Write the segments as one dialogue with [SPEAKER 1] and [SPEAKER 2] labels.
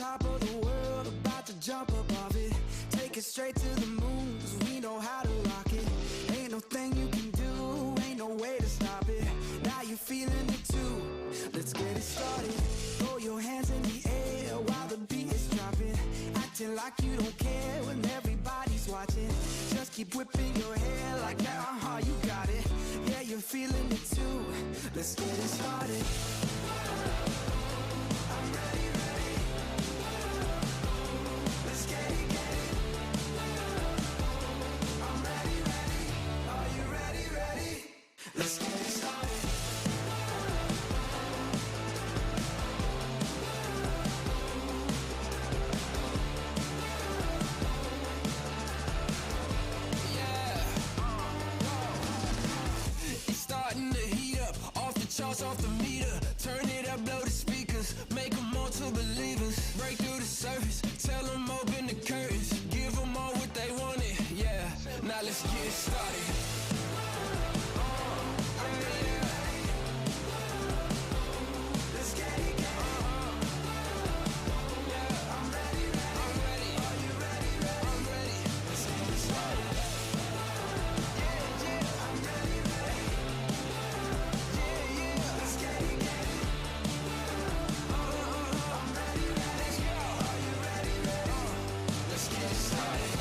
[SPEAKER 1] top of the world, about to jump above it. Take it straight to the moon, 'cause we know how to rock it. Ain't no thing you can do, ain't no way to stop it. Now you're feeling it too, let's get it started. Throw your hands in the air while the beat is dropping. Acting like you don't care when everybody's watching. Just keep whipping your hair like that, you got it. Yeah, you're feeling it too, let's get it started. I'm ready, ready. Let's get it, get it. I'm ready, ready. Are you ready, ready? Let's get it started. Charts off the meter, turn it up, blow the speakers, make them all to believers. Break through the surface, tell them open the curtains, give them all what they wanted. Yeah, now let's get started. I'm ready, ready. Let's get it, get it. Yeah, I'm ready, ready. I'm ready. Are you ready, ready? I'm ready. Let's get it started. Yeah, yeah, I'm ready, ready. Let's get it, get it. I'm ready, ready. Are you ready, ready? Let's get it started.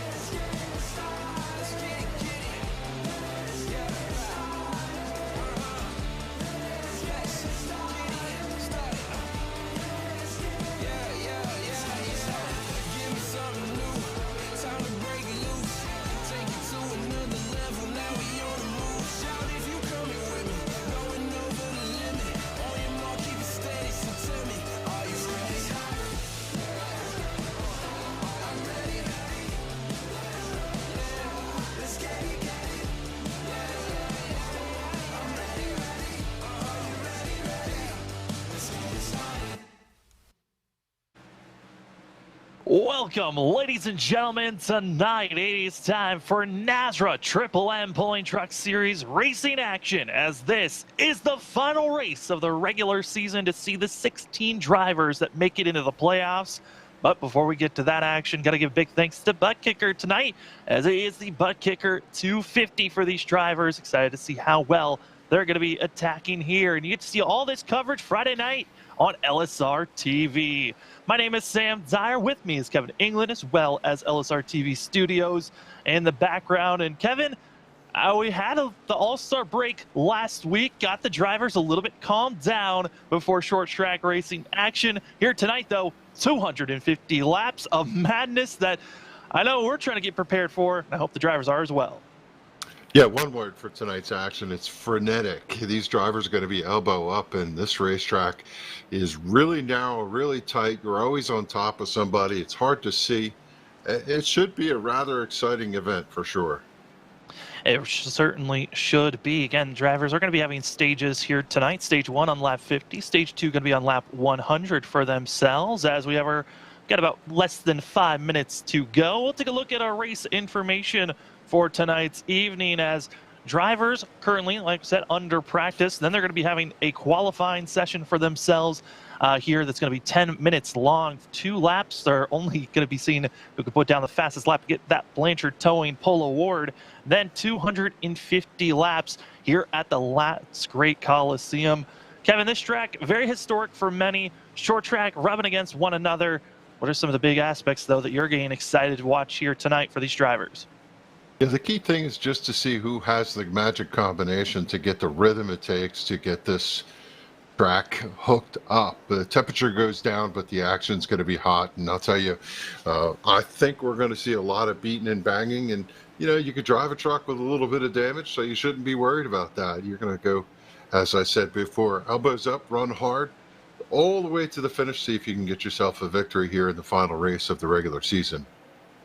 [SPEAKER 1] Let's get it started. Let's get it, get it. Let's get it started. Let's get it started. Let's get it. Yeah, yeah, yeah. Give me something new. Time to break loose. Take it to another level. Now we on the move. Shout if you coming with me. Going over the limit. On your mark, keep it steady. So tell me, are you ready? I'm ready, ready. Let's get it, get it. I'm ready, ready. Are you ready, ready? Let's get it started.
[SPEAKER 2] Welcome, ladies and gentlemen. Tonight it is time for NASRA Triple M Pulling Truck Series racing action, as this is the final race of the regular season to see the 16 drivers that make it into the playoffs. But before we get to that action, got to give big thanks to Butt Kicker tonight, as it is the Butt Kicker 250 for these drivers. Excited to see how well they're going to be attacking here. And you get to see all this coverage Friday night on LSRTV. My name is Sam Dyer. With me is Kevin England, as well as LSRTV Studios in the background. And Kevin, we had the All-Star break last week, got the drivers a little bit calmed down before short track racing action. Here tonight, though, 250 laps of madness that I know we're trying to get prepared for, and I hope the drivers are as well.
[SPEAKER 3] Yeah, one word for tonight's action, it's frenetic. These drivers are going to be elbow up, and this racetrack is really narrow, really tight. You're always on top of somebody. It's hard to see. It should be a rather exciting event for sure.
[SPEAKER 2] It certainly should be. Again, drivers are going to be having stages here tonight. Stage 1 on lap 50. Stage 2 going to be on lap 100 for themselves, as we have got about less than 5 minutes to go. We'll take a look at our race information for tonight's evening, as drivers currently, like I said, under practice. Then they're going to be having a qualifying session for themselves here that's going to be 10 minutes long. 2 laps. They're only going to be seeing who can put down the fastest lap to get that Blanchard Towing Pole Award. Then 250 laps here at the Lats Great Coliseum. Kevin, this track, very historic for many. Short track, rubbing against one another. What are some of the big aspects, though, that you're getting excited to watch here tonight for these drivers?
[SPEAKER 3] Yeah, the key thing is just to see who has the magic combination to get the rhythm it takes to get this track hooked up. The temperature goes down, but the action's going to be hot. And I'll tell you, I think we're going to see a lot of beating and banging. And, you know, you could drive a truck with a little bit of damage, so you shouldn't be worried about that. You're going to go, as I said before, elbows up, run hard, all the way to the finish. See if you can get yourself a victory here in the final race of the regular season.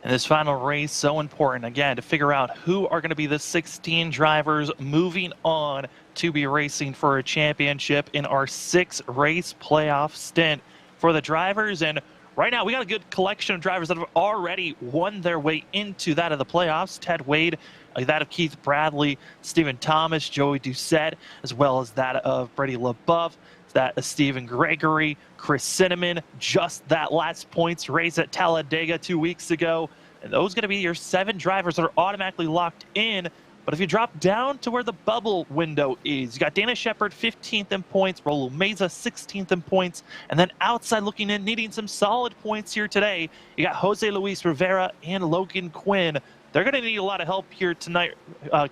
[SPEAKER 2] And this final race, so important, again, to figure out who are going to be the 16 drivers moving on to be racing for a championship in our 6-race playoff stint for the drivers. And right now, we got a good collection of drivers that have already won their way into that of the playoffs. Ted Wade, that of Keith Bradley, Stephen Thomas, Joey Doucette, as well as that of Brady LaBeouf. that Stephen Gregory, Chris Cinnamon, just that last points race at Talladega 2 weeks ago. And those are going to be your 7 drivers that are automatically locked in. But if you drop down to where the bubble window is, you got Dana Shepard 15th in points, Raul Meza 16th in points, and then outside looking in, needing some solid points here today, you got Jose Luis Rivera and Logan Quinn. They're going to need a lot of help here tonight,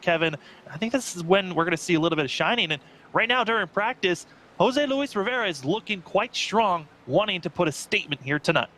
[SPEAKER 2] Kevin. I think this is when we're going to see a little bit of shining. And right now during practice, Jose Luis Rivera is looking quite strong, wanting to put a statement here tonight.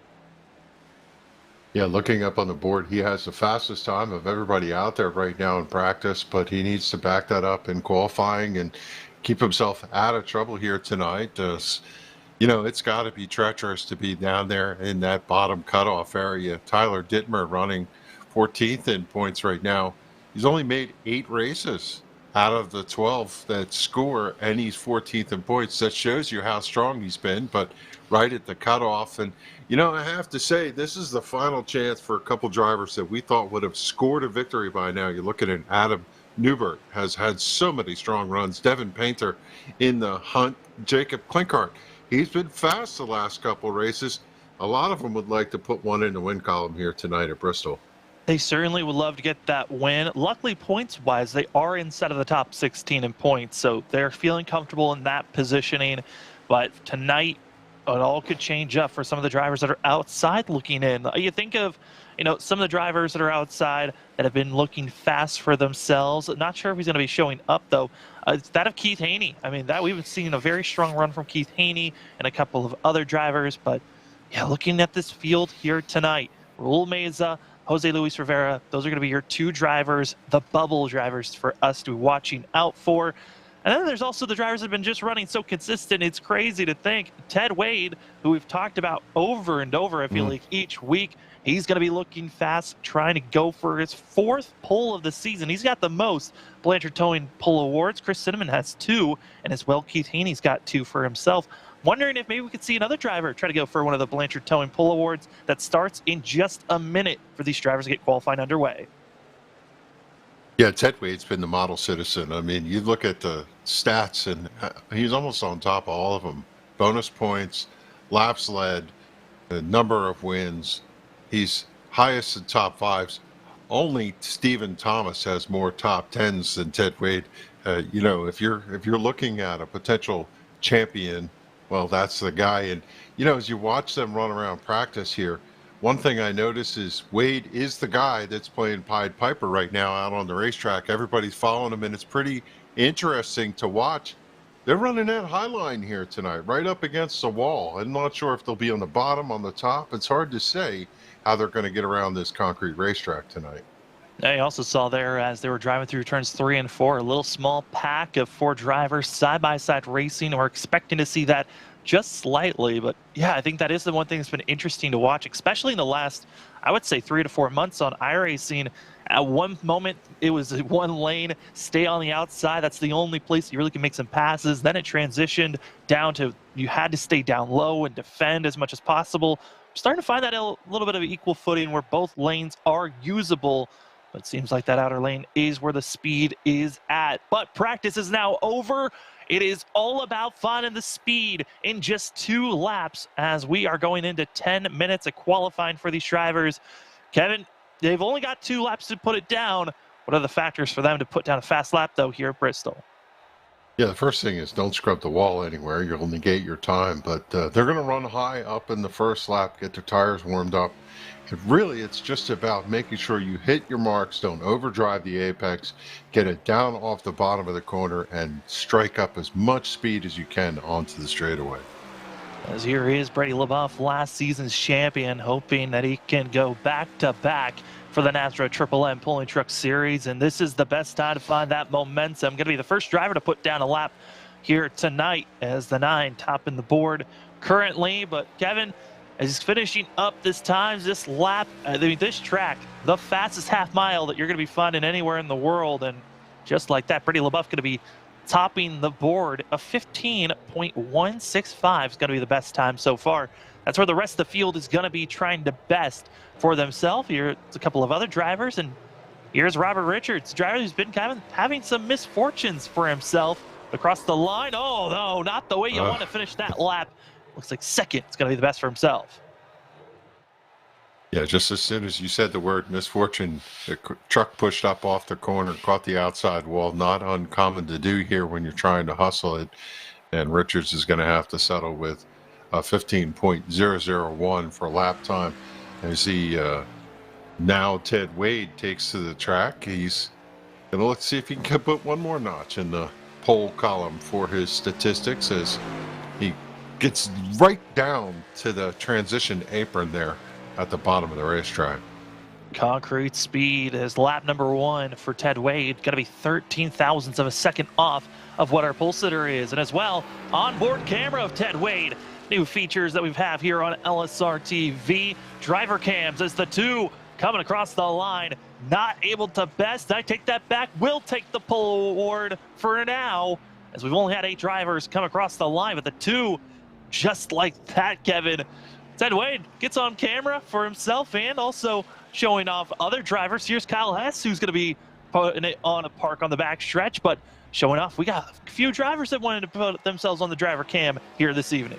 [SPEAKER 3] Yeah, looking up on the board, he has the fastest time of everybody out there right now in practice, but he needs to back that up in qualifying and keep himself out of trouble here tonight. You know, it's got to be treacherous to be down there in that bottom cutoff area. Tyler Dittmer running 14th in points right now. He's only made 8 races out of the 12 that score, and he's 14th in points. That shows you how strong he's been, but right at the cutoff. And, you know, I have to say, this is the final chance for a couple drivers that we thought would have scored a victory by now. You're looking at Adam Newbert, has had so many strong runs. Devin Painter in the hunt. Jacob Klinkart, he's been fast the last couple races. A lot of them would like to put one in the win column here tonight at Bristol.
[SPEAKER 2] They certainly would love to get that win. Luckily, points-wise, they are inside of the top 16 in points, so they're feeling comfortable in that positioning. But tonight, it all could change up for some of the drivers that are outside looking in. You think of, you know, some of the drivers that are outside that have been looking fast for themselves. Not sure if he's going to be showing up, though. It's that of Keith Haney. I mean, that we've seen a very strong run from Keith Haney and a couple of other drivers. But, yeah, looking at this field here tonight, Raul Meza, Jose Luis Rivera, those are going to be your 2 drivers, the bubble drivers for us to be watching out for. And then there's also the drivers that have been just running so consistent. It's crazy to think. Ted Wade, who we've talked about over and over, I feel like each week, he's going to be looking fast, trying to go for his 4th pole of the season. He's got the most Blanchard Towing pole awards. Chris Cinnamon has 2, and as well, Keith Haney's got 2 for himself. Wondering if maybe we could see another driver try to go for one of the Blanchard Towing pole awards that starts in just a minute for these drivers to get qualifying underway.
[SPEAKER 3] Yeah, Ted Wade's been the model citizen. I mean, you look at the stats, and he's almost on top of all of them. Bonus points, laps led, the number of wins. He's highest in top 5s. Only Stephen Thomas has more top 10s than Ted Wade. You know, if you're looking at a potential champion, well, that's the guy. And, you know, as you watch them run around practice here, one thing I notice is Wade is the guy that's playing Pied Piper right now out on the racetrack. Everybody's following him, and it's pretty interesting to watch. They're running that high line here tonight, right up against the wall. I'm not sure if they'll be on the bottom, on the top. It's hard to say how they're going to get around this concrete racetrack tonight.
[SPEAKER 2] I also saw there as they were driving through turns 3 and 4, a little small pack of 4 drivers side-by-side racing. We're expecting to see that just slightly, but yeah, I think that is the one thing that's been interesting to watch, especially in the last, I would say, 3 to 4 months on iRacing. At one moment, it was one lane, stay on the outside. That's the only place you really can make some passes. Then it transitioned down to you had to stay down low and defend as much as possible. I'm starting to find that a little bit of equal footing where both lanes are usable. But it seems like that outer lane is where the speed is at. But practice is now over. It is all about fun and the speed in just 2 laps as we are going into 10 minutes of qualifying for these drivers. Kevin, they've only got 2 laps to put it down. What are the factors for them to put down a fast lap, though, here at Bristol?
[SPEAKER 3] Yeah, the first thing is don't scrub the wall anywhere. You'll negate your time. But they're going to run high up in the first lap, get their tires warmed up. And really, it's just about making sure you hit your marks, don't overdrive the apex, get it down off the bottom of the corner, and strike up as much speed as you can onto the straightaway.
[SPEAKER 2] As here is Brady LeBoeuf, last season's champion, hoping that he can go back-to-back for the NASRA Triple M Pulling Truck Series, and this is the best time to find that momentum. Going to be the first driver to put down a lap here tonight as the 9 topping the board currently. But Kevin, as he's finishing up this lap, this track, the fastest half mile that you're going to be finding anywhere in the world. And just like that, Brady LeBoeuf going to be topping the board. A 15.165 is going to be the best time so far. That's where the rest of the field is going to be trying to best for themselves. Here's a couple of other drivers, and here's Robert Richards, a driver who's been kind of having some misfortunes for himself. across the line. Oh, no, not the way you want to finish that lap. Looks like second is going to be the best for himself.
[SPEAKER 3] Yeah, just as soon as you said the word misfortune, the truck pushed up off the corner, caught the outside wall. Not uncommon to do here when you're trying to hustle it. And Richards is going to have to settle with 15.001 for lap time. As now Ted Wade takes to the track. He's going to let's see if he can put one more notch in the pole column for his statistics as he gets right down to the transition apron there at the bottom of the racetrack.
[SPEAKER 2] Concrete speed is lap number 1 for Ted Wade. Going to be 13 thousandths of a second off of what our pole sitter is. And as well, onboard camera of Ted Wade. New features that we have here on LSRTV. Driver cams as the two coming across the line. Not able to best. I take that back. Will take the pole award for now, as we've only had 8 drivers come across the line, but the two just like that, Kevin. Ted Wade gets on camera for himself and also showing off other drivers. Here's Kyle Hess, who's going to be putting it on a park on the back stretch, but showing off. We got a few drivers that wanted to put themselves on the driver cam here this evening.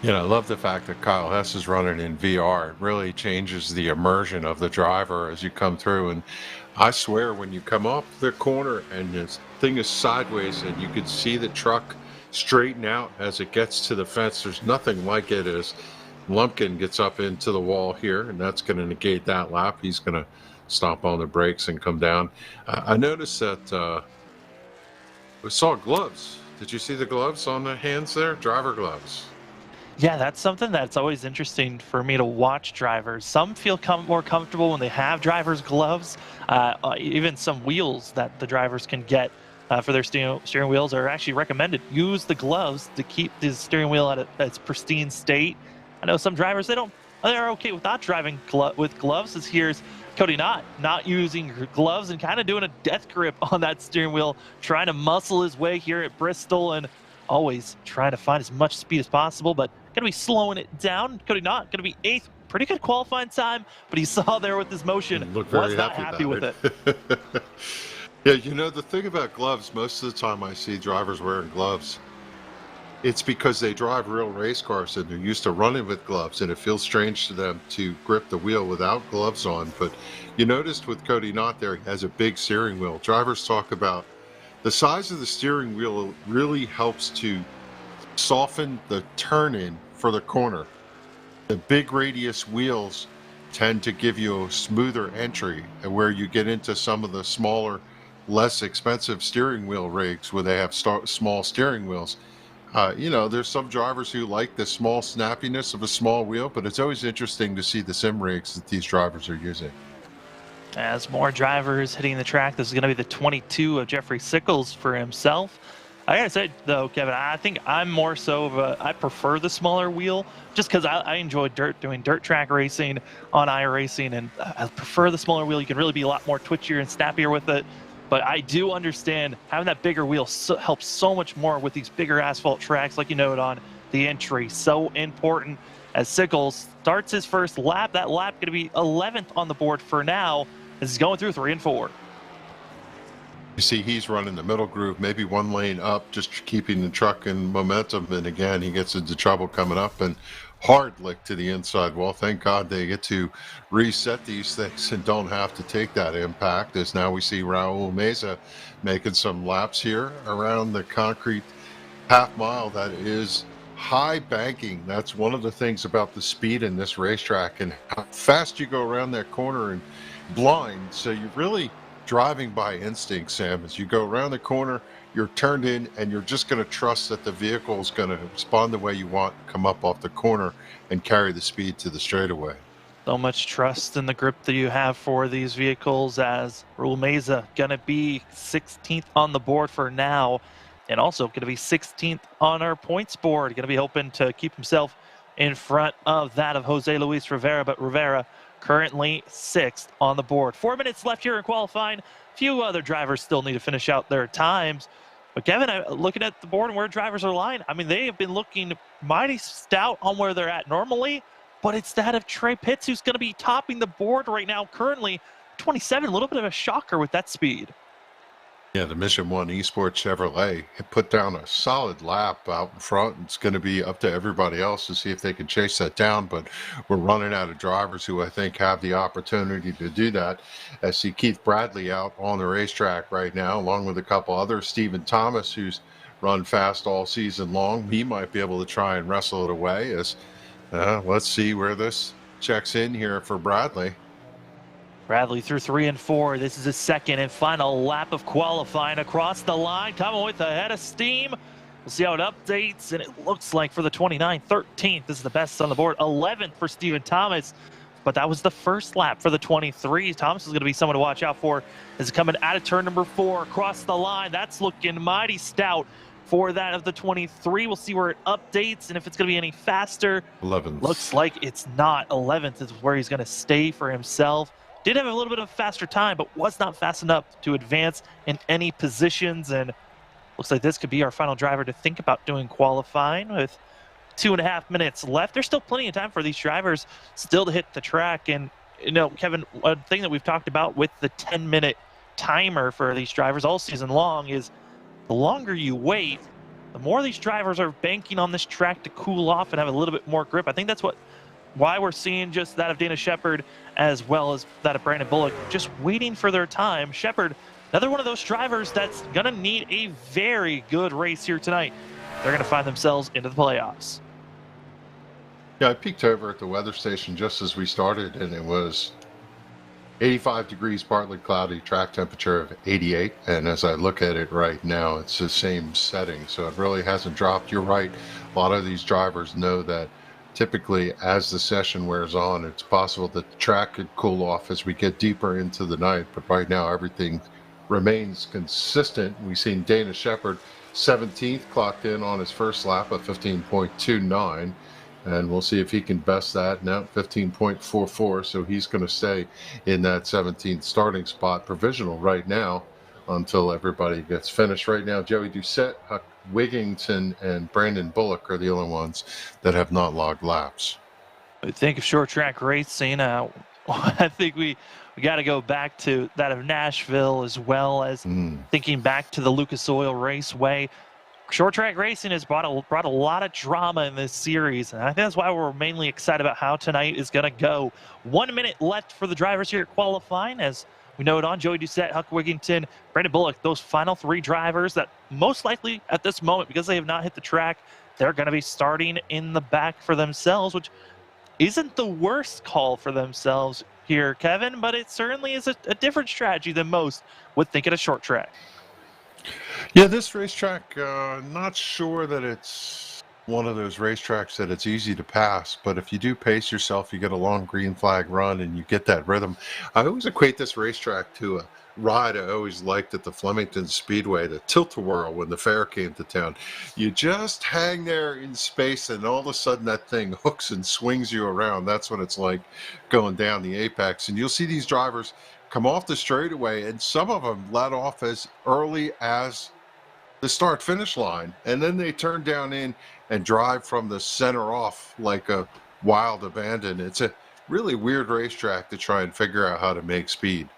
[SPEAKER 3] You know, I love the fact that Kyle Hess is running in VR. It really changes the immersion of the driver as you come through. And I swear, when you come off the corner and this thing is sideways and you can see the truck straighten out as it gets to the fence, there's nothing like it as Lumpkin gets up into the wall here, and that's going to negate that lap. He's going to stomp on the brakes and come down. I noticed that we saw gloves. Did you see the gloves on the hands there? Driver gloves.
[SPEAKER 2] Yeah, that's something that's always interesting for me to watch drivers. Some feel more comfortable when they have driver's gloves. Even some wheels that the drivers can get for their steering wheels are actually recommended. Use the gloves to keep the steering wheel at its pristine state. I know some drivers, they're okay with not driving with gloves. As here's Cody not using gloves and kind of doing a death grip on that steering wheel, trying to muscle his way here at Bristol and always trying to find as much speed as possible, but going to be slowing it down. Cody not going to be 8th. Pretty good qualifying time, but he saw there with his motion, was not happy with it.
[SPEAKER 3] Yeah, you know, the thing about gloves, most of the time I see drivers wearing gloves, it's because they drive real race cars and they're used to running with gloves, and it feels strange to them to grip the wheel without gloves on. But you noticed with Cody Knott there, he has a big steering wheel. Drivers talk about the size of the steering wheel really helps to soften the turn-in for the corner. The big radius wheels tend to give you a smoother entry, and where you get into some of the smaller, less expensive steering wheel rigs where they have small steering wheels. You know, there's some drivers who like the small snappiness of a small wheel, but it's always interesting to see the sim rigs that these drivers are using.
[SPEAKER 2] As more drivers hitting the track, this is going to be the 22 of Jeffrey Sickles for himself. I gotta say though, Kevin, I think I'm more so of I prefer the smaller wheel just because I enjoy doing dirt track racing on iRacing, and I prefer the smaller wheel. You can really be a lot more twitchier and snappier with it. But I do understand having that bigger wheel helps so much more with these bigger asphalt tracks, like you noted on the entry. So important as Sickles starts his first lap. That lap going to be 11th on the board for now as he's going through 3 and 4.
[SPEAKER 3] You see he's running the middle groove, maybe one lane up, just keeping the truck in momentum. And again, he gets into trouble coming up and hard lick to the inside wall. Thank God they get to reset these things and don't have to take that impact, as now we see Raul Meza making some laps here around the concrete half mile that is high banking. That's one of the things about the speed in this racetrack and how fast you go around that corner and blind. So you're really driving by instinct, Sam. As you go around the corner, you're turned in and you're just going to trust that the vehicle is going to respond the way you want, come up off the corner and carry the speed to the straightaway.
[SPEAKER 2] So much trust in the grip that you have for these vehicles, as Raul Meza going to be 16th on the board for now, and also going to be 16th on our points board. Going to be hoping to keep himself in front of that of Jose Luis Rivera, but Rivera currently 6th on the board. 4 minutes left here in qualifying. A few other drivers still need to finish out their times. But Kevin, looking at the board and where drivers are lying, I mean, they have been looking mighty stout on where they're at normally, but it's that of Trey Pitts who's going to be topping the board right now, currently 27, a little bit of a shocker with that speed.
[SPEAKER 3] Yeah, the Mission 1 Esports Chevrolet had put down a solid lap out in front. It's going to be up to everybody else to see if they can chase that down, but we're running out of drivers who I think have the opportunity to do that. I see Keith Bradley out on the racetrack right now, along with a couple others. Stephen Thomas, who's run fast all season long, he might be able to try and wrestle it away. Let's see where this checks in here for Bradley.
[SPEAKER 2] Bradley through 3 and 4. This is his second and final lap of qualifying across the line, coming with a head of steam. We'll see how it updates, and it looks like for the 29th, 13th is the best on the board. 11th for Stephen Thomas, but that was the first lap for the 23. Thomas is going to be someone to watch out for as coming out of turn number 4 across the line. That's looking mighty stout for that of the 23. We'll see where it updates and if it's going to be any faster.
[SPEAKER 3] 11th.
[SPEAKER 2] Looks like it's not. 11th is where he's going to stay for himself. Did have a little bit of faster time, but was not fast enough to advance in any positions. And looks like this could be our final driver to think about doing qualifying with 2.5 minutes left. There's still plenty of time for these drivers still to hit the track. And, you know, Kevin, one thing that we've talked about with the 10-minute timer for these drivers all season long is the longer you wait, the more these drivers are banking on this track to cool off and have a little bit more grip. I think that's why we're seeing just that of Dana Shepard as well as that of Brandon Bullock, just waiting for their time. Shepard, another one of those drivers that's going to need a very good race here tonight. They're going to find themselves into the playoffs.
[SPEAKER 3] Yeah, I peeked over at the weather station just as we started, and it was 85 degrees, partly cloudy, track temperature of 88. And as I look at it right now, it's the same setting, so it really hasn't dropped. You're right. A lot of these drivers know that typically as the session wears on, it's possible that the track could cool off as we get deeper into the night. But right now, everything remains consistent. We've seen Dana Shepard 17th clocked in on his first lap of 15.29. And we'll see if he can best that. Now 15.44, so he's going to stay in that 17th starting spot, provisional right now, until everybody gets finished. Right now, Joey Doucette, Huck Wigington, and Brandon Bullock are the only ones that have not logged laps.
[SPEAKER 2] I think of short track racing, I think we got to go back to that of Nashville, as well as thinking back to the Lucas Oil Raceway. Short track racing has brought a lot of drama in this series, and I think that's why we're mainly excited about how tonight is going to go. 1 minute left for the drivers here at qualifying, as we noted on Joey Doucette, Huck Wigington, Brandon Bullock, those final 3 drivers that most likely at this moment, because they have not hit the track, they're going to be starting in the back for themselves, which isn't the worst call for themselves here, Kevin, but it certainly is a different strategy than most would think at a short track.
[SPEAKER 3] Yeah, this racetrack, not sure that it's one of those racetracks that it's easy to pass, but if you do pace yourself, you get a long green flag run and you get that rhythm. I always equate this racetrack to a ride I always liked at the Flemington Speedway, the Tilt-A-Whirl, when the fair came to town. You just hang there in space and all of a sudden that thing hooks and swings you around. That's what it's like going down the apex. And you'll see these drivers come off the straightaway, and some of them let off as early as the start-finish line, and then they turn down in and drive from the center off like a wild abandon. It's a really weird racetrack to try and figure out how to make speed.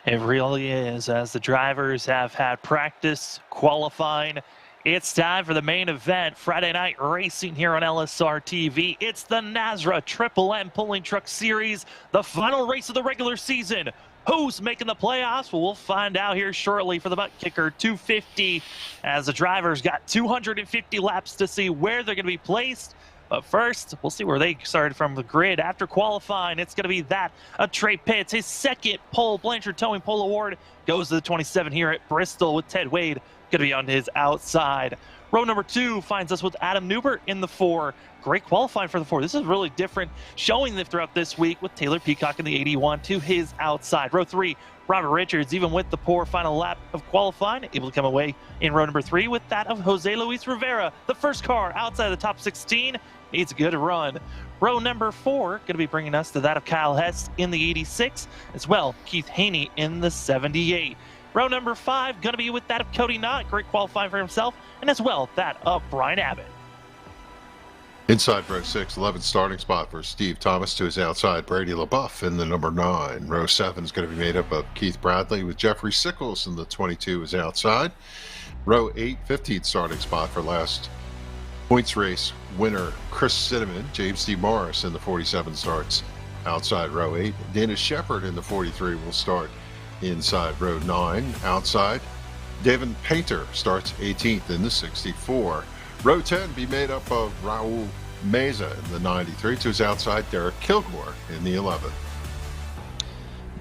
[SPEAKER 2] It really is, as the drivers have had practice qualifying. It's time for the main event, Friday night racing here on LSRTV. It's the NASRA Triple M Pulling Truck Series, the final race of the regular season. Who's making the playoffs? Well, we'll find out here shortly for the butt kicker 250, as the drivers got 250 laps to see where they're going to be placed. But first, we'll see where they started from the grid. After qualifying, it's going to be that of Trey Pitts. His second pole Blanchard Towing Pole Award goes to the 27 here at Bristol, with Ted Wade going to be on his outside. Row number 2 finds us with Adam Newbert in the 4. Great qualifying for the 4. This is really different, showing them throughout this week with Taylor Peacock in the 81 to his outside. Row 3, Robert Richards, even with the poor final lap of qualifying, able to come away in row number 3 with that of Jose Luis Rivera. The first car outside the top 16 needs a good run. Row number 4 going to be bringing us to that of Kyle Hess in the 86, as well Keith Haney in the 78. Row number 5 going to be with that of Cody Knott, great qualifying for himself, and as well that of Brian Abbott.
[SPEAKER 3] Inside row 6, 11th starting spot for Steve Thomas. To his outside, Brady LaBeouf in the number 9. Row 7 is going to be made up of Keith Bradley with Jeffrey Sickles in the 22 is outside. Row 8, 15th starting spot for last points race winner Chris Cinnamon. James D. Morris in the 47 starts outside row 8. Dana Shepard in the 43 will start inside row 9. Outside, David Painter starts 18th in the 64. Row 10 be made up of Raul Meza in the 93. To his outside, Derek Kilgore in the 11th.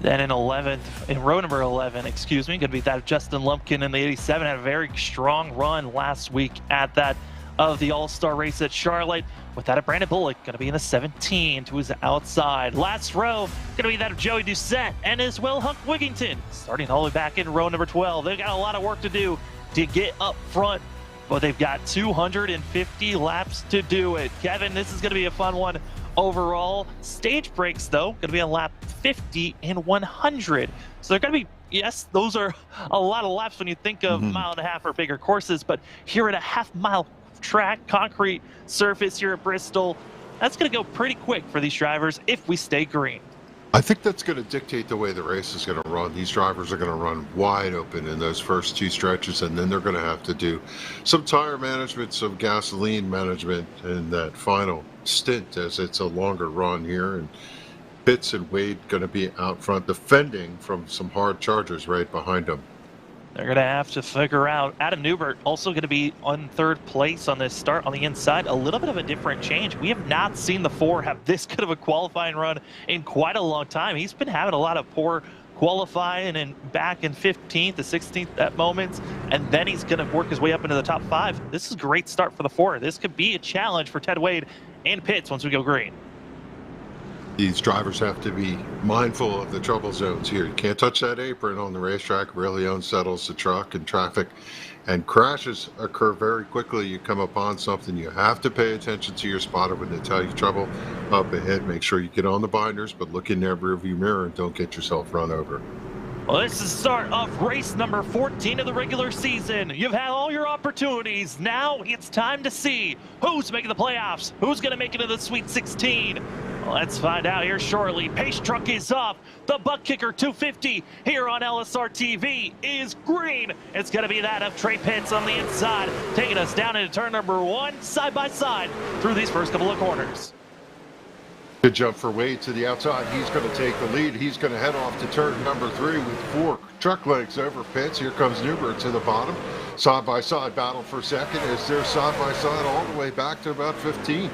[SPEAKER 2] Then in row number 11, excuse me, going to be that of Justin Lumpkin in the 87. Had a very strong run last week at that of the All-Star race at Charlotte. With that of Brandon Bullock, going to be in the 17 to his outside. Last row, going to be that of Joey Doucette and as well Huck Wigington. Starting all the way back in row number 12. They've got a lot of work to do to get up front, but they've got 250 laps to do it. Kevin, this is going to be a fun one overall. Stage breaks, though, going to be on lap 50 and 100. So they're going to be, yes, those are a lot of laps when you think of mile and a half or bigger courses, but here at a half-mile track, concrete surface here at Bristol, that's going to go pretty quick for these drivers if we stay green.
[SPEAKER 3] I think that's going to dictate the way the race is going to run. These drivers are going to run wide open in those first 2 stretches, and then they're going to have to do some tire management, some gasoline management in that final stint, as it's a longer run here. And Pitts and Wade going to be out front defending from some hard chargers right behind them.
[SPEAKER 2] They're going to have to figure out. Adam Newbert also going to be on 3rd place on this start on the inside. A little bit of a different change. We have not seen the 4 have this good of a qualifying run in quite a long time. He's been having a lot of poor qualifying and back in 15th to 16th at moments, and then he's going to work his way up into the top 5. This is a great start for the 4. This could be a challenge for Ted Wade and Pitts once we go green.
[SPEAKER 3] These drivers have to be mindful of the trouble zones here. You can't touch that apron on the racetrack. Really unsettles the truck, and traffic and crashes occur very quickly. You come upon something, you have to pay attention to your spotter when they tell you trouble up ahead. Make sure you get on the binders, but look in their rearview mirror and don't get yourself run over.
[SPEAKER 2] Well, this is the start of race number 14 of the regular season. You've had all your opportunities. Now it's time to see who's making the playoffs, who's going to make it to the Sweet 16. Let's find out here shortly. Pace truck is off. The butt kicker 250 here on LSRTV is green. It's going to be that of Trey Pitts on the inside, taking us down into turn number 1, side by side through these first couple of corners.
[SPEAKER 3] Good jump for Wade to the outside. He's going to take the lead. He's going to head off to turn number 3 with 4 truck lengths over Pitts. Here comes Newbert to the bottom. Side-by-side battle for second as they're side-by-side all the way back to about 15th.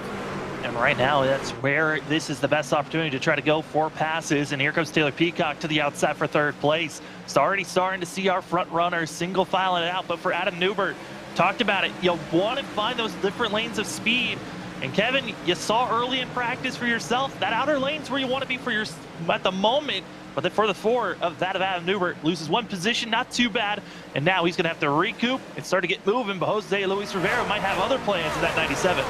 [SPEAKER 2] And right now, that's where this is the best opportunity to try to go 4 passes. And here comes Taylor Peacock to the outside for 3rd place. It's already starting to see our front runners single filing it out. But for Adam Newbert, talked about it, you want to find those different lanes of speed. And Kevin, you saw early in practice for yourself, that outer lane's where you want to be for your at the moment. But then for the 4 of Adam Newbert, loses 1 position, not too bad. And now he's going to have to recoup and start to get moving. But Jose Luis Rivera might have other plans in that 97.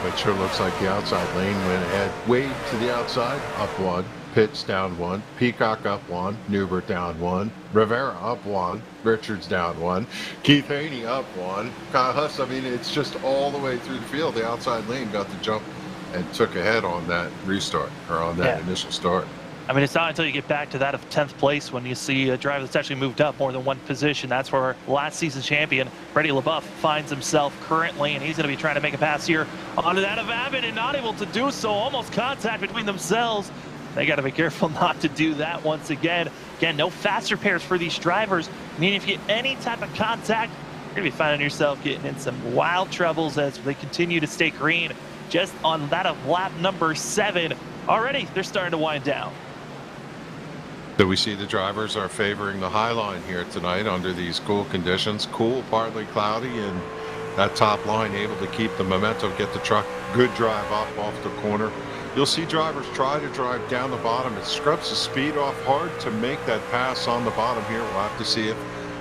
[SPEAKER 3] It sure looks like the outside lane went ahead. Wade to the outside, up 1. Pitts down 1. Peacock up 1. Newbert down 1. Rivera up 1. Richards down 1. Keith Haney up 1. Kyle Huss, I mean, it's just all the way through the field. The outside lane got the jump and took ahead on that restart, or on that initial start.
[SPEAKER 2] I mean, it's not until you get back to that of 10th place when you see a driver that's actually moved up more than 1 position. That's where our last season's champion, Brady LaBeouf, finds himself currently, and he's going to be trying to make a pass here onto that of Abbott and not able to do so. Almost contact between themselves. They got to be careful not to do that once again. Again, no faster pairs for these drivers. Meaning if you get any type of contact, you're going to be finding yourself getting in some wild troubles as they continue to stay green. Just on that of lap number 7. Already, they're starting to wind down.
[SPEAKER 3] So we see the drivers are favoring the high line here tonight under these cool conditions. Cool, partly cloudy, and that top line able to keep the momentum, get the truck good drive up off the corner. You'll see drivers try to drive down the bottom. It scrubs the speed off hard to make that pass on the bottom here. We'll have to see if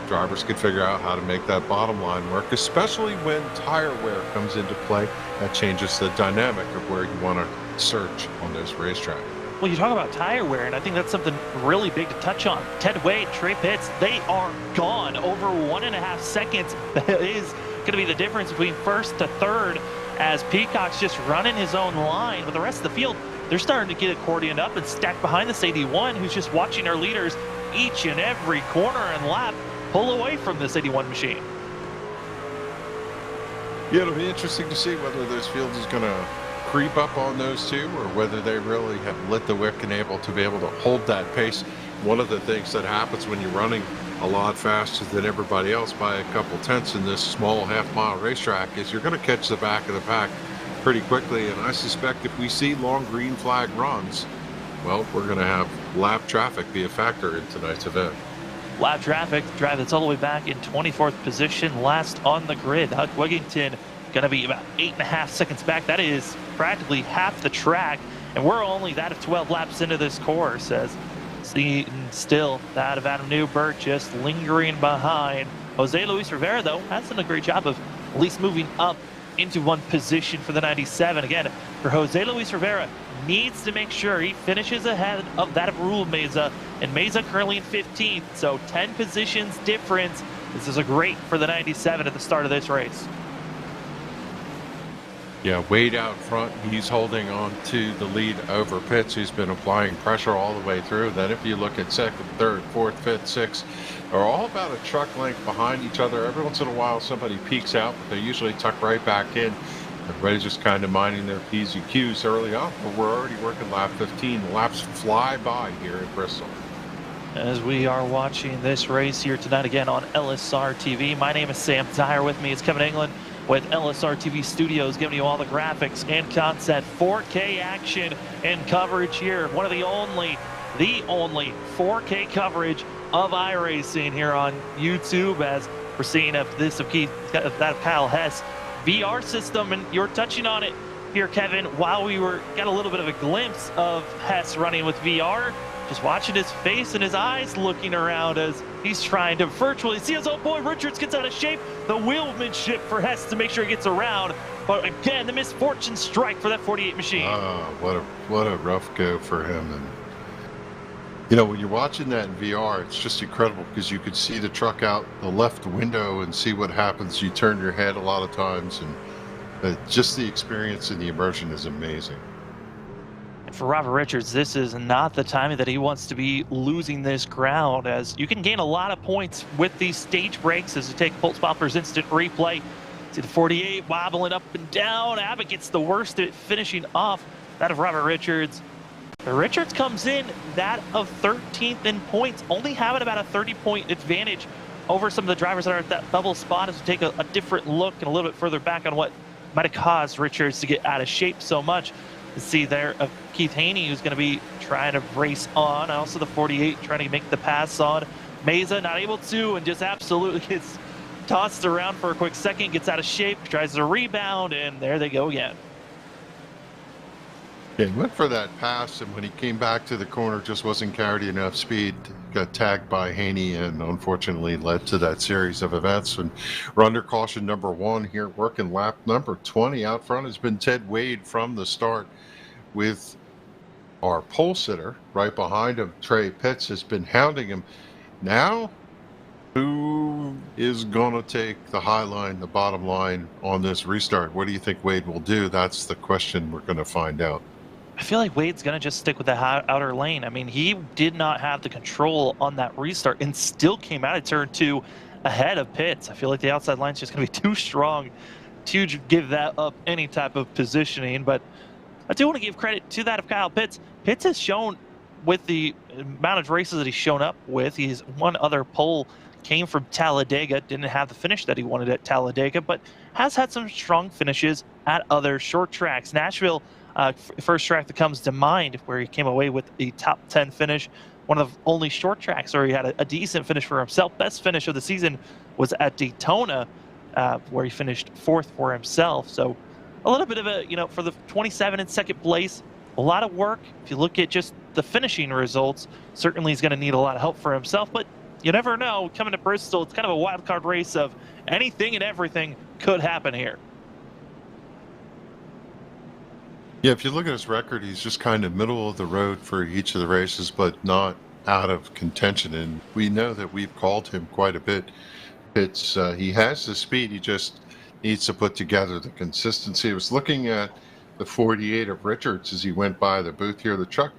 [SPEAKER 3] drivers can figure out how to make that bottom line work, especially when tire wear comes into play. That changes the dynamic of where you want to search on this racetrack.
[SPEAKER 2] Well, you talk about tire wear, and I think that's something really big to touch on. Ted Wade, Trey Pitts, they are gone over 1.5 seconds. That is going to be the difference between 1st to 3rd. as Peacock's just running his own line, but the rest of the field, they're starting to get accordioned up and stacked behind this 81, who's just watching our leaders each and every corner and lap pull away from this 81 machine.
[SPEAKER 3] Yeah, it'll be interesting to see whether this field is going to creep up on those two or whether they really have lit the wick and able to hold that pace. One of the things that happens when you're running a lot faster than everybody else by a couple tenths in this small half-mile racetrack is you're going to catch the back of the pack pretty quickly, and I suspect if we see long green flag runs, well, we're going to have lap traffic be a factor in tonight's event.
[SPEAKER 2] Lap traffic, drive that's all the way back in 24th position, last on the grid. Huck Wigington going to be about 8.5 seconds back. That is practically half the track, and we're only that of 12 laps into this course, as still that of Adam Newbert just lingering behind. Jose Luis Rivera, though, has done a great job of at least moving up into one position for the 97. Again, for Jose Luis Rivera, needs to make sure he finishes ahead of that of Rule Meza, and Meza currently in 15th, so 10 positions difference. This is a great for the 97 at the start of this race.
[SPEAKER 3] Yeah, Wade out front, he's holding on to the lead over Pitts, who's been applying pressure all the way through. Then if you look at second, third, fourth, fifth, sixth, are all about a truck length behind each other. Every once in a while somebody peeks out, but they usually tuck right back in. Everybody's just kind of minding their P's and Q's early on, but we're already working lap 15. The laps fly by here at Bristol.
[SPEAKER 2] As we are watching this race here tonight again on LSRTV, my name is Sam Dyer. With me is Kevin England with LSRTV Studios, giving you all the graphics and content, 4K action and coverage here. One of the only 4K coverage of iRacing here on YouTube, as we're seeing that of Kyle Hess VR system, and you're touching on it here, Kevin, while we got a little bit of a glimpse of Hess running with VR, just watching his face and his eyes looking around as he's trying to virtually see his old boy Richards gets out of shape. The wheelmanship for Hess to make sure he gets around, but again, the misfortune strike for that 48 machine.
[SPEAKER 3] What a rough go for him. And you know, when you're watching that in VR, it's just incredible because you could see the truck out the left window and see what happens. You turn your head a lot of times, and just the experience and the immersion is amazing.
[SPEAKER 2] For Robert Richards, this is not the time that he wants to be losing this ground, as you can gain a lot of points with these stage breaks as you take Pulse Popper's instant replay. See the 48 wobbling up and down. Abbott gets the worst at finishing off that of Robert Richards. Richards comes in that of 13th in points, only having about a 30-point advantage over some of the drivers that are at that bubble spot, as we take a different look and a little bit further back on what might have caused Richards to get out of shape so much. You see there of Keith Haney, who's going to be trying to race on. Also the 48 trying to make the pass on. Meza not able to, and just absolutely gets tossed around for a quick second, gets out of shape, tries to rebound, and there they go again.
[SPEAKER 3] Yeah, he went for that pass, and when he came back to the corner, just wasn't carried enough speed. Got tagged by Haney, and unfortunately led to that series of events. And we're under caution number 1 here, working lap number 20. Out front has been Ted Wade from the start, with our pole sitter right behind him. Trey Pitts has been hounding him. Now, who is going to take the high line, the bottom line on this restart? What do you think Wade will do? That's the question we're going to find out.
[SPEAKER 2] I feel like Wade's going to just stick with the outer lane. I mean, he did not have the control on that restart and still came out of turn 2 ahead of Pitts. I feel like the outside line's just going to be too strong to give that up any type of positioning. But I do want to give credit to that of Kyle Pitts. Pitts has shown, with the amount of races that he's shown up with, he's one other pole came from Talladega, didn't have the finish that he wanted at Talladega, but has had some strong finishes at other short tracks. Nashville, first track that comes to mind, where he came away with a top 10 finish. One of the only short tracks where he had a decent finish for himself. Best finish of the season was at Daytona, where he finished 4th for himself. So a little bit of a, for the 27 in second place, a lot of work. If you look at just the finishing results, certainly he's going to need a lot of help for himself, but you never know. Coming to Bristol, it's kind of a wild card race of anything and everything could happen here.
[SPEAKER 3] Yeah, if you look at his record, he's just kind of middle of the road for each of the races, but not out of contention. And we know that we've called him quite a bit. He has the speed, he just needs to put together the consistency. I was looking at the 48 of Richards as he went by the booth here. The truck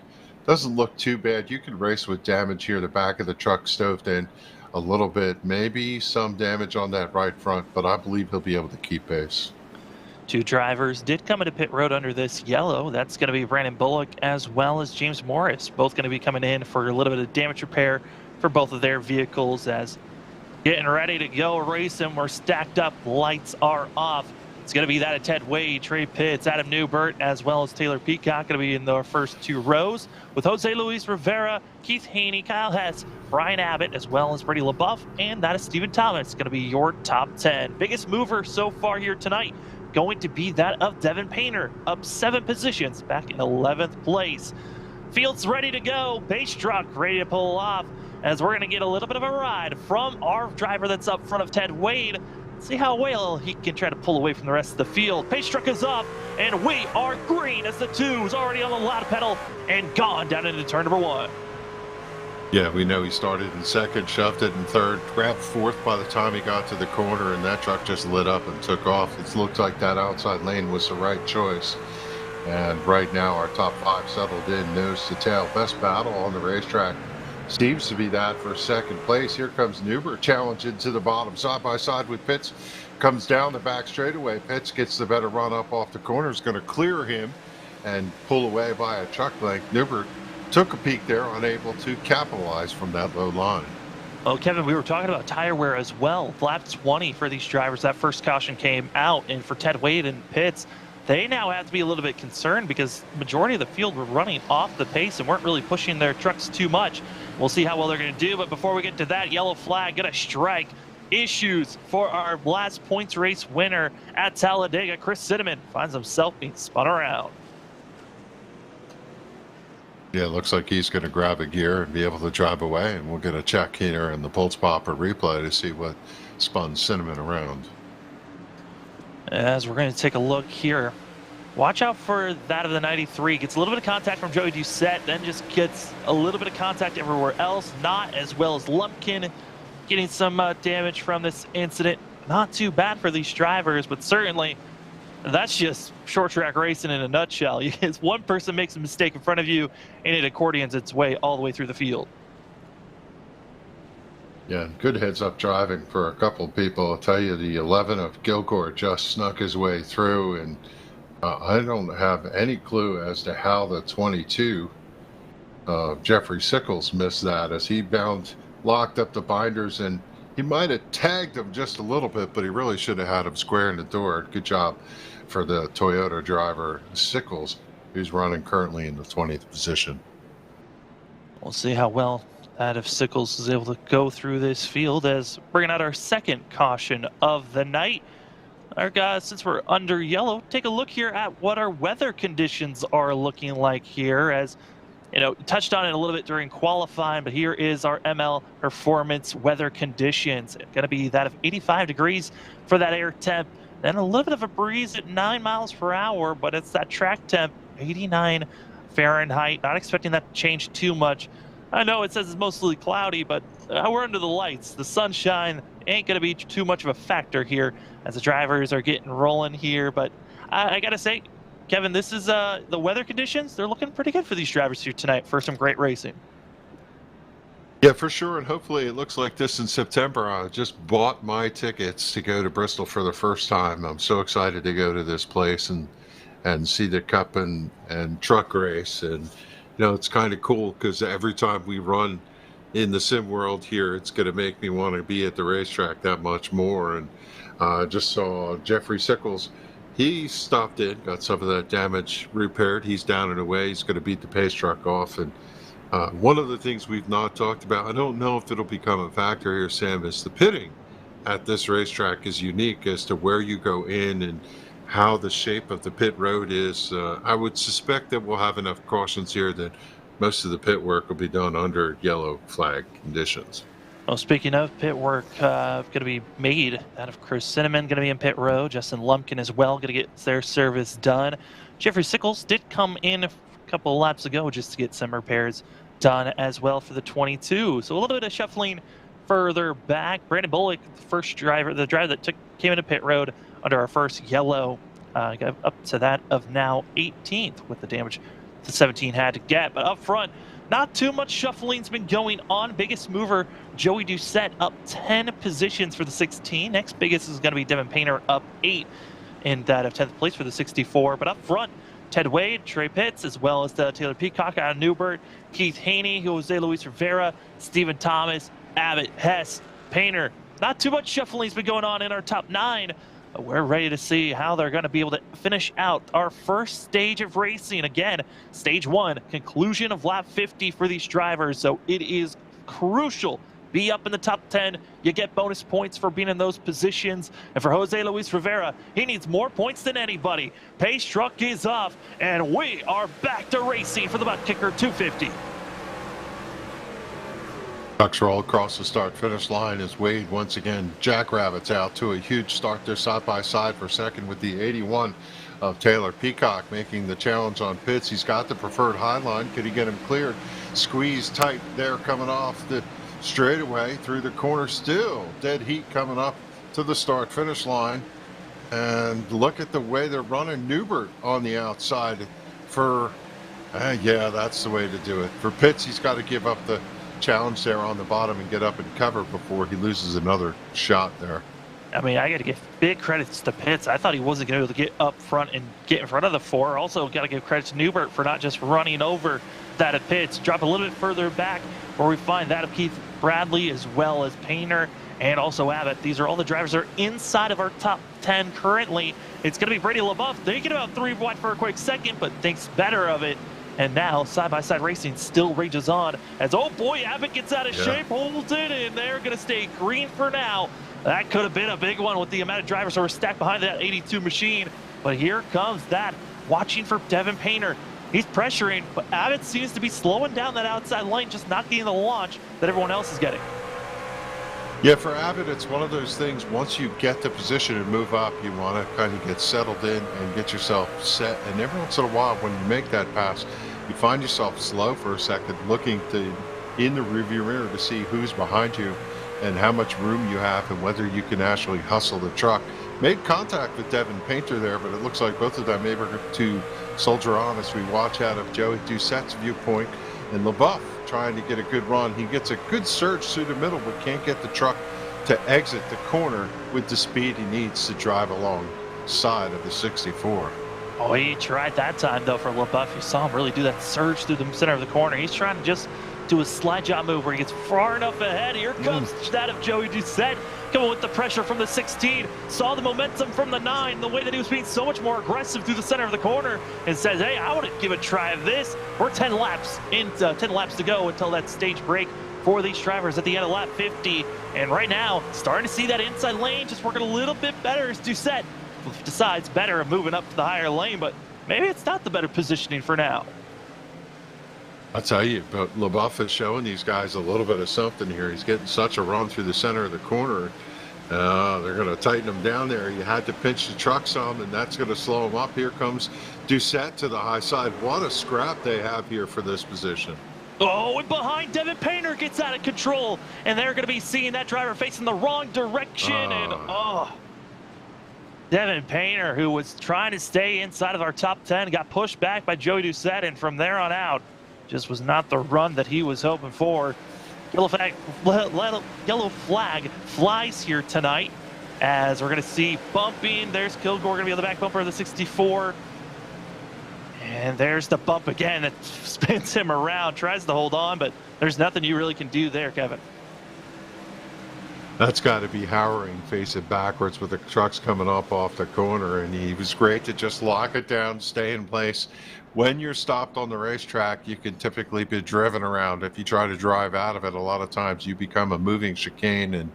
[SPEAKER 3] doesn't look too bad. You can race with damage here. The back of the truck stoved in a little bit, maybe some damage on that right front, but I believe he'll be able to keep pace.
[SPEAKER 2] Two drivers did come into pit road under this yellow. That's going to be Brandon Bullock as well as James Morris. Both going to be coming in for a little bit of damage repair for both of their vehicles as getting ready to go racing. We're stacked up. Lights are off. It's going to be that of Ted Wade, Trey Pitts, Adam Newbert, as well as Taylor Peacock going to be in the first two rows with Jose Luis Rivera, Keith Haney, Kyle Hess, Brian Abbott, as well as Brady LaBeouf, and that is Stephen Thomas going to be your top 10. Biggest mover so far here tonight going to be that of Devin Painter, up 7 positions, back in 11th place. Field's ready to go. Pace truck ready to pull off as we're going to get a little bit of a ride from our driver that's up front of Ted Wade. See how well he can try to pull away from the rest of the field. Pace truck is up, and we are green as the two's already on the loud pedal and gone down into turn number 1.
[SPEAKER 3] Yeah, we know he started in second, shoved it in third, grabbed fourth by the time he got to the corner, and that truck just lit up and took off. It looked like that outside lane was the right choice. And right now our top 5 settled in nose to tail. Best battle on the racetrack seems to be that for second place. Here comes Newbert, challenge into the bottom, side by side with Pitts. Comes down the back straightaway. Pitts gets the better run up off the corner. Is going to clear him and pull away by a truck length. Newbert took a peek there, unable to capitalize from that low line.
[SPEAKER 2] Well, Kevin, we were talking about tire wear as well. Lap 20 for these drivers. That first caution came out, and for Ted Wade and Pitts, they now have to be a little bit concerned because majority of the field were running off the pace and weren't really pushing their trucks too much. We'll see how well they're going to do, but before we get to that, yellow flag going to strike. Issues for our last points race winner at Talladega. Chris Cinnamon finds himself being spun around.
[SPEAKER 3] Yeah, it looks like he's going to grab a gear and be able to drive away, and we'll get a check here in the Pulse Popper replay to see what spun Cinnamon around.
[SPEAKER 2] As we're going to take a look here, watch out for that of the 93. Gets a little bit of contact from Joey Doucette, then just gets a little bit of contact everywhere else. Not as well as Lumpkin, getting some damage from this incident. Not too bad for these drivers, but certainly that's just short track racing in a nutshell. As one person makes a mistake in front of you, and it accordions its way all the way through the field.
[SPEAKER 3] Yeah, good heads-up driving for a couple of people. I'll tell you, the 11 of Gilgore just snuck his way through, and I don't have any clue as to how the 22, Jeffrey Sickles, missed that as he locked up the binders, and he might have tagged him just a little bit, but he really should have had him square in the door. Good job for the Toyota driver, Sickles, who's running currently in the 20th position.
[SPEAKER 2] We'll see how well that if Sickles is able to go through this field as bringing out our second caution of the night. Our guys, since we're under yellow, take a look here at what our weather conditions are looking like here. As you know, touched on it a little bit during qualifying, but here is our ML Performance weather conditions. It's going to be that of 85 degrees for that air temp, then a little bit of a breeze at 9 miles per hour, but it's that track temp, 89 Fahrenheit. Not expecting that to change too much. I know it says it's mostly cloudy, but we're under the lights. The sunshine ain't going to be too much of a factor here as the drivers are getting rolling here. But I got to say, Kevin, this is the weather conditions. They're looking pretty good for these drivers here tonight for some great racing.
[SPEAKER 3] Yeah, for sure, and hopefully it looks like this in September. I just bought my tickets to go to Bristol for the first time. I'm so excited to go to this place and see the Cup and truck race. And you know, it's kind of cool because every time we run in the sim world here, it's going to make me want to be at the racetrack that much more. And just saw Jeffrey Sickles. He stopped in, got some of that damage repaired. He's down and away. He's going to beat the pace truck off. And one of the things we've not talked about, I don't know if it'll become a factor here, Sam, is the pitting at this racetrack is unique as to where you go in and how the shape of the pit road is. I would suspect that we'll have enough cautions here that most of the pit work will be done under yellow flag conditions.
[SPEAKER 2] Well, speaking of pit work, going to be made out of Chris Cinnamon, going to be in pit row. Justin Lumpkin as well, going to get their service done. Jeffrey Sickles did come in a couple of laps ago just to get some repairs done as well for the 22. So a little bit of shuffling further back. Brandon Bullock, the driver that came into pit road under our first yellow, got up to that of now 18th with the damage the 17 had to get. But up front, not too much shuffling's been going on. Biggest mover, Joey Doucette, up 10 positions for the 16. Next biggest is going to be Devin Painter, up 8 in that of 10th place for the 64. But up front, Ted Wade, Trey Pitts, as well as the Taylor Peacock out of Newbert, Keith Haney, Jose Luis Rivera, Stephen Thomas, Abbott, Hess, Painter. Not too much shuffling's been going on in our top 9. We're ready to see how they're going to be able to finish out our first stage of racing. Again, stage 1, conclusion of lap 50 for these drivers. So it is crucial. Be up in the top 10. You get bonus points for being in those positions. And for Jose Luis Rivera, he needs more points than anybody. Pace truck is off, and we are back to racing for the butt kicker 250.
[SPEAKER 3] Trucks roll across the start-finish line as Wade once again jackrabbits out to a huge start there side by side for second with the 81 of Taylor Peacock making the challenge on pits. He's got the preferred high line. Could he get him cleared? Squeeze tight there coming off the straightaway through the corner. Still dead heat coming up to the start-finish line. And look at the way they're running Newbert on the outside for, yeah, that's the way to do it. For Pitts, he's got to give up the challenge there on the bottom and get up and cover before he loses another shot there.
[SPEAKER 2] I mean, I got to give big credits to Pitts. I thought he wasn't going to be able to get up front and get in front of the 4. Also, got to give credit to Newbert for not just running over that of Pitts. Drop a little bit further back where we find that of Keith Bradley as well as Painter and also Abbott. These are all the drivers that are inside of our top 10 currently. It's going to be Brady LaBeouf thinking about 3 wide for a quick second, but thinks better of it. And now side-by-side racing still rages on as, oh boy, Abbott gets out of shape, holds it, and they're going to stay green for now. That could have been a big one with the amount of drivers that were stacked behind that 82 machine. But here comes that, watching for Devin Painter. He's pressuring, but Abbott seems to be slowing down that outside lane, just not getting the launch that everyone else is getting.
[SPEAKER 3] Yeah, for Abbott, it's one of those things, once you get the position and move up, you want to kind of get settled in and get yourself set. And every once in a while, when you make that pass, you find yourself slow for a second, looking in the rearview mirror to see who's behind you and how much room you have and whether you can actually hustle the truck. Made contact with Devin Painter there, but it looks like both of them able to soldier on as we watch out of Joey Doucette's viewpoint. And LaBeouf trying to get a good run. He gets a good surge through the middle, but can't get the truck to exit the corner with the speed he needs to drive alongside of the 64.
[SPEAKER 2] Oh, he tried that time, though, for LaBeouf. You saw him really do that surge through the center of the corner. He's trying to just do a slide job move where he gets far enough ahead. Here comes that of Joey Doucette, coming with the pressure from the 16. Saw the momentum from the 9, the way that he was being so much more aggressive through the center of the corner, and says, hey, I want to give a try of this. We're 10 laps to go until that stage break for these drivers at the end of lap 50. And right now, starting to see that inside lane just working a little bit better as Doucette decides better of moving up to the higher lane, but maybe it's not the better positioning for now.
[SPEAKER 3] I'll tell you, but LaBeouf is showing these guys a little bit of something here. He's getting such a run through the center of the corner. They're going to tighten him down there. You had to pinch the truck some, and that's going to slow him up. Here comes Doucette to the high side. What a scrap they have here for this position.
[SPEAKER 2] Oh, and behind, Devin Painter gets out of control, and they're going to be seeing that driver facing the wrong direction, Devin Painter, who was trying to stay inside of our top 10, got pushed back by Joey Doucette, and from there on out, just was not the run that he was hoping for. Yellow flag flies here tonight as we're going to see bumping. There's Kilgore going to be on the back bumper of the 64. And there's the bump again that spins him around, tries to hold on, but there's nothing you really can do there, Kevin.
[SPEAKER 3] That's got to be harrowing, face it backwards with the trucks coming up off the corner, and he was great to just lock it down, stay in place. When you're stopped on the racetrack, you can typically be driven around. If you try to drive out of it, a lot of times you become a moving chicane, and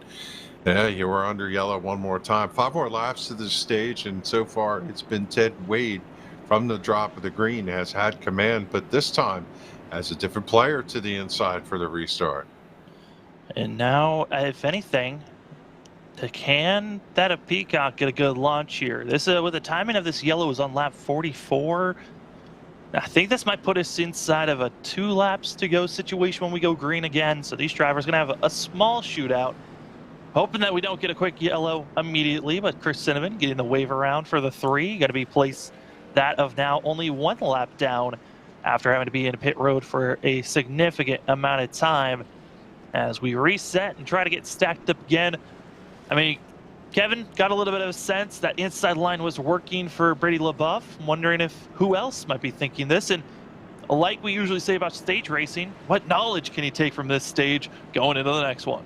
[SPEAKER 3] you were under yellow one more time. 5 more laps to the stage, and so far it's been Ted Wade from the drop of the green has had command, but this time as a different player to the inside for the restart.
[SPEAKER 2] And now, if anything, can that of Peacock get a good launch here? This with the timing of this yellow is on lap 44. I think this might put us inside of a 2 laps to go situation when we go green again. So these drivers are going to have a small shootout. Hoping that we don't get a quick yellow immediately, but Chris Cinnamon getting the wave around for the 3. Got to be placed that of now only 1 lap down after having to be in pit road for a significant amount of time as we reset and try to get stacked up again. I mean, Kevin got a little bit of a sense that inside line was working for Brady LaBeouf. I'm wondering if who else might be thinking this. And like we usually say about stage racing, what knowledge can he take from this stage going into the next one?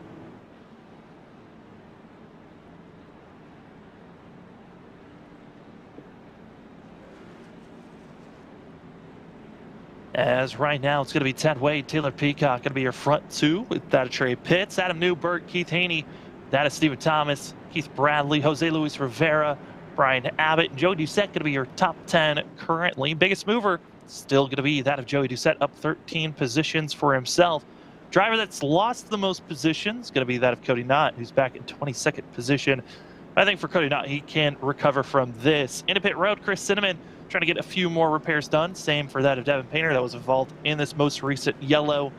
[SPEAKER 2] As right now, it's going to be Ted Wade, Taylor Peacock going to be your front 2 with that of Trey Pitts, Adam Newberg, Keith Haney, that is Stephen Thomas, Keith Bradley, Jose Luis Rivera, Brian Abbott, and Joey Doucette going to be your top 10 currently. Biggest mover still going to be that of Joey Doucette, up 13 positions for himself. Driver that's lost the most positions going to be that of Cody Knott, who's back in 22nd position. I think for Cody Knott, he can recover from this. In a pit road, Chris Cinnamon trying to get a few more repairs done. Same for that of Devin Painter that was involved in this most recent yellow.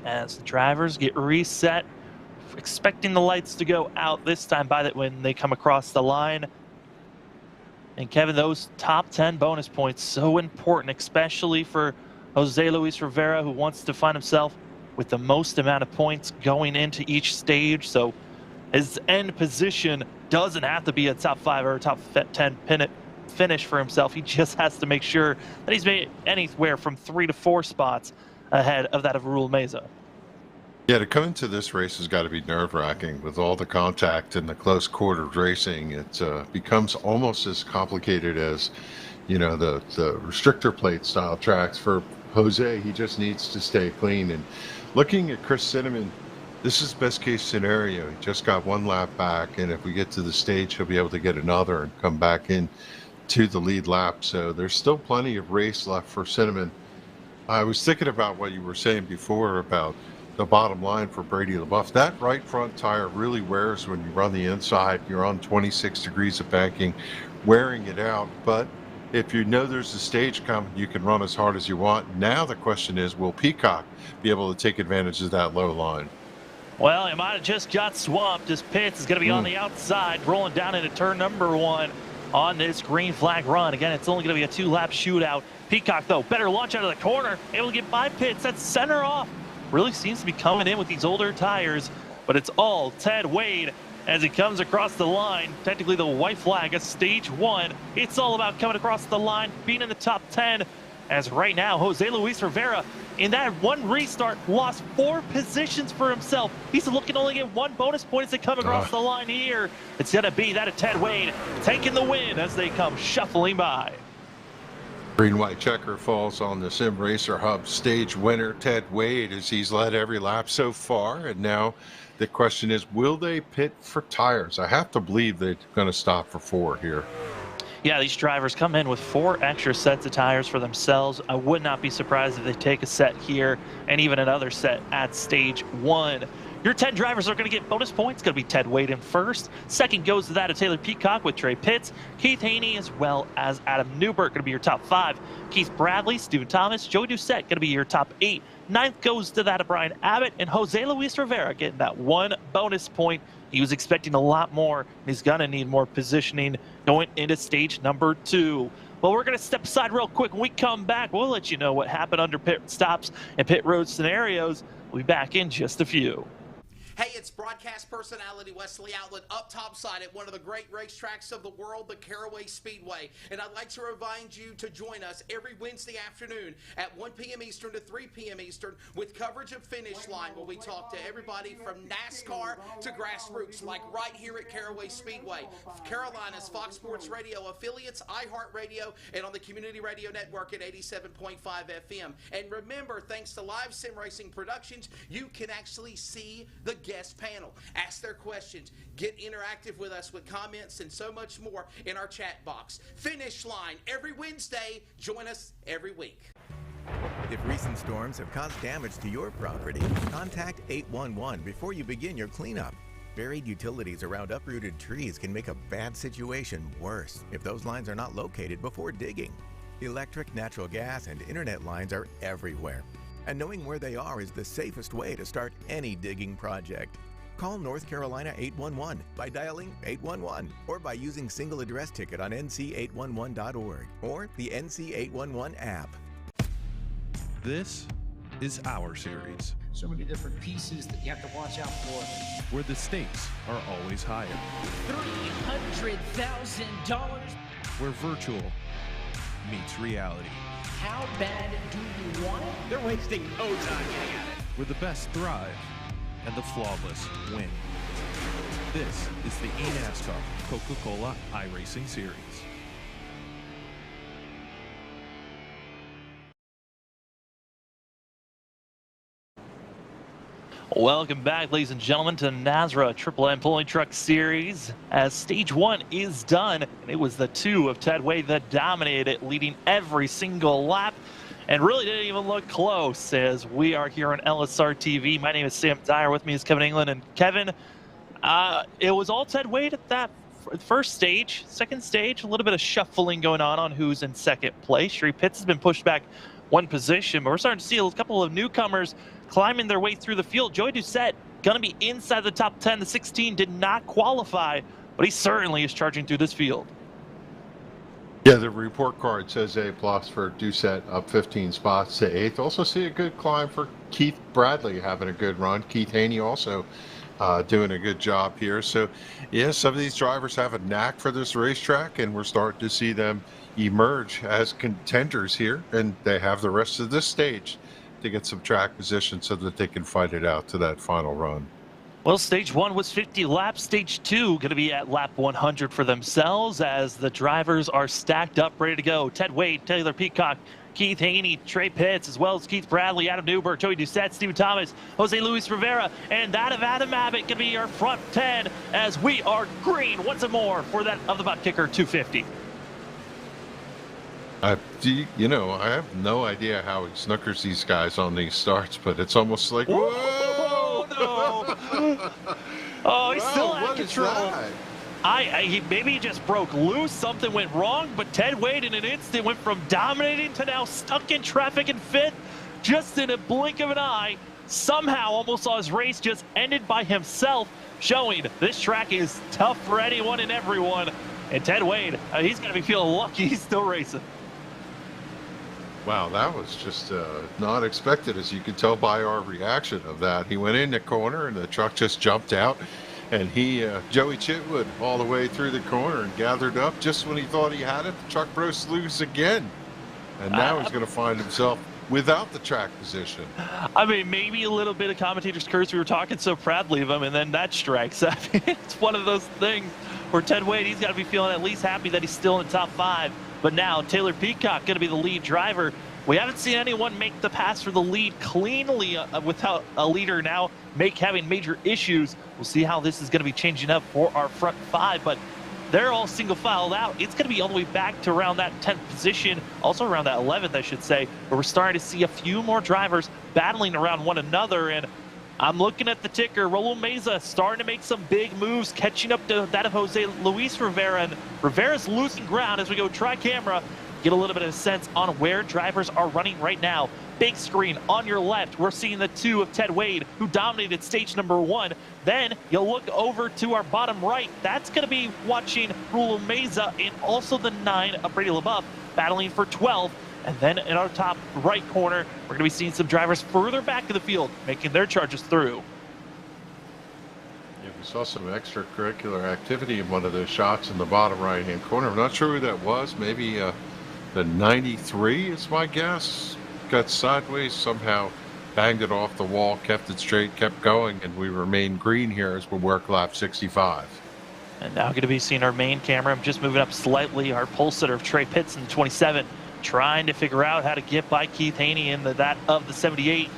[SPEAKER 2] As the drivers get reset, expecting the lights to go out this time by that when they come across the line. And Kevin, those top 10 bonus points, so important, especially for Jose Luis Rivera, who wants to find himself with the most amount of points going into each stage. So his end position doesn't have to be a top 5 or a top 10 finish for himself. He just has to make sure that he's made anywhere from 3 to 4 spots ahead of that of Raul Meza.
[SPEAKER 3] Yeah, to come into this race has got to be nerve-wracking with all the contact and the close quartered racing. It becomes almost as complicated as, you know, the restrictor plate style tracks. For Jose, he just needs to stay clean. And looking at Chris Cinnamon, this is best case scenario. He just got 1 lap back, and if we get to the stage, he'll be able to get another and come back in to the lead lap. So there's still plenty of race left for Cinnamon. I was thinking about what you were saying before about the bottom line for Brady LaBeouf. That right front tire really wears when you run the inside. You're on 26 degrees of banking, wearing it out. But if you know there's a stage coming, you can run as hard as you want. Now the question is, will Peacock be able to take advantage of that low line?
[SPEAKER 2] Well, it might have just got swamped as Pitts is going to be on the outside, rolling down into turn number 1 on this green flag run. Again, it's only going to be a 2-lap shootout. Peacock, though, better launch out of the corner, able to get by Pitts. That's center off. Really seems to be coming in with these older tires, but it's all Ted Wade as he comes across the line. Technically the white flag is stage 1. It's all about coming across the line, being in the top 10, as right now Jose Luis Rivera in that 1 restart lost 4 positions for himself. He's looking to only get 1 bonus point as they come across the line here. It's going to be that of Ted Wade taking the win as they come shuffling by.
[SPEAKER 3] Green-white checker falls on the Sim Racer Hub stage winner, Ted Wade, as he's led every lap so far. And now the question is, will they pit for tires? I have to believe they're going to stop for 4 here.
[SPEAKER 2] Yeah, these drivers come in with 4 extra sets of tires for themselves. I would not be surprised if they take a set here and even another set at stage 1. Your 10 drivers are going to get bonus points. It's going to be Ted Wade in first. Second goes to that of Taylor Peacock with Trey Pitts, Keith Haney, as well as Adam Newberg going to be your top 5. Keith Bradley, Stephen Thomas, Joey Doucette going to be your top 8. 9th goes to that of Brian Abbott, and Jose Luis Rivera getting that 1 bonus point. He was expecting a lot more. He's going to need more positioning going into stage number 2. Well, we're going to step aside real quick. When we come back, we'll let you know what happened under pit stops and pit road scenarios. We'll be back in just a few.
[SPEAKER 4] Hey, it's broadcast personality Wesley Outlet up topside at one of the great racetracks of the world, the Caraway Speedway. And I'd like to remind you to join us every Wednesday afternoon at 1 p.m. Eastern to 3 p.m. Eastern with coverage of Finish Line, where we talk to everybody from NASCAR to grassroots, like right here at Caraway Speedway. Carolina's Fox Sports Radio affiliates, iHeartRadio, and on the Community Radio Network at 87.5 FM. And remember, thanks to Live Sim Racing Productions, you can actually see the guest panel, ask their questions, get interactive with us with comments and so much more in our chat box. Finish Line every Wednesday. Join us every week.
[SPEAKER 5] If recent storms have caused damage to your property, contact 811 before you begin your cleanup. Buried utilities around uprooted trees can make a bad situation worse if those lines are not located before digging. Electric, natural gas, and internet lines are everywhere. And knowing where they are is the safest way to start any digging project. Call North Carolina 811 by dialing 811 or by using single address ticket on nc811.org or the NC811 app.
[SPEAKER 6] This is our series,
[SPEAKER 7] So many different pieces that you have to watch out for.
[SPEAKER 6] where the stakes are always higher,
[SPEAKER 8] $300,000.
[SPEAKER 6] where virtual meets reality,
[SPEAKER 8] How bad do you want it?
[SPEAKER 9] They're wasting no time getting at it.
[SPEAKER 6] where the best thrive and the flawless win. This is the NASCAR Coca-Cola iRacing Series.
[SPEAKER 2] Welcome back, ladies and gentlemen, to NASRA Triple M Pulling Truck Series. As Stage 1 is done, and it was the 2 of Ted Wade that dominated it, leading every single lap, and really didn't even look close. As we are here on LSRTV, my name is Sam Dyer. With me is Kevin England. And Kevin, it was all Ted Wade at that first stage. Second stage, a little bit of shuffling going on who's in second place. Sherry Pitts has been pushed back one position, but we're starting to see a couple of newcomers climbing their way through the field. Joey Doucette going to be inside the top 10. The 16 did not qualify, but he certainly is charging through this field.
[SPEAKER 3] Yeah, the report card says A+ for Doucette, up 15 spots to 8th. Also see a good climb for Keith Bradley, having a good run. Keith Haney also doing a good job here. So, yeah, some of these drivers have a knack for this racetrack, and we're starting to see them emerge as contenders here, and they have the rest of this stage to get some track position so that they can fight it out to that final run.
[SPEAKER 2] Well, Stage 1 was 50 laps. Stage 2 going to be at lap 100 for themselves as the drivers are stacked up, ready to go. Ted Wade, Taylor Peacock, Keith Haney, Trey Pitts, as well as Keith Bradley, Adam Newberg, Joey Doucette, Stephen Thomas, Jose Luis Rivera, and that of Adam Abbott going to be our front 10 as we are green once more for that of the butt kicker 250.
[SPEAKER 3] You know, I have no idea how he snookers these guys on these starts, but it's almost like, whoa!
[SPEAKER 2] No! Oh, he's still out of control. Maybe he just broke loose. Something went wrong, but Ted Wade in an instant went from dominating to now stuck in traffic in fifth, just in a blink of an eye. Somehow almost saw his race just ended by himself, showing this track is tough for anyone and everyone. And Ted Wade, he's going to be feeling lucky he's still racing.
[SPEAKER 3] Wow, that was just not expected, as you could tell by our reaction of that. He went in the corner and the truck just jumped out, and Joey Chitwood all the way through the corner and gathered up just when he thought he had it. The truck broke loose again, and now he's going to find himself without the track position.
[SPEAKER 2] I mean, maybe a little bit of commentator's curse. We were talking so proudly of him, and then that strikes. I mean, it's one of those things where Ted Wade, he's got to be feeling at least happy that he's still in the top 5. But now Taylor Peacock going to be the lead driver. We haven't seen anyone make the pass for the lead cleanly without a leader now having major issues. We'll see how this is going to be changing up for our front 5, but they're all single filed out. It's going to be all the way back to around that 10th position, also around that 11th, I should say, where we're starting to see a few more drivers battling around one another. And I'm looking at the ticker. Raul Meza starting to make some big moves, catching up to that of Jose Luis Rivera. And Rivera's losing ground as we go tri-camera, get a little bit of a sense on where drivers are running right now. Big screen on your left, we're seeing the 2 of Ted Wade, who dominated stage number 1. Then you'll look over to our bottom right. That's going to be watching Raul Meza, and also the 9 of Brady LaBeouf battling for 12. And then in our top right corner, we're going to be seeing some drivers further back in the field making their charges through.
[SPEAKER 3] Yeah, we saw some extracurricular activity in one of those shots in the bottom right-hand corner. I'm not sure who that was. Maybe the 93 is my guess. Got sideways, somehow banged it off the wall, kept it straight, kept going, and we remain green here as we work lap 65.
[SPEAKER 2] And now going to be seeing our main camera. I'm just moving up slightly. Our pole sitter of Trey Pitts in the 27, trying to figure out how to get by Keith Haney in that of the 78.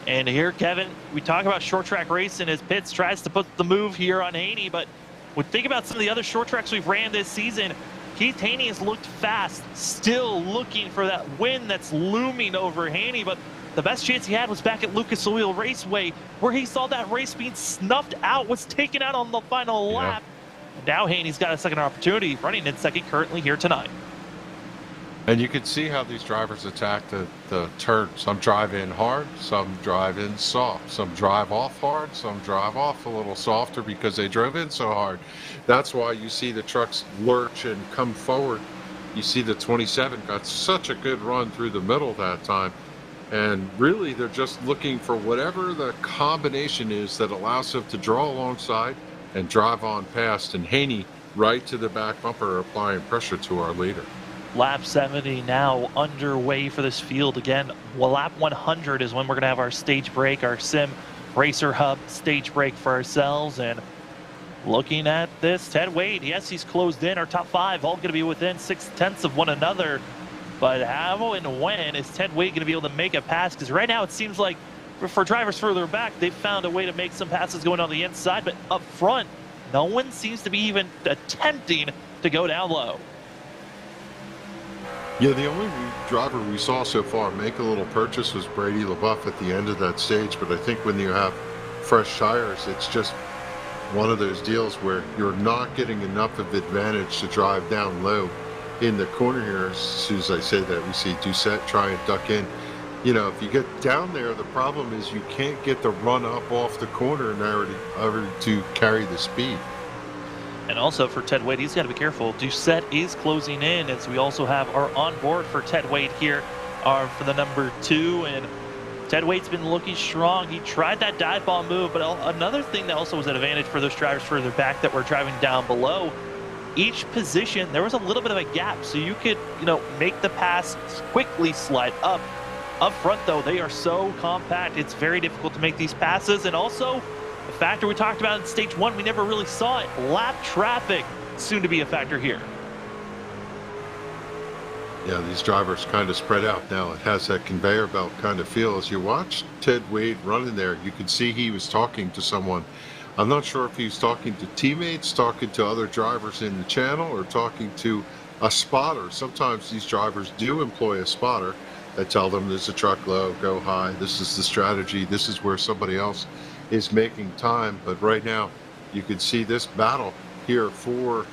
[SPEAKER 2] And here, Kevin, we talk about short track racing as Pitts tries to put the move here on Haney, but when think about some of the other short tracks we've ran this season, Keith Haney has looked fast, still looking for that win that's looming over Haney, but the best chance he had was back at Lucas Oil Raceway, where he saw that race being snuffed out, was taken out on the final lap. And now Haney's got a second opportunity, running in second currently here tonight.
[SPEAKER 3] And you can see how these drivers attack the turn. Some drive in hard, some drive in soft. Some drive off hard, some drive off a little softer because they drove in so hard. That's why you see the trucks lurch and come forward. You see the 27 got such a good run through the middle that time. And really, they're just looking for whatever the combination is that allows them to draw alongside and drive on past. And Haney right to the back bumper, applying pressure to our leader.
[SPEAKER 2] Lap 70 now underway for this field. Again, well, lap 100 is when we're going to have our stage break, our Sim Racer Hub stage break for ourselves. And looking at this, Ted Wade, yes, he's closed in. Our top 5 all going to be within 6/10 of one another. But how and when is Ted Wade going to be able to make a pass? Because right now it seems like for drivers further back, they've found a way to make some passes going on the inside. But up front, no one seems to be even attempting to go down low.
[SPEAKER 3] Yeah, the only driver we saw so far make a little purchase was Brady LaBeouf at the end of that stage. But I think when you have fresh tires, it's just one of those deals where you're not getting enough of advantage to drive down low in the corner here. As soon as I say that, we see Doucette try and duck in. You know, if you get down there, the problem is you can't get the run up off the corner in order to carry the speed.
[SPEAKER 2] And also for Ted Wade, he's got to be careful. Doucette is closing in, as we also have our onboard for Ted Wade here for the number 2. And Ted Wade's been looking strong. He tried that dive bomb move, but another thing that also was an advantage for those drivers further back that were driving down below, each position, there was a little bit of a gap, so you could, make the pass quickly slide up. Up front, though, they are so compact, it's very difficult to make these passes. And also, a factor we talked about in stage 1, we never really saw it. Lap traffic, soon to be a factor here.
[SPEAKER 3] Yeah, these drivers kind of spread out now. It has that conveyor belt kind of feel. As you watch Ted Wade running there, you could see he was talking to someone. I'm not sure if he was talking to teammates, talking to other drivers in the channel, or talking to a spotter. Sometimes these drivers do employ a spotter that tell them there's a truck low, go high, this is the strategy, this is where somebody else is making time. But right now, you can see this battle here for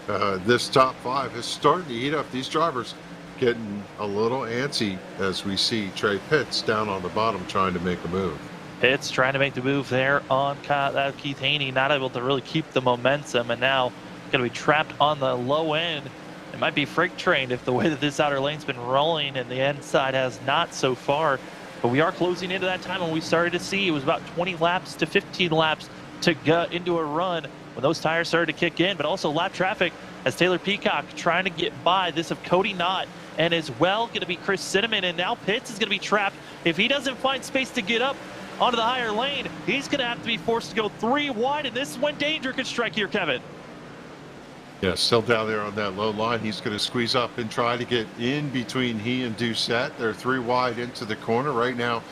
[SPEAKER 3] this top 5 is starting to heat up. These drivers getting a little antsy as we see Trey Pitts down on the bottom trying to make a move.
[SPEAKER 2] Pitts trying to make the move there on Keith Haney, not able to really keep the momentum, and now going to be trapped on the low end. It might be freight trained if the way that this outer lane's been rolling and the inside has not so far. But we are closing into that time when we started to see it was about 20 laps to 15 laps to go into a run when those tires started to kick in. But also lap traffic as Taylor Peacock trying to get by this of Cody Knott, and as well going to be Chris Cinnamon. And now Pitts is going to be trapped. If he doesn't find space to get up onto the higher lane, he's going to have to be forced to go 3 wide, and this is when danger could strike here, Kevin.
[SPEAKER 3] Yeah, still down there on that low line. He's going to squeeze up and try to get in between he and Doucette. They're 3 wide into the corner right now.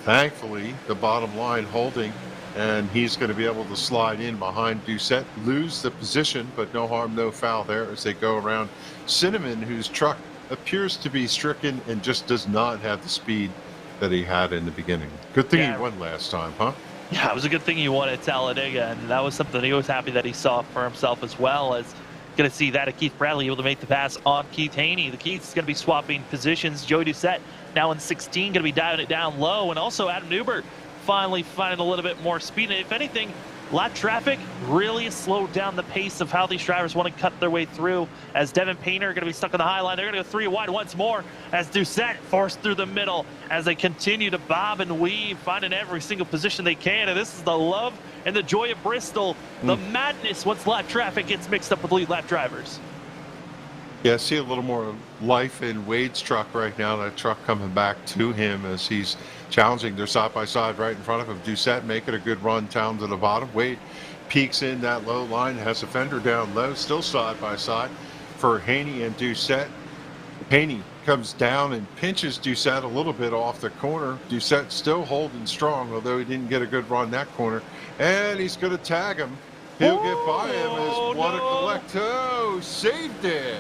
[SPEAKER 3] Thankfully, the bottom line holding, and he's going to be able to slide in behind Doucette, lose the position, but no harm, no foul there as they go around Cinnamon, whose truck appears to be stricken and just does not have the speed that he had in the beginning. Good thing he won last time, huh?
[SPEAKER 2] Yeah, it was a good thing he won at Talladega, and that was something he was happy that he saw for himself, as well as going to see that of Keith Bradley able to make the pass on Keith Haney. The Keith's going to be swapping positions. Joey Doucette now in 16, going to be diving it down low, and also Adam Newbert finally finding a little bit more speed. And if anything, lap traffic really has slowed down the pace of how these drivers want to cut their way through, as Devin Painter going to be stuck on the high line. They're going to go 3 wide once more as Doucette forced through the middle as they continue to bob and weave, finding every single position they can. And this is the love and the joy of Bristol, the madness once lap traffic gets mixed up with lead lap drivers.
[SPEAKER 3] Yeah, I see a little more life in Wade's truck right now. That truck coming back to him as he's challenging. They're side by side right in front of him. Doucette making a good run down to the bottom. Wade peeks in that low line, has a fender down low, still side by side for Haney and Doucette. Haney comes down and pinches Doucette a little bit off the corner. Doucette still holding strong, although he didn't get a good run that corner. And he's going to tag him. He'll get by him as what a collecto saved it.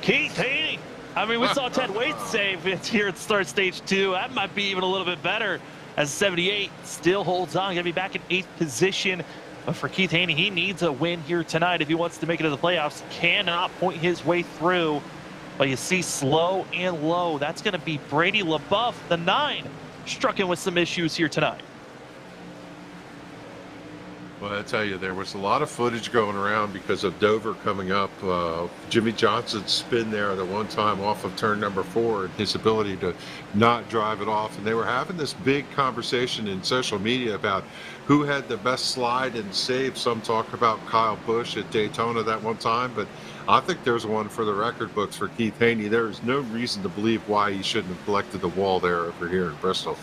[SPEAKER 2] Keith Haney. I mean, we saw Ted Wade save it here at start stage 2. That might be even a little bit better, as 78 still holds on. Going to be back in 8th position. But for Keith Haney, he needs a win here tonight if he wants to make it to the playoffs. Cannot point his way through. But you see slow and low. That's going to be Brady LaBeouf, the 9, struck in with some issues here tonight.
[SPEAKER 3] Well, I tell you, there was a lot of footage going around because of Dover coming up. Jimmy Johnson's spin there at one time off of turn number 4 and his ability to not drive it off. And they were having this big conversation in social media about who had the best slide and save. Some talk about Kyle Busch at Daytona that one time, but I think there's one for the record books for Keith Haney. There is no reason to believe why he shouldn't have collected the wall there over here in Bristol.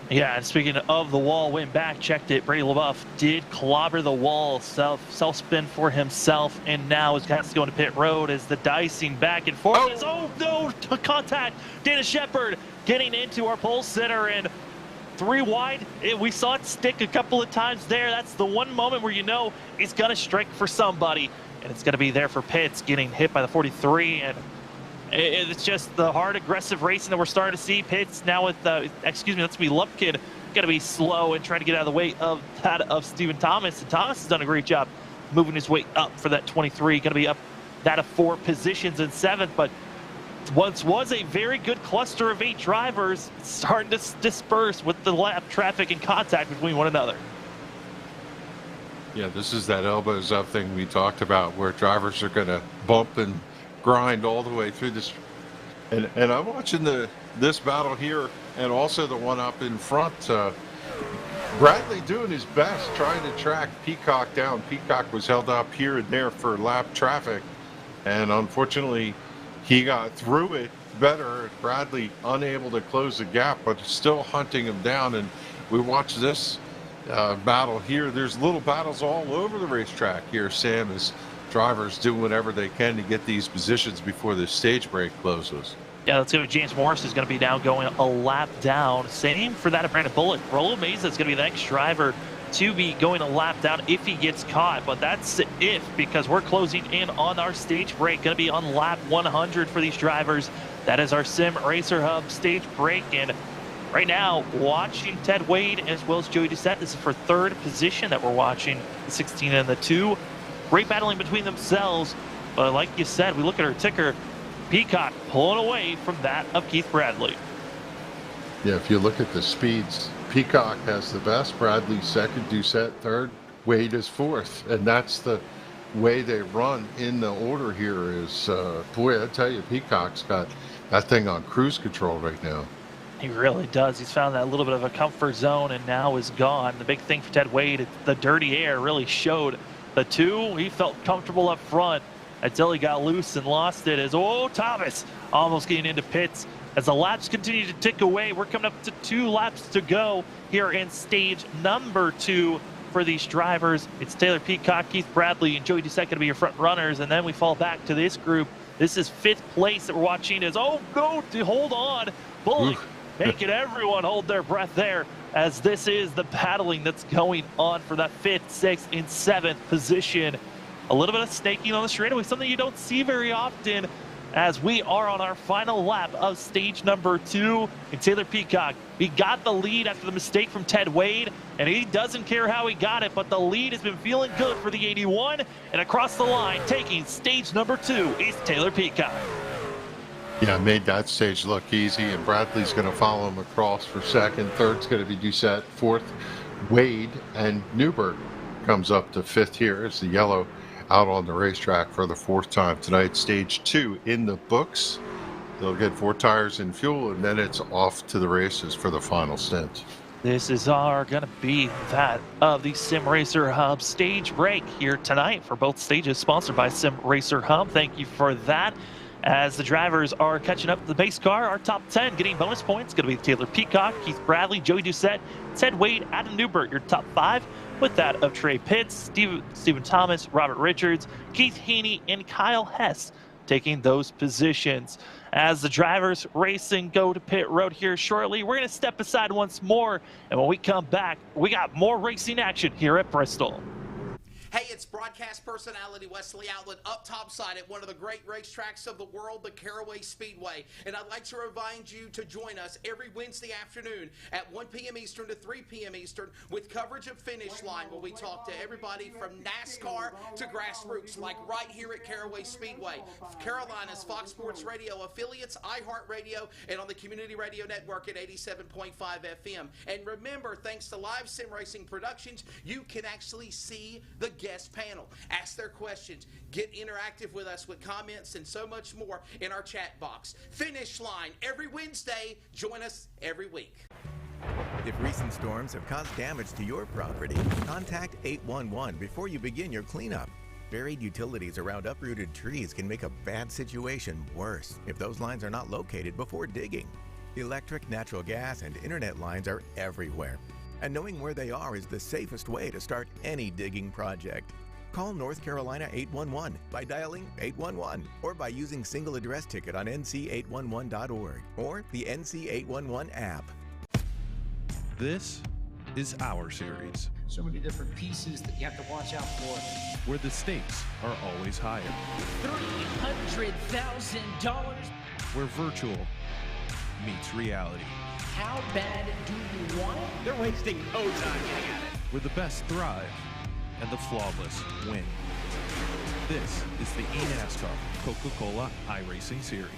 [SPEAKER 2] Yeah, and speaking of the wall, went back, checked it. Brady LaBeouf did clobber the wall, self-spin for himself, and now is going to pit road as the dicing back and forth. Oh no, contact. Dana Shepard getting into our pole sitter, and 3 wide. We saw it stick a couple of times there. That's the one moment where you know it's going to strike for somebody, and it's going to be there for Pitts, getting hit by the 43, and it's just the hard, aggressive racing that we're starting to see. Pitts now with, that's going to be Lupkin, going to be slow and trying to get out of the way of that of Stephen Thomas. And Thomas has done a great job moving his way up for that 23. Going to be up that of 4 positions in 7th, but once was a very good cluster of 8 drivers starting to disperse with the lap traffic and contact between one another.
[SPEAKER 3] Yeah, this is that elbows up thing we talked about where drivers are going to bump and grind all the way through this. And I'm watching this battle here and also the one up in front. Bradley doing his best trying to track Peacock down. Peacock was held up here and there for lap traffic, and unfortunately he got through it better. Bradley unable to close the gap, but still hunting him down. And we watch this battle here. There's little battles all over the racetrack here, Sam, as drivers do whatever they can to get these positions before the stage break closes.
[SPEAKER 2] Yeah, let's go. James Morris is going to be now going a lap down. Same for that of Brandon Bullock. Rolo Mesa is going to be the next driver to be going a lap down if he gets caught. But that's if, because we're closing in on our stage break. Going to be on lap 100 for these drivers. That is our Sim Racer Hub stage break. And right now, watching Ted Wade as well as Joey Doucette. This is for 3rd position that we're watching, the 16 and the 2. Great battling between themselves, but like you said, we look at our ticker, Peacock pulling away from that of Keith Bradley.
[SPEAKER 3] Yeah, if you look at the speeds, Peacock has the best, Bradley 2nd, Doucette 3rd, Wade is 4th, and that's the way they run in the order here is, boy, I tell you, Peacock's got that thing on cruise control right now.
[SPEAKER 2] He really does. He's found that little bit of a comfort zone and now is gone. The big thing for Ted Wade, the dirty air really showed. The 2, he felt comfortable up front until he got loose and lost it as, Thomas almost getting into pits. As the laps continue to tick away, we're coming up to 2 laps to go here in stage number 2 for these drivers. It's Taylor Peacock, Keith Bradley, and Joey Doucette going to be your front runners, and then we fall back to this group. This is 5th place that we're watching as, hold on, Bullock making everyone hold their breath there, as this is the battling that's going on for that 5th, 6th, and 7th position. A little bit of snaking on the straightaway, something you don't see very often, as we are on our final lap of stage number 2. And Taylor Peacock, he got the lead after the mistake from Ted Wade, and he doesn't care how he got it, but the lead has been feeling good for the 81, and across the line, taking stage number 2 is Taylor Peacock.
[SPEAKER 3] Yeah, made that stage look easy, and Bradley's going to follow him across for 2nd. 3rd's going to be Doucette. 4th, Wade, and Newberg comes up to 5th here as the yellow out on the racetrack for the 4th time tonight. Stage 2 in the books. They'll get 4 tires and fuel, and then it's off to the races for the final stint.
[SPEAKER 2] This is going to be that of the Sim Racer Hub stage break here tonight for both stages, sponsored by Sim Racer Hub. Thank you for that. As the drivers are catching up to the base car, our top 10 getting bonus points going to be Taylor Peacock, Keith Bradley, Joey Doucette, Ted Wade, Adam Newbert. Your top 5 with that of Trey Pitts, Stephen Thomas, Robert Richards, Keith Haney, and Kyle Hess taking those positions. As the drivers racing go to pit road here shortly, we're going to step aside once more, and when we come back, we got more racing action here at Bristol.
[SPEAKER 4] Hey, it's broadcast personality Wesley Outlet up topside at one of the great racetracks of the world, the Caraway Speedway. And I'd like to remind you to join us every Wednesday afternoon at 1 p.m. Eastern to 3 p.m. Eastern with coverage of Finish Line, where we talk to everybody from NASCAR to grassroots, like right here at Caraway Speedway. Carolina's Fox Sports Radio affiliates, iHeartRadio, and on the Community Radio Network at 87.5 FM. And remember, thanks to Live Sim Racing Productions, you can actually see the guest panel, ask their questions, get interactive with us with comments, and so much more in our chat box. Finish Line every Wednesday. Join us every week.
[SPEAKER 5] If recent storms have caused damage to your property, contact 811 before you begin your cleanup. Buried utilities around uprooted trees can make a bad situation worse if those lines are not located before digging. Electric, natural gas, and internet lines are everywhere, and knowing where they are is the safest way to start any digging project. Call North Carolina 811 by dialing 811 or by using single address ticket on nc811.org or the NC811 app.
[SPEAKER 6] This is our series,
[SPEAKER 7] So many different pieces that you have to watch out for.
[SPEAKER 6] where the stakes are always higher,
[SPEAKER 8] $300,000.
[SPEAKER 6] where virtual meets reality,
[SPEAKER 8] How bad do you want it?
[SPEAKER 9] They're wasting no time getting at it.
[SPEAKER 6] where the best thrive and the flawless win. This is the NASCAR Coca-Cola iRacing Series.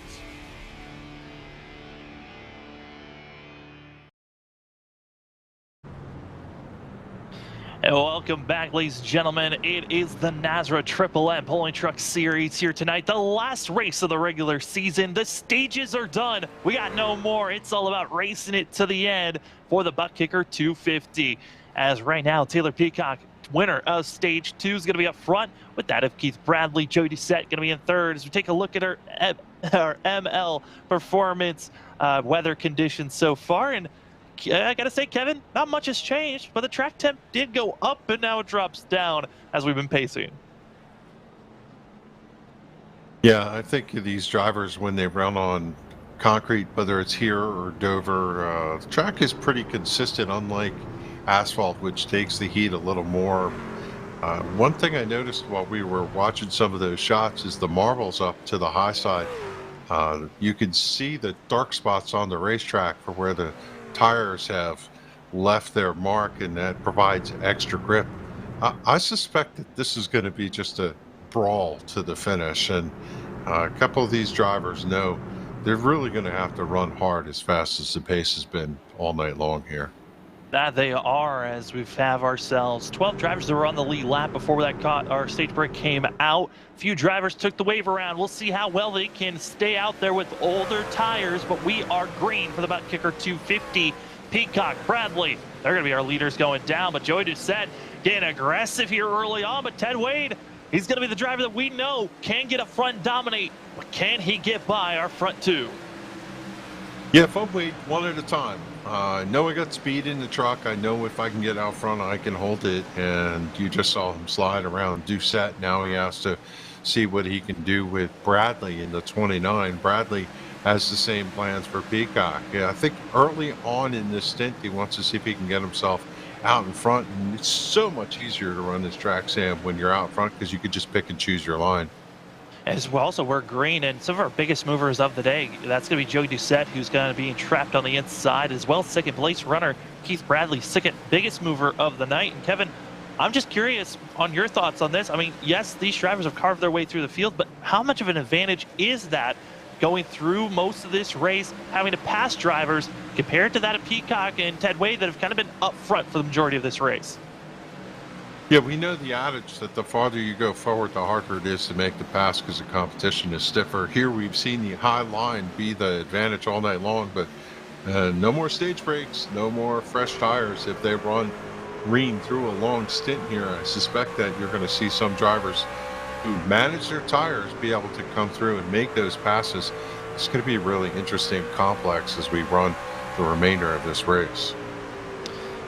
[SPEAKER 2] And welcome back, ladies and gentlemen. It is the NASRA Triple M Pulling Truck Series here tonight. The last race of the regular season. The stages are done. We got no more. It's all about racing it to the end for the Butt Kicker 250. As right now, Taylor Peacock, winner of Stage 2, is going to be up front with that of Keith Bradley. Joey Doucette going to be in third. As we take a look at our ML performance, weather conditions so far. And I gotta say, Kevin, not much has changed, but the track temp did go up and now it drops down as we've been pacing.
[SPEAKER 3] Yeah, I think these drivers, when they run on concrete, whether it's here or Dover, the track is pretty consistent, unlike asphalt, which takes the heat a little more. One thing I noticed while we were watching some of those shots is the marbles up to the high side. You can see the dark spots on the racetrack for where the tires have left their mark, and that provides extra grip. I suspect that this is going to be just a brawl to the finish, and a couple of these drivers know they're really going to have to run hard as fast as the pace has been all night long here.
[SPEAKER 2] That they are, as we have ourselves 12 drivers that were on the lead lap before that our stage break came out. Few drivers took the wave around. We'll see how well they can stay out there with older tires, but we are green for the Butt Kicker 250. Peacock, Bradley, they're going to be our leaders going down, but Joey Doucette getting aggressive here early on, but Ted Wade, he's going to be the driver that we know can get up front and dominate, but can he get by our front two?
[SPEAKER 3] Yeah, if I wait one at a time. I know I got speed in the truck. I know if I can get out front, I can hold it. And you just saw him slide around Doucette. Now he has to see what he can do with Bradley in the 29. Bradley has the same plans for Peacock. Yeah, I think early on in this stint, he wants to see if he can get himself out in front. And it's so much easier to run this track, Sam, when you're out front, because you could just pick and choose your line.
[SPEAKER 2] As well, also we're green, and some of our biggest movers of the day, that's going to be Joey Doucette, who's going to be trapped on the inside, as well as second place runner Keith Bradley, second biggest mover of the night. And Kevin, I'm just curious on your thoughts on this. I mean, yes, these drivers have carved their way through the field, but how much of an advantage is that going through most of this race, having to pass drivers compared to that of Peacock and Ted Wade that have kind of been up front for the majority of this race?
[SPEAKER 3] Yeah, we know the adage that the farther you go forward, the harder it is to make the pass because the competition is stiffer. Here we've seen the high line be the advantage all night long, but no more stage breaks, no more fresh tires. If they run green through a long stint here, I suspect that you're going to see some drivers who manage their tires be able to come through and make those passes. It's going to be a really interesting complex as we run the remainder of this race.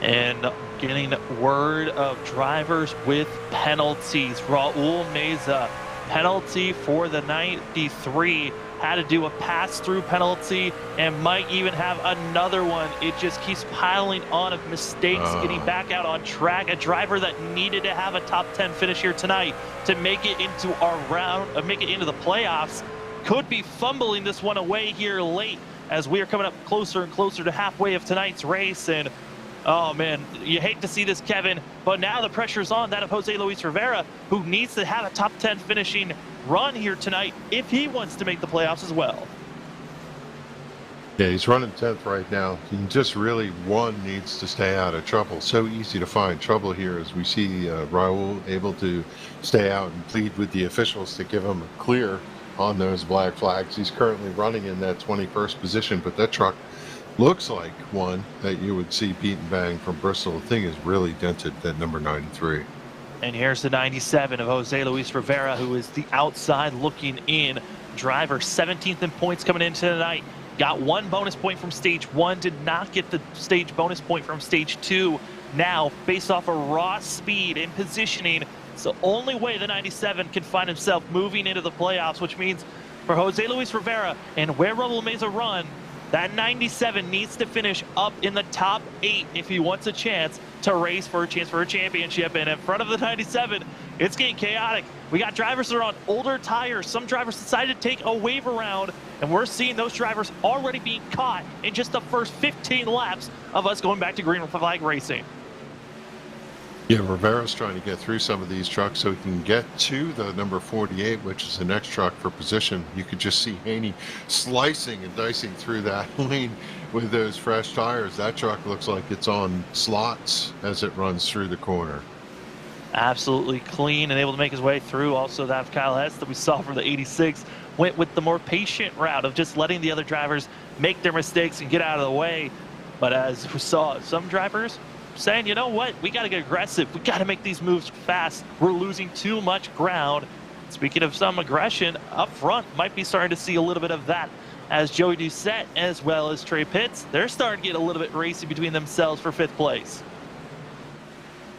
[SPEAKER 2] And getting word of drivers with penalties. Raul Meza, penalty for the 93. Had to do a pass-through penalty and might even have another one. It just keeps piling on of mistakes, getting back out on track. A driver that needed to have a top 10 finish here tonight to make it into our round, make it into the playoffs, could be fumbling this one away here late as we are coming up closer and closer to halfway of tonight's race. And oh man, you hate to see this, Kevin, but now the pressure's on that of Jose Luis Rivera, who needs to have a top 10 finishing run here tonight if he wants to make the playoffs as well.
[SPEAKER 3] Yeah, he's running 10th right now. He just really, one, needs to stay out of trouble. So easy to find trouble here as we see Raul able to stay out and plead with the officials to give him a clear on those black flags. He's currently running in that 21st position, but that truck looks like one that you would see beat and bang from Bristol. The thing is really dented, that number 93.
[SPEAKER 2] And here's the 97 of Jose Luis Rivera, who is the outside looking in driver, 17th in points coming into tonight. Got one bonus point from stage one, did not get the stage bonus point from stage two. Now, based off of raw speed and positioning, it's the only way the 97 can find himself moving into the playoffs, which means for Jose Luis Rivera and where Raul Meza run, that 97 needs to finish up in the top 8 if he wants a chance to race for a chance for a championship. And in front of the 97, it's getting chaotic. We got drivers that are on older tires. Some drivers decided to take a wave around, and we're seeing those drivers already being caught in just the first 15 laps of us going back to green flag racing.
[SPEAKER 3] Yeah, Rivera's trying to get through some of these trucks so he can get to the number 48, which is the next truck for position. You could just see Haney slicing and dicing through that lane with those fresh tires. That truck looks like it's on slots as it runs through the corner.
[SPEAKER 2] Absolutely clean and able to make his way through. Also, that of Kyle Hess that we saw from the 86 went with the more patient route of just letting the other drivers make their mistakes and get out of the way. But as we saw, some drivers saying, you know what, we got to get aggressive. We got to make these moves fast. We're losing too much ground. Speaking of some aggression, up front, might be starting to see a little bit of that as Joey Doucette as well as Trey Pitts, they're starting to get a little bit racy between themselves for 5th place.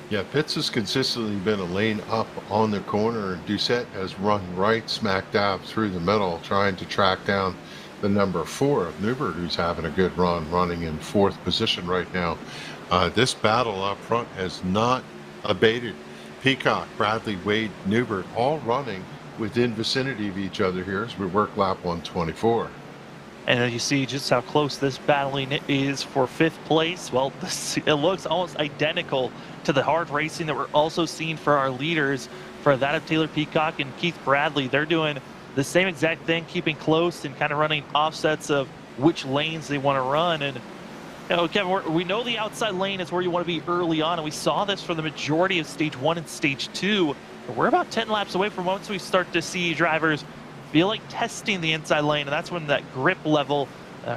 [SPEAKER 3] Yeah, Pitts has consistently been a lane up on the corner, and Doucette has run right smack dab through the middle, trying to track down the number 4 of Newbert, who's having a good run, running in 4th position right now. This battle up front has not abated. Peacock, Bradley, Wade, Newbert, all running within vicinity of each other here as we work lap 124.
[SPEAKER 2] And you see just how close this battling is for 5th place. Well, it looks almost identical to the hard racing that we're also seeing for our leaders, for that of Taylor Peacock and Keith Bradley. They're doing the same exact thing, keeping close and kind of running offsets of which lanes they want to run. And you know, Kevin, we know the outside lane is where you want to be early on, and we saw this for the majority of stage 1 and stage 2. But we're about 10 laps away from once we start to see drivers feel like testing the inside lane, and that's when that grip level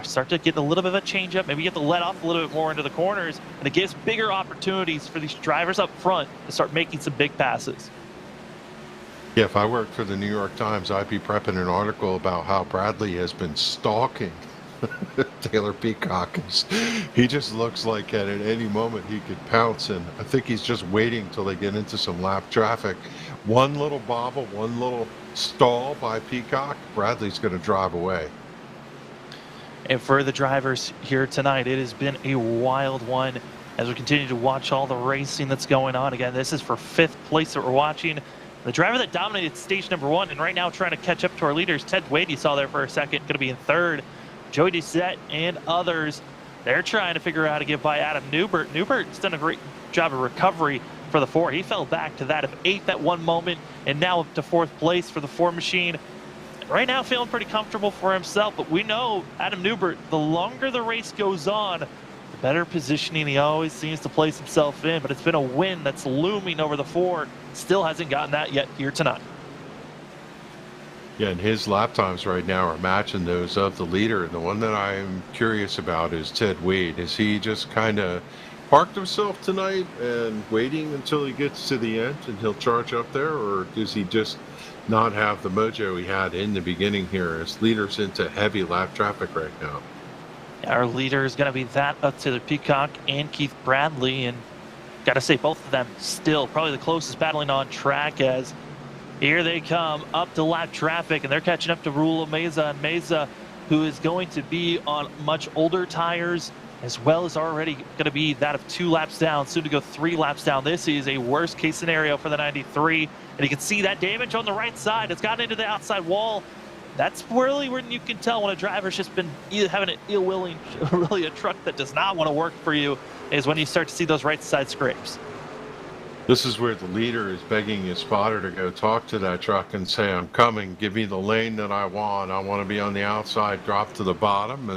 [SPEAKER 2] start to get a little bit of a change up. Maybe you have to let off a little bit more into the corners, and it gives bigger opportunities for these drivers up front to start making some big passes.
[SPEAKER 3] Yeah, if I worked for the New York Times, I'd be prepping an article about how Bradley has been stalking Taylor Peacock. He just looks like at any moment he could pounce, and I think he's just waiting till they get into some lap traffic. One little bobble, one little stall by Peacock, Bradley's going to drive away.
[SPEAKER 2] And for the drivers here tonight, it has been a wild one as we continue to watch all the racing that's going on. Again, this is for 5th place that we're watching. The driver that dominated stage number 1 and right now trying to catch up to our leaders, Ted Wade, you saw there for a second, going to be in 3rd. Joey Doucette and others, they're trying to figure out how to get by Adam Newbert. Newbert's done a great job of recovery for the 4. He fell back to that of 8th at one moment and now up to 4th place for the 4 machine. Right now feeling pretty comfortable for himself, but we know Adam Newbert, the longer the race goes on, the better positioning he always seems to place himself in. But it's been a win that's looming over the 4. Still hasn't gotten that yet here tonight.
[SPEAKER 3] Yeah, and his lap times right now are matching those of the leader. And the one that I'm curious about is Ted Wade. Is he just kind of parked himself tonight and waiting until he gets to the end and he'll charge up there? Or does he just not have the mojo he had in the beginning here as leader's into heavy lap traffic right now?
[SPEAKER 2] Our leader is going to be that up to the Peacock and Keith Bradley. And got to say, both of them still probably the closest battling on track as Here they come up to lap traffic, and they're catching up to Rula Meza. And Meza, who is going to be on much older tires, as well as already going to be that of 2 laps down, soon to go 3 laps down. This is a worst case scenario for the 93. And you can see that damage on the right side. It's gotten into the outside wall. That's really when you can tell when a driver's just been having an ill-willing, really a truck that does not want to work for you, is when you start to see those right side scrapes.
[SPEAKER 3] This is where the leader is begging his spotter to go talk to that truck and say, I'm coming, give me the lane that I want to be on the outside, drop to the bottom.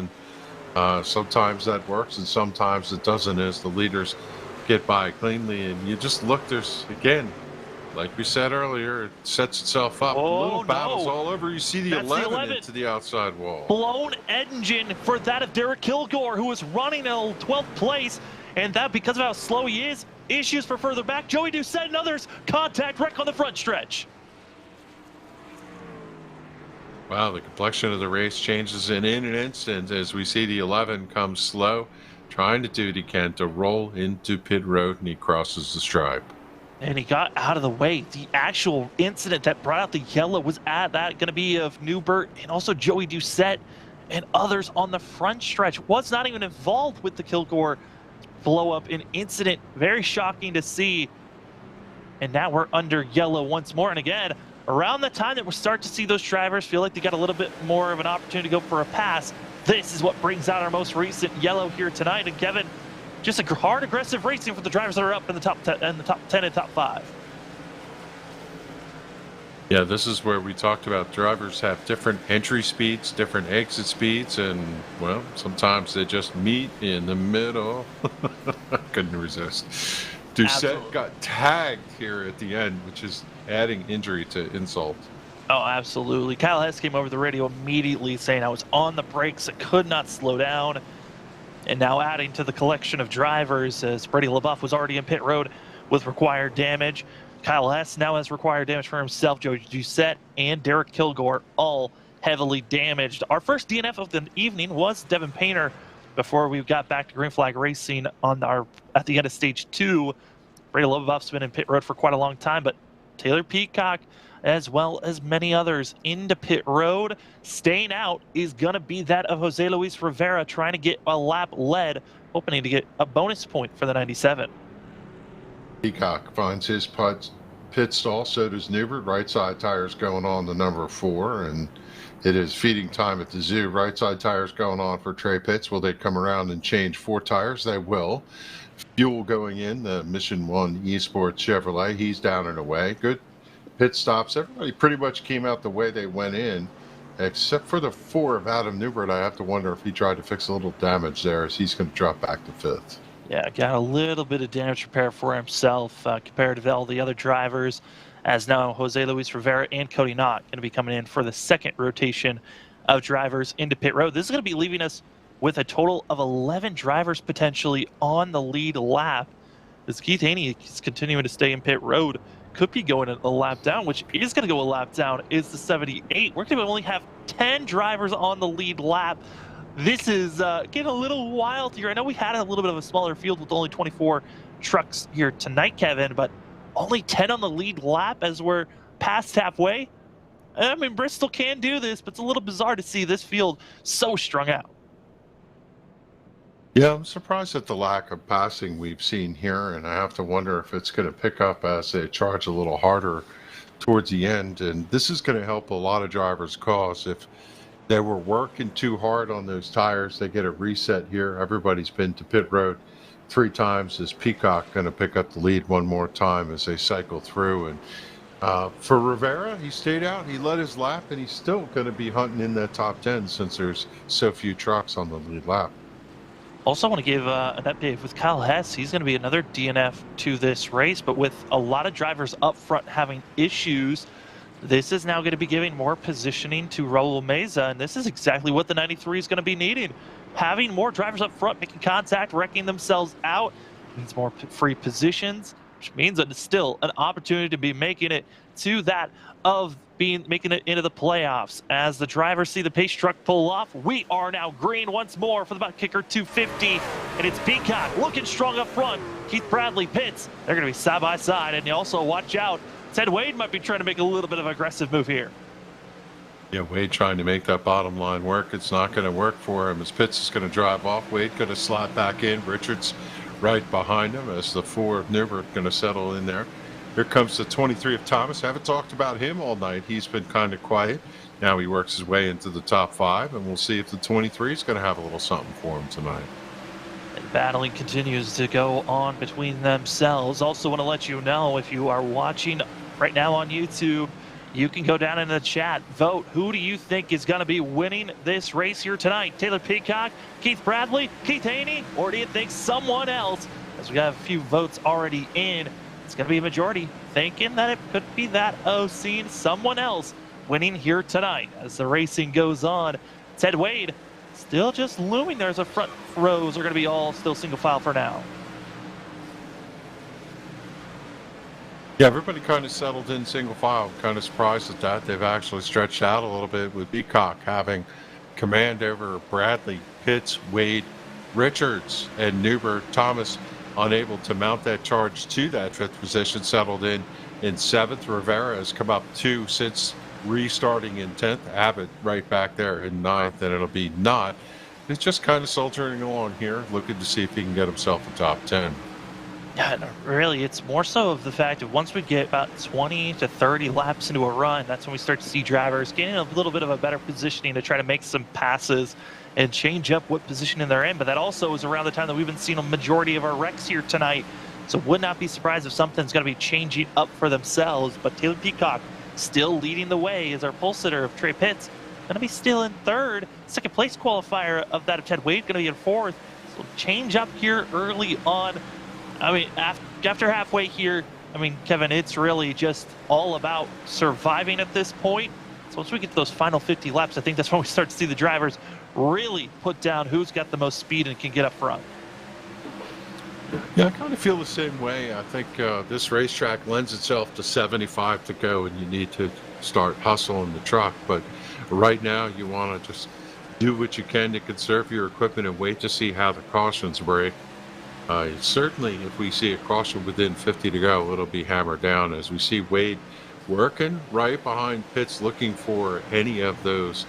[SPEAKER 3] And sometimes that works and sometimes it doesn't, as the leaders get by cleanly. And you just look, there's, again, like we said earlier, it sets itself up.
[SPEAKER 2] Oh,
[SPEAKER 3] little battles
[SPEAKER 2] no.
[SPEAKER 3] all over. You see the 11 into the outside wall.
[SPEAKER 2] Blown engine for that of Derek Kilgore, who is running in 12th place. And that, because of how slow he is, issues for further back. Joey Doucette and others, contact wreck on the front stretch.
[SPEAKER 3] Wow, the complexion of the race changes in an instant as we see the 11 come slow, trying to do what he can to roll into pit road, and he crosses the stripe.
[SPEAKER 2] And he got out of the way. The actual incident that brought out the yellow was at that going to be of Newbert and also Joey Doucette and others on the front stretch. Was not even involved with the Kilgore blow up an incident. Very shocking to see. And now we're under yellow once more. And again, around the time that we start to see those drivers feel like they got a little bit more of an opportunity to go for a pass, this is what brings out our most recent yellow here tonight. And Kevin, just a hard, aggressive racing for the drivers that are up in the top 10 and top 5.
[SPEAKER 3] Yeah, this is where we talked about drivers have different entry speeds, different exit speeds, and, well, sometimes they just meet in the middle. I couldn't resist. Doucette got tagged here at the end, which is adding injury to insult.
[SPEAKER 2] Oh, absolutely. Kyle Hess came over the radio immediately saying I was on the brakes, I could not slow down. And now adding to the collection of drivers, as Brady LaBeouf was already in pit road with required damage. Kyle Hess now has required damage for himself. Joey Doucette and Derek Kilgore all heavily damaged. Our first DNF of the evening was Devin Painter before we got back to green flag racing at the end of stage 2. Brady LaBeouf's been in pit road for quite a long time, but Taylor Peacock, as well as many others, into pit road. Staying out is going to be that of Jose Luis Rivera, trying to get a lap led, hoping to get a bonus point for the 97.
[SPEAKER 3] Peacock finds his pit stall, so does Newbert. Right side tires going on the number 4, and it is feeding time at the zoo. Right side tires going on for Trey Pitts. Will they come around and change 4 tires? They will. Fuel going in, the Mission 1 Esports Chevrolet. He's down and away. Good pit stops. Everybody pretty much came out the way they went in, except for the 4 of Adam Newbert. I have to wonder if he tried to fix a little damage there, as he's going to drop back to 5th.
[SPEAKER 2] Yeah, got a little bit of damage repair for himself compared to all the other drivers, as now Jose Luis Rivera and Cody Knott going to be coming in for the second rotation of drivers into pit road. This is going to be leaving us with a total of 11 drivers potentially on the lead lap. As Keith Haney is continuing to stay in pit road, could be going a lap down, which is going to go a lap down, is the 78. We're going to only have 10 drivers on the lead lap. This is getting a little wild here. I know we had a little bit of a smaller field with only 24 trucks here tonight, Kevin, but only 10 on the lead lap as we're past halfway. I mean, Bristol can do this, but it's a little bizarre to see this field so strung out.
[SPEAKER 3] Yeah, I'm surprised at the lack of passing we've seen here, and I have to wonder if it's going to pick up as they charge a little harder towards the end. And this is going to help a lot of drivers' cause. If they were working too hard on those tires, they get a reset here. Everybody's been to pit road 3 times. Is Peacock going to pick up the lead one more time as they cycle through? And for Rivera, he stayed out. He led his lap, and he's still going to be hunting in that top 10 since there's so few trucks on the lead lap.
[SPEAKER 2] Also, I want to give an update with Kyle Hess. He's going to be another DNF to this race, but with a lot of drivers up front having issues, this is now going to be giving more positioning to Raul Meza, and this is exactly what the 93 is going to be needing. Having more drivers up front making contact, wrecking themselves out, means more free positions, which means that it's still an opportunity to be making it to that of making it into the playoffs. As the drivers see the pace truck pull off, we are now green once more for the butt kicker 250, and it's Peacock looking strong up front. Keith Bradley Pitts, they're going to be side by side, and you also watch out Ted Wade might be trying to make a little bit of an aggressive move here.
[SPEAKER 3] Yeah, Wade trying to make that bottom line work. It's not going to work for him as Pitts is going to drive off. Wade going to slot back in. Richards right behind him as the 4 of Newbert going to settle in there. Here comes the 23 of Thomas. Haven't talked about him all night. He's been kind of quiet. Now he works his way into the top 5, and we'll see if the 23 is going to have a little something for him tonight.
[SPEAKER 2] And battling continues to go on between themselves. Also want to let you know, if you are watching right now on YouTube, you can go down in the chat, vote. Who do you think is going to be winning this race here tonight? Taylor Peacock, Keith Bradley, Keith Haney, or do you think someone else? As we have a few votes already in, it's going to be a majority thinking that it could be that of seeing someone else winning here tonight. As the racing goes on, Ted Wade still just looming there as the front rows are going to be all still single file for now.
[SPEAKER 3] Yeah, everybody kind of settled in single file. I'm kind of surprised at that. They've actually stretched out a little bit with Peacock having command over Bradley, Pitts, Wade, Richards, and Newbert. Thomas unable to mount that charge to that 5th position, settled in 7th. Rivera has come up 2 since restarting in 10th. Abbott right back there in 9th, and it'll be not. He's just kind of soldiering along here, looking to see if he can get himself a top 10.
[SPEAKER 2] Yeah, no, really, it's more so of the fact that once we get about 20 to 30 laps into a run, that's when we start to see drivers getting a little bit of a better positioning to try to make some passes and change up what position they're in. But that also is around the time that we've been seeing a majority of our wrecks here tonight. So would not be surprised if something's going to be changing up for themselves. But Taylor Peacock still leading the way as our pole sitter of Trey Pitts. Going to be still in 3rd. 2nd place qualifier of that of Ted Wade going to be in 4th. So change up here early on. I mean, after halfway here, I mean, Kevin, it's really just all about surviving at this point. So once we get to those final 50 laps, I think that's when we start to see the drivers really put down who's got the most speed and can get up front.
[SPEAKER 3] Yeah, I kind of feel the same way. I think this racetrack lends itself to 75 to go, and you need to start hustling the truck. But right now, you want to just do what you can to conserve your equipment and wait to see how the cautions break. Certainly, if we see a caution within 50 to go, it'll be hammered down as we see Wade working right behind Pitts, looking for any of those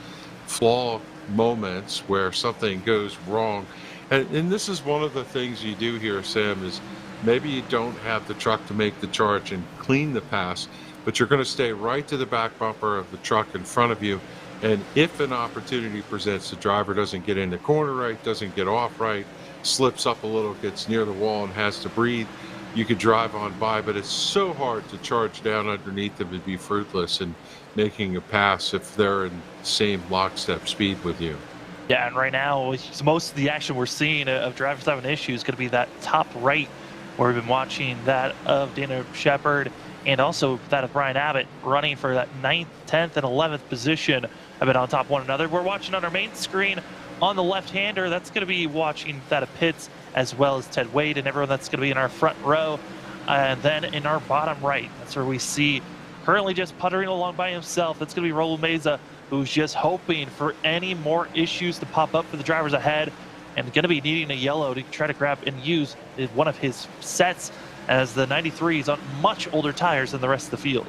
[SPEAKER 3] flaw moments where something goes wrong. And this is one of the things you do here, Sam, is maybe you don't have the truck to make the charge and clean the pass, but you're going to stay right to the back bumper of the truck in front of you. And if an opportunity presents, the driver doesn't get in the corner right, doesn't get off right, slips up a little, gets near the wall and has to breathe, you could drive on by, but it's so hard to charge down underneath them and be fruitless in making a pass if they're in the same lockstep speed with you.
[SPEAKER 2] Yeah, and right now, most of the action we're seeing of drivers having issues is going to be that top right, where we've been watching that of Dana Shepard and also that of Brian Abbott running for that 9th, 10th, and 11th position have been on top of one another. We're watching on our main screen on the left-hander. That's going to be watching that of Pitts as well as Ted Wade and everyone that's going to be in our front row. And then in our bottom right, that's where we see currently just puttering along by himself. That's going to be Raul Meza, who's just hoping for any more issues to pop up for the drivers ahead and going to be needing a yellow to try to grab and use one of his sets, as the 93 is on much older tires than the rest of the field.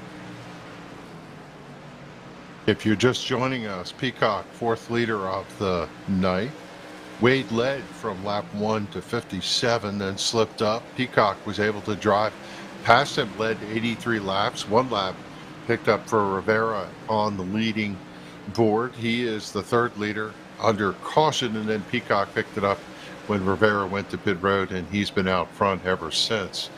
[SPEAKER 3] If you're just joining us, Peacock, 4th leader of the night. Wade led from lap 1 to 57, then slipped up. Peacock was able to drive past him, led 83 laps. 1 lap picked up for Rivera on the leading board. He is the 3rd leader under caution, and then Peacock picked it up when Rivera went to pit road, and he's been out front ever since.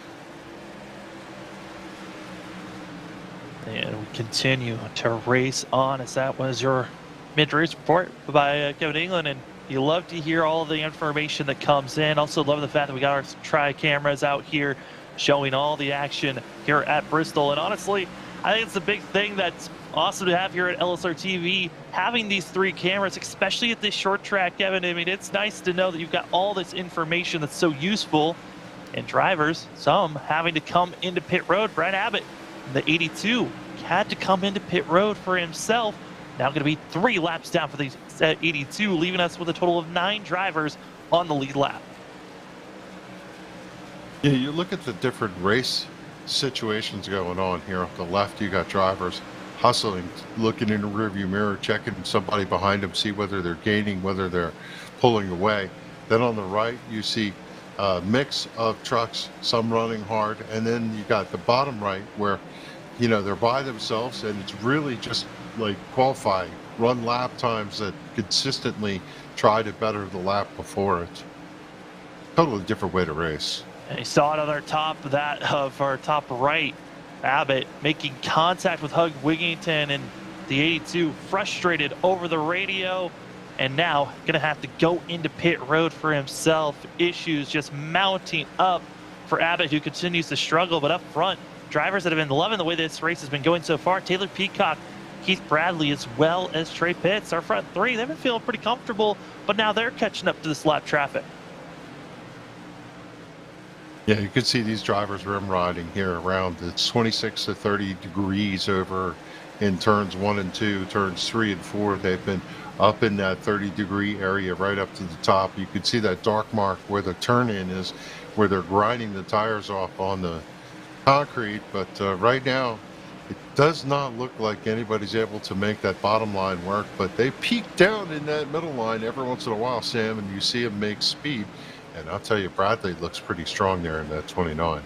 [SPEAKER 2] And we continue to race on, as that was your mid-race report by Kevin England. And you love to hear all the information that comes in. Also love the fact that we got our tri-cameras out here showing all the action here at Bristol. And honestly, I think it's the big thing that's awesome to have here at LSRTV, having these 3 cameras, especially at this short track, Kevin. I mean, it's nice to know that you've got all this information that's so useful. And drivers, some having to come into pit road. Brad Abbott, the 82, had to come into pit road for himself. Now going to be 3 laps down for the 82, leaving us with a total of 9 drivers on the lead lap.
[SPEAKER 3] Yeah, you look at the different race situations going on here. Off the left, you got drivers hustling, looking in the rearview mirror, checking somebody behind them, see whether they're gaining, whether they're pulling away. Then on the right, you see a mix of trucks, some running hard, and then you got the bottom right where, you know, they're by themselves, and it's really just like qualifying, run lap times that consistently try to better the lap before it. Totally different way to race.
[SPEAKER 2] And you saw it on our top, that of our top right, Abbott making contact with Hug Wigington, and the 82 frustrated over the radio, and now gonna have to go into pit road for himself. Issues just mounting up for Abbott, who continues to struggle. But up front, drivers that have been loving the way this race has been going so far: Taylor Peacock, Keith Bradley, as well as Trey Pitts. Our front three, they've been feeling pretty comfortable, but now they're catching up to this lap traffic.
[SPEAKER 3] Yeah, you can see these drivers rim riding here around. It's 26 to 30 degrees over in turns 1 and 2, turns 3 and 4. They've been up in that 30-degree area right up to the top. You can see that dark mark where the turn-in is, where they're grinding the tires off on the concrete. But right now, it does not look like anybody's able to make that bottom line work. But they peak down in that middle line every once in a while, Sam, and you see them make speed. And I'll tell you, Bradley looks pretty strong there in that 29.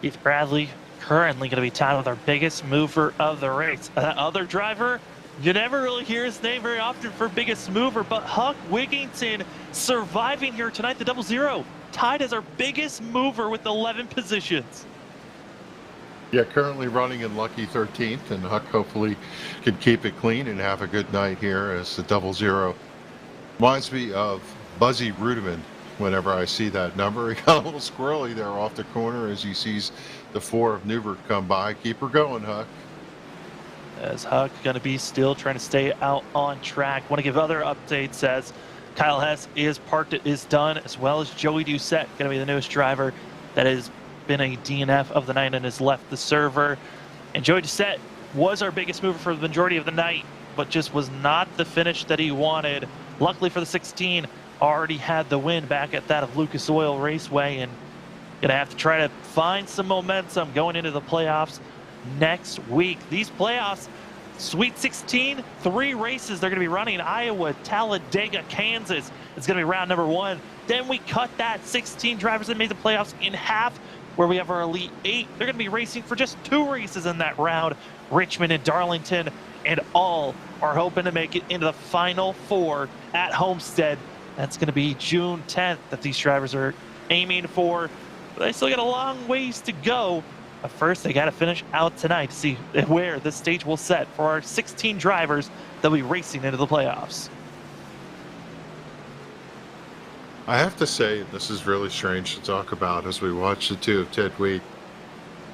[SPEAKER 2] Keith Bradley currently going to be tied with our biggest mover of the race. That other driver, you never really hear his name very often for biggest mover, but Huck Wigington surviving here tonight, the 00, tied as our biggest mover with 11 positions.
[SPEAKER 3] Yeah, currently running in lucky 13th, and Huck hopefully can keep it clean and have a good night here as the 00. Reminds me of Buzzy Rudiman. Whenever I see that number, he got a little squirrely there off the corner as he sees the 4 of Newbert come by. Keep her going, Huck.
[SPEAKER 2] As Huck going to be still trying to stay out on track. Want to give other updates as Kyle Hess is done, as well as Joey Doucette, going to be the newest driver that has been a DNF of the night and has left the server. And Joey Doucette was our biggest mover for the majority of the night, but just was not the finish that he wanted. Luckily for the 16, already had the win back at that of Lucas Oil Raceway, and gonna have to try to find some momentum going into the playoffs next week. These playoffs, Sweet 16, 3 races they're gonna be running: Iowa, Talladega, Kansas. It's gonna be round number 1. Then we cut that 16 drivers that made the playoffs in half, where we have our Elite 8. They're gonna be racing for just 2 races in that round: Richmond and Darlington, and all are hoping to make it into the Final 4 at Homestead. That's going to be June 10th that these drivers are aiming for. But they still got a long ways to go. But first, they got to finish out tonight to see where this stage will set for our 16 drivers that will be racing into the playoffs.
[SPEAKER 3] I have to say, this is really strange to talk about as we watch the 2 of Ted Wheat.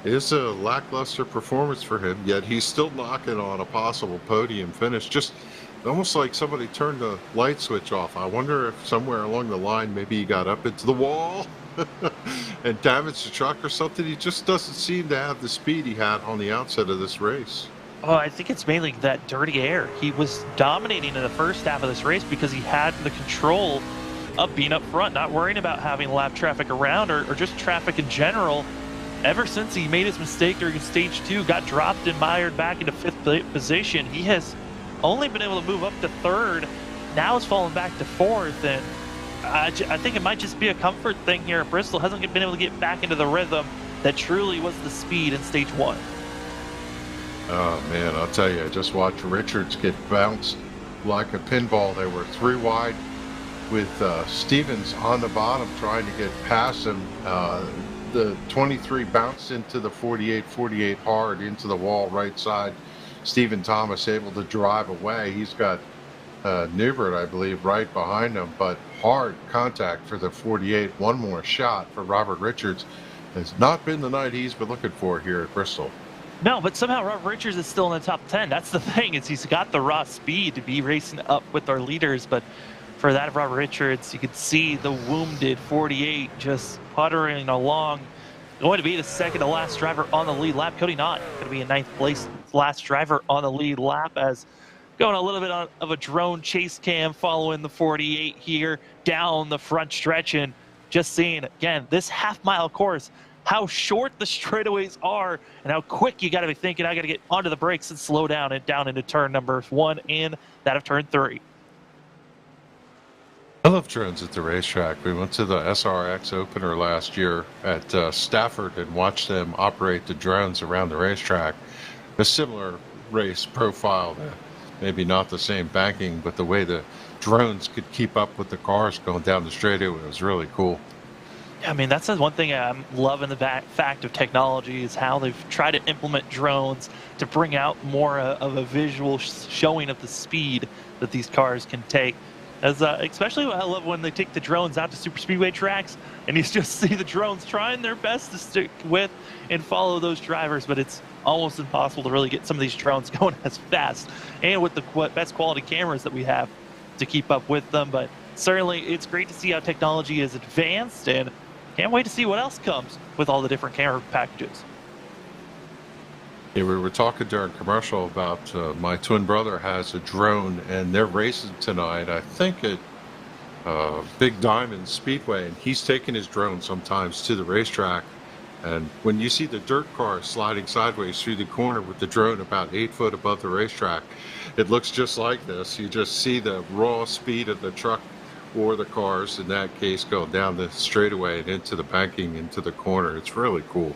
[SPEAKER 3] It is a lackluster performance for him, yet he's still knocking on a possible podium finish. Just almost like somebody turned the light switch off. I wonder if somewhere along the line maybe he got up into the wall and damaged the truck or something. He just doesn't seem to have the speed he had on the outset of this race.
[SPEAKER 2] Oh, I think it's mainly that dirty air. He was dominating in the first half of this race because he had the control of being up front, not worrying about having lap traffic around or just traffic in general. Ever since he made his mistake during stage 2, got dropped and mired back into 5th position, he has only been able to move up to 3rd. Now it's fallen back to 4th, and I think it might just be a comfort thing here at Bristol. Hasn't been able to get back into the rhythm that truly was the speed in stage 1.
[SPEAKER 3] Oh man, I'll tell you, I just watched Richards get bounced like a pinball. They were 3 wide with Stevens on the bottom trying to get past him. The 23 bounced into the 48 hard into the wall right side. Stephen Thomas able to drive away. He's got Newbert, I believe, right behind him, but hard contact for the 48. One more shot for Robert Richards. Has not been the night he's been looking for here at Bristol.
[SPEAKER 2] No, but somehow Robert Richards is still in the top 10. That's the thing, is he's got the raw speed to be racing up with our leaders, but for that of Robert Richards, you could see the wounded 48 just puttering along. Going to be the second to last driver on the lead lap. Cody Knott going to be in 9th place, last driver on the lead lap, as going a little bit of a drone chase cam following the 48 here down the front stretch. And just seeing, again, this half-mile course, how short the straightaways are and how quick you got to be thinking, I got to get onto the brakes and slow down and down into turn number 1 and that of turn 3.
[SPEAKER 3] I love drones at the racetrack. We went to the SRX opener last year at Stafford and watched them operate the drones around the racetrack. A similar race profile, maybe not the same banking, but the way the drones could keep up with the cars going down the straightaway was really cool.
[SPEAKER 2] I mean, that's the one thing I'm loving the fact of technology is how they've tried to implement drones to bring out more of a visual showing of the speed that these cars can take. As especially I love when they take the drones out to super speedway tracks and you just see the drones trying their best to stick with and follow those drivers, but it's almost impossible to really get some of these drones going as fast and with the best quality cameras that we have to keep up with them. But certainly it's great to see how technology is advanced, and can't wait to see what else comes with all the different camera packages.
[SPEAKER 3] Yeah, we were talking during commercial about my twin brother has a drone, and they're racing tonight, I think at Big Diamond Speedway, and he's taking his drone sometimes to the racetrack. And when you see the dirt car sliding sideways through the corner with the drone about 8 foot above the racetrack, it looks just like this. You just see the raw speed of the truck or the cars, in that case, going down the straightaway and into the banking, into the corner. It's really cool.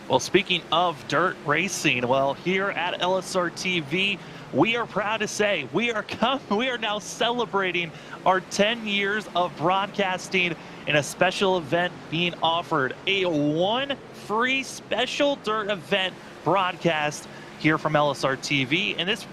[SPEAKER 2] Well, speaking of dirt racing, well, here at LSRTV, we are proud to say we are now celebrating our 10 years of broadcasting in a special event being offered, a one free special dirt event broadcast here from LSRTV, and this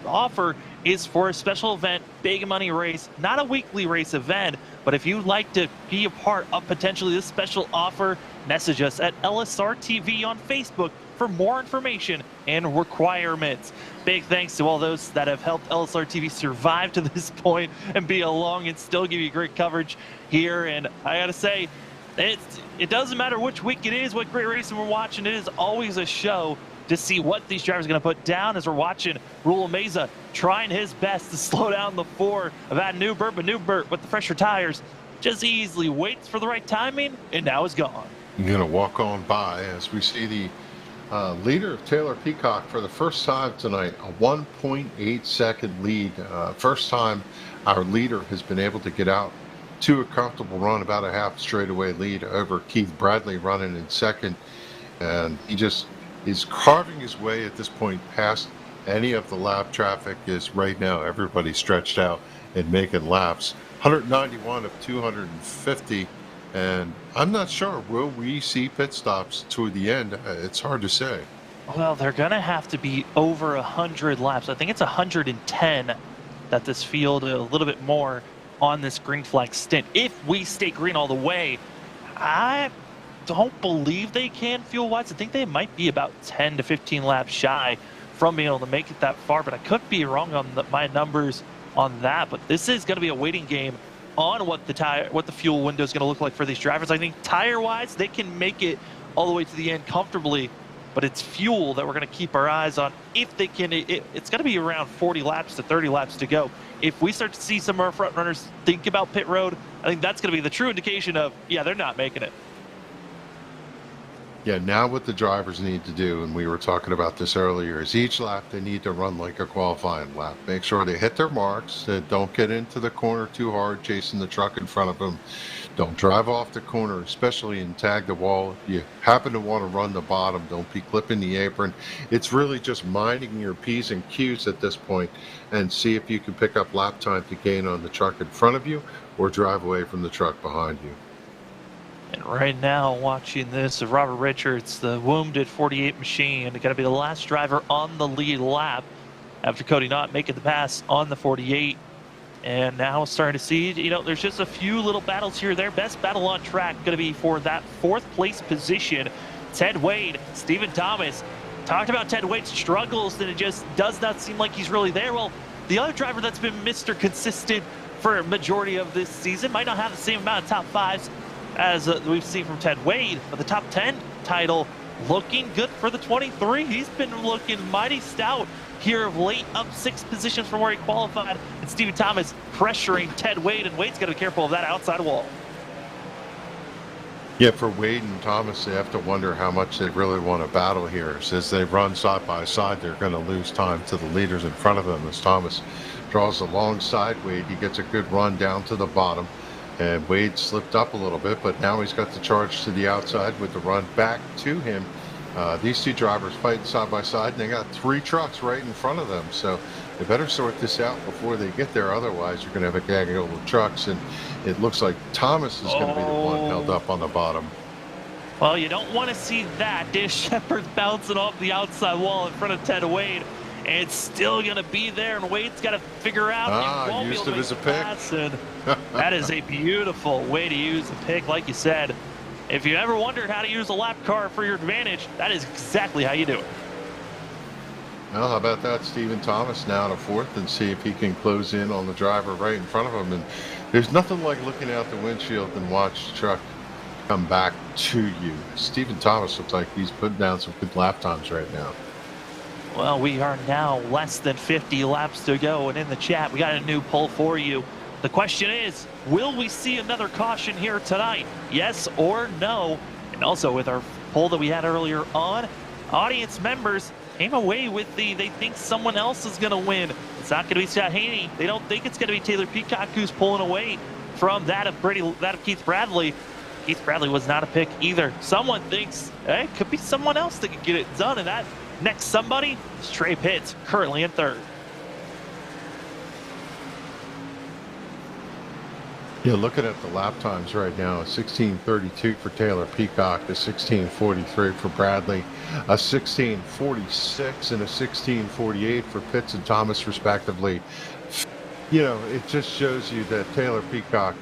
[SPEAKER 2] offer is for a special event, big money race, not a weekly race event, but if you'd like to be a part of potentially this special offer, message us at LSRTV on Facebook for more information and requirements. Big thanks to all those that have helped LSRTV survive to this point and be along and still give you great coverage here. And I gotta say, it doesn't matter which week it is, what great racing we're watching, it is always a show to see what these drivers are going to put down as we're watching Rule Meza trying his best to slow down the 4 of that Newbert, but Newbert with the fresher tires just easily waits for the right timing and now is gone.
[SPEAKER 3] You're going to walk on by as we see the leader of Taylor Peacock for the first time tonight, a 1.8 second lead. First time our leader has been able to get out to a comfortable run, about a half straightaway lead over Keith Bradley running in second. And he's carving his way at this point past any of the lap traffic. Is right now everybody stretched out and making laps. 191 of 250. And I'm not sure, will we see pit stops toward the end? It's hard to say.
[SPEAKER 2] Well, they're going to have to be over 100 laps. I think it's 110 that this field, a little bit more on this green flag stint. If we stay green all the way, I don't believe they can fuel-wise. I think they might be about 10 to 15 laps shy from being able to make it that far, but I could be wrong on my numbers on that. But this is going to be a waiting game on what the fuel window is going to look like for these drivers. I think tire-wise, they can make it all the way to the end comfortably, but it's fuel that we're going to keep our eyes on. If they can, it's going to be around 40 laps to 30 laps to go. If we start to see some of our front runners think about pit road, I think that's going to be the true indication of, yeah, they're not making it.
[SPEAKER 3] Yeah, now what the drivers need to do, and we were talking about this earlier, is each lap they need to run like a qualifying lap. Make sure they hit their marks, that don't get into the corner too hard, chasing the truck in front of them. Don't drive off the corner, especially in tag the wall. If you happen to want to run the bottom, don't be clipping the apron. It's really just minding your P's and Q's at this point and see if you can pick up lap time to gain on the truck in front of you or drive away from the truck behind you.
[SPEAKER 2] And right now, watching this, Robert Richards, the wounded 48 machine, going to be the last driver on the lead lap after Cody Knott making the pass on the 48. And now starting to see, there's just a few little battles here or there. Best battle on track going to be for that 4th place position. Ted Wade, Stephen Thomas. Talked about Ted Wade's struggles, and it just does not seem like he's really there. Well, the other driver that's been Mr. Consistent for a majority of this season might not have the same amount of top 5s as we've seen from Ted Wade, but the top 10 title looking good for the 23. He's been looking mighty stout here of late, up 6 positions from where he qualified. And Stephen Thomas pressuring Ted Wade, and Wade's got to be careful of that outside wall.
[SPEAKER 3] Yeah, for Wade and Thomas, they have to wonder how much they really want to battle here. As they run side by side, they're going to lose time to the leaders in front of them. As Thomas draws alongside Wade, he gets a good run down to the bottom. And Wade slipped up a little bit, but now he's got the charge to the outside with the run back to him. These two drivers fighting side by side, and they got 3 trucks right in front of them. So they better sort this out before they get there. Otherwise, you're going to have a gaggle of trucks, and it looks like Thomas is going to be the one held up on the bottom.
[SPEAKER 2] Well, you don't want to see that. Dish Shepard's bouncing off the outside wall in front of Ted Wade. It's still going to be there, and Wade's got to figure out.
[SPEAKER 3] Used it as a pick.
[SPEAKER 2] That is a beautiful way to use a pick, like you said. If you ever wondered how to use a lap car for your advantage, that is exactly how you do it.
[SPEAKER 3] Well, how about that? Stephen Thomas now to 4th, and see if he can close in on the driver right in front of him. And there's nothing like looking out the windshield and watch the truck come back to you. Stephen Thomas looks like he's putting down some good lap times right now.
[SPEAKER 2] Well, we are now less than 50 laps to go, and in the chat, we got a new poll for you. The question is, will we see another caution here tonight? Yes or no? And also with our poll that we had earlier on, audience members came away with they think someone else is going to win. It's not going to be Scott Haney. They don't think it's going to be Taylor Peacock who's pulling away from that of Keith Bradley. Keith Bradley was not a pick either. Someone thinks, hey, it could be someone else that could get it done, and that next somebody is Trey Pitts, currently in 3rd.
[SPEAKER 3] Yeah, looking at the lap times right now, a 16:32 for Taylor Peacock, a 16:43 for Bradley, a 16:46 and a 16:48 for Pitts and Thomas, respectively. You know, it just shows you that Taylor Peacock,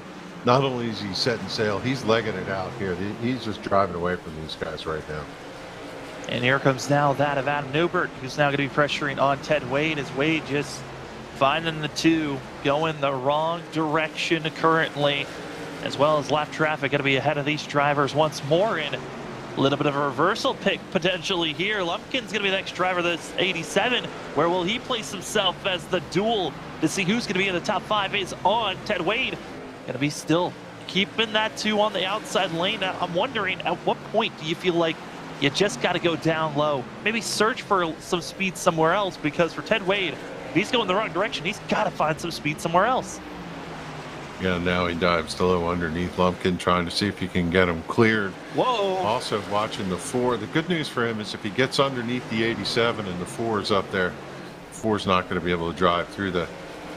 [SPEAKER 3] not only is he setting sail, he's legging it out here. He's just driving away from these guys right now.
[SPEAKER 2] And here comes now that of Adam Newbert, who's now going to be pressuring on Ted Wade, as Wade just finding the 2 going the wrong direction currently, as well as lap traffic going to be ahead of these drivers once more. In a little bit of a reversal pick potentially here. Lumpkin's going to be the next driver, this 87. Where will he place himself as the duel to see who's going to be in the top 5 is on Ted Wade. Going to be still keeping that 2 on the outside lane. Now, I'm wondering, at what point do you feel like you just got to go down low? Maybe search for some speed somewhere else, because for Ted Wade, if he's going the wrong direction, he's got to find some speed somewhere else.
[SPEAKER 3] Yeah, now he dives low underneath Lumpkin, trying to see if he can get him cleared.
[SPEAKER 2] Whoa.
[SPEAKER 3] Also watching the 4. The good news for him is if he gets underneath the 87 and the 4 is up there, 4's not going to be able to drive through the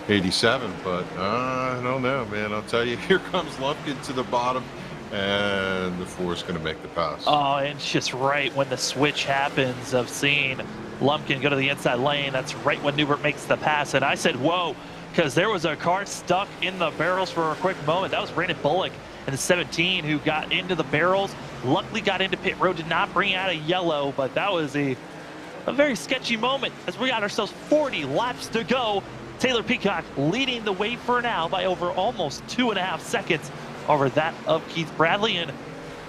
[SPEAKER 3] 87. But I don't know, man. I'll tell you, here comes Lumpkin to the bottom, and the 4 is going to make the pass.
[SPEAKER 2] Oh, and it's just right when the switch happens of seeing Lumpkin go to the inside lane. That's right when Newbert makes the pass. And I said, whoa, because there was a car stuck in the barrels for a quick moment. That was Brandon Bullock in the 17 who got into the barrels. Luckily got into pit road, did not bring out a yellow, but that was a very sketchy moment as we got ourselves 40 laps to go. Taylor Peacock leading the way for now by over almost 2.5 seconds over that of Keith Bradley. And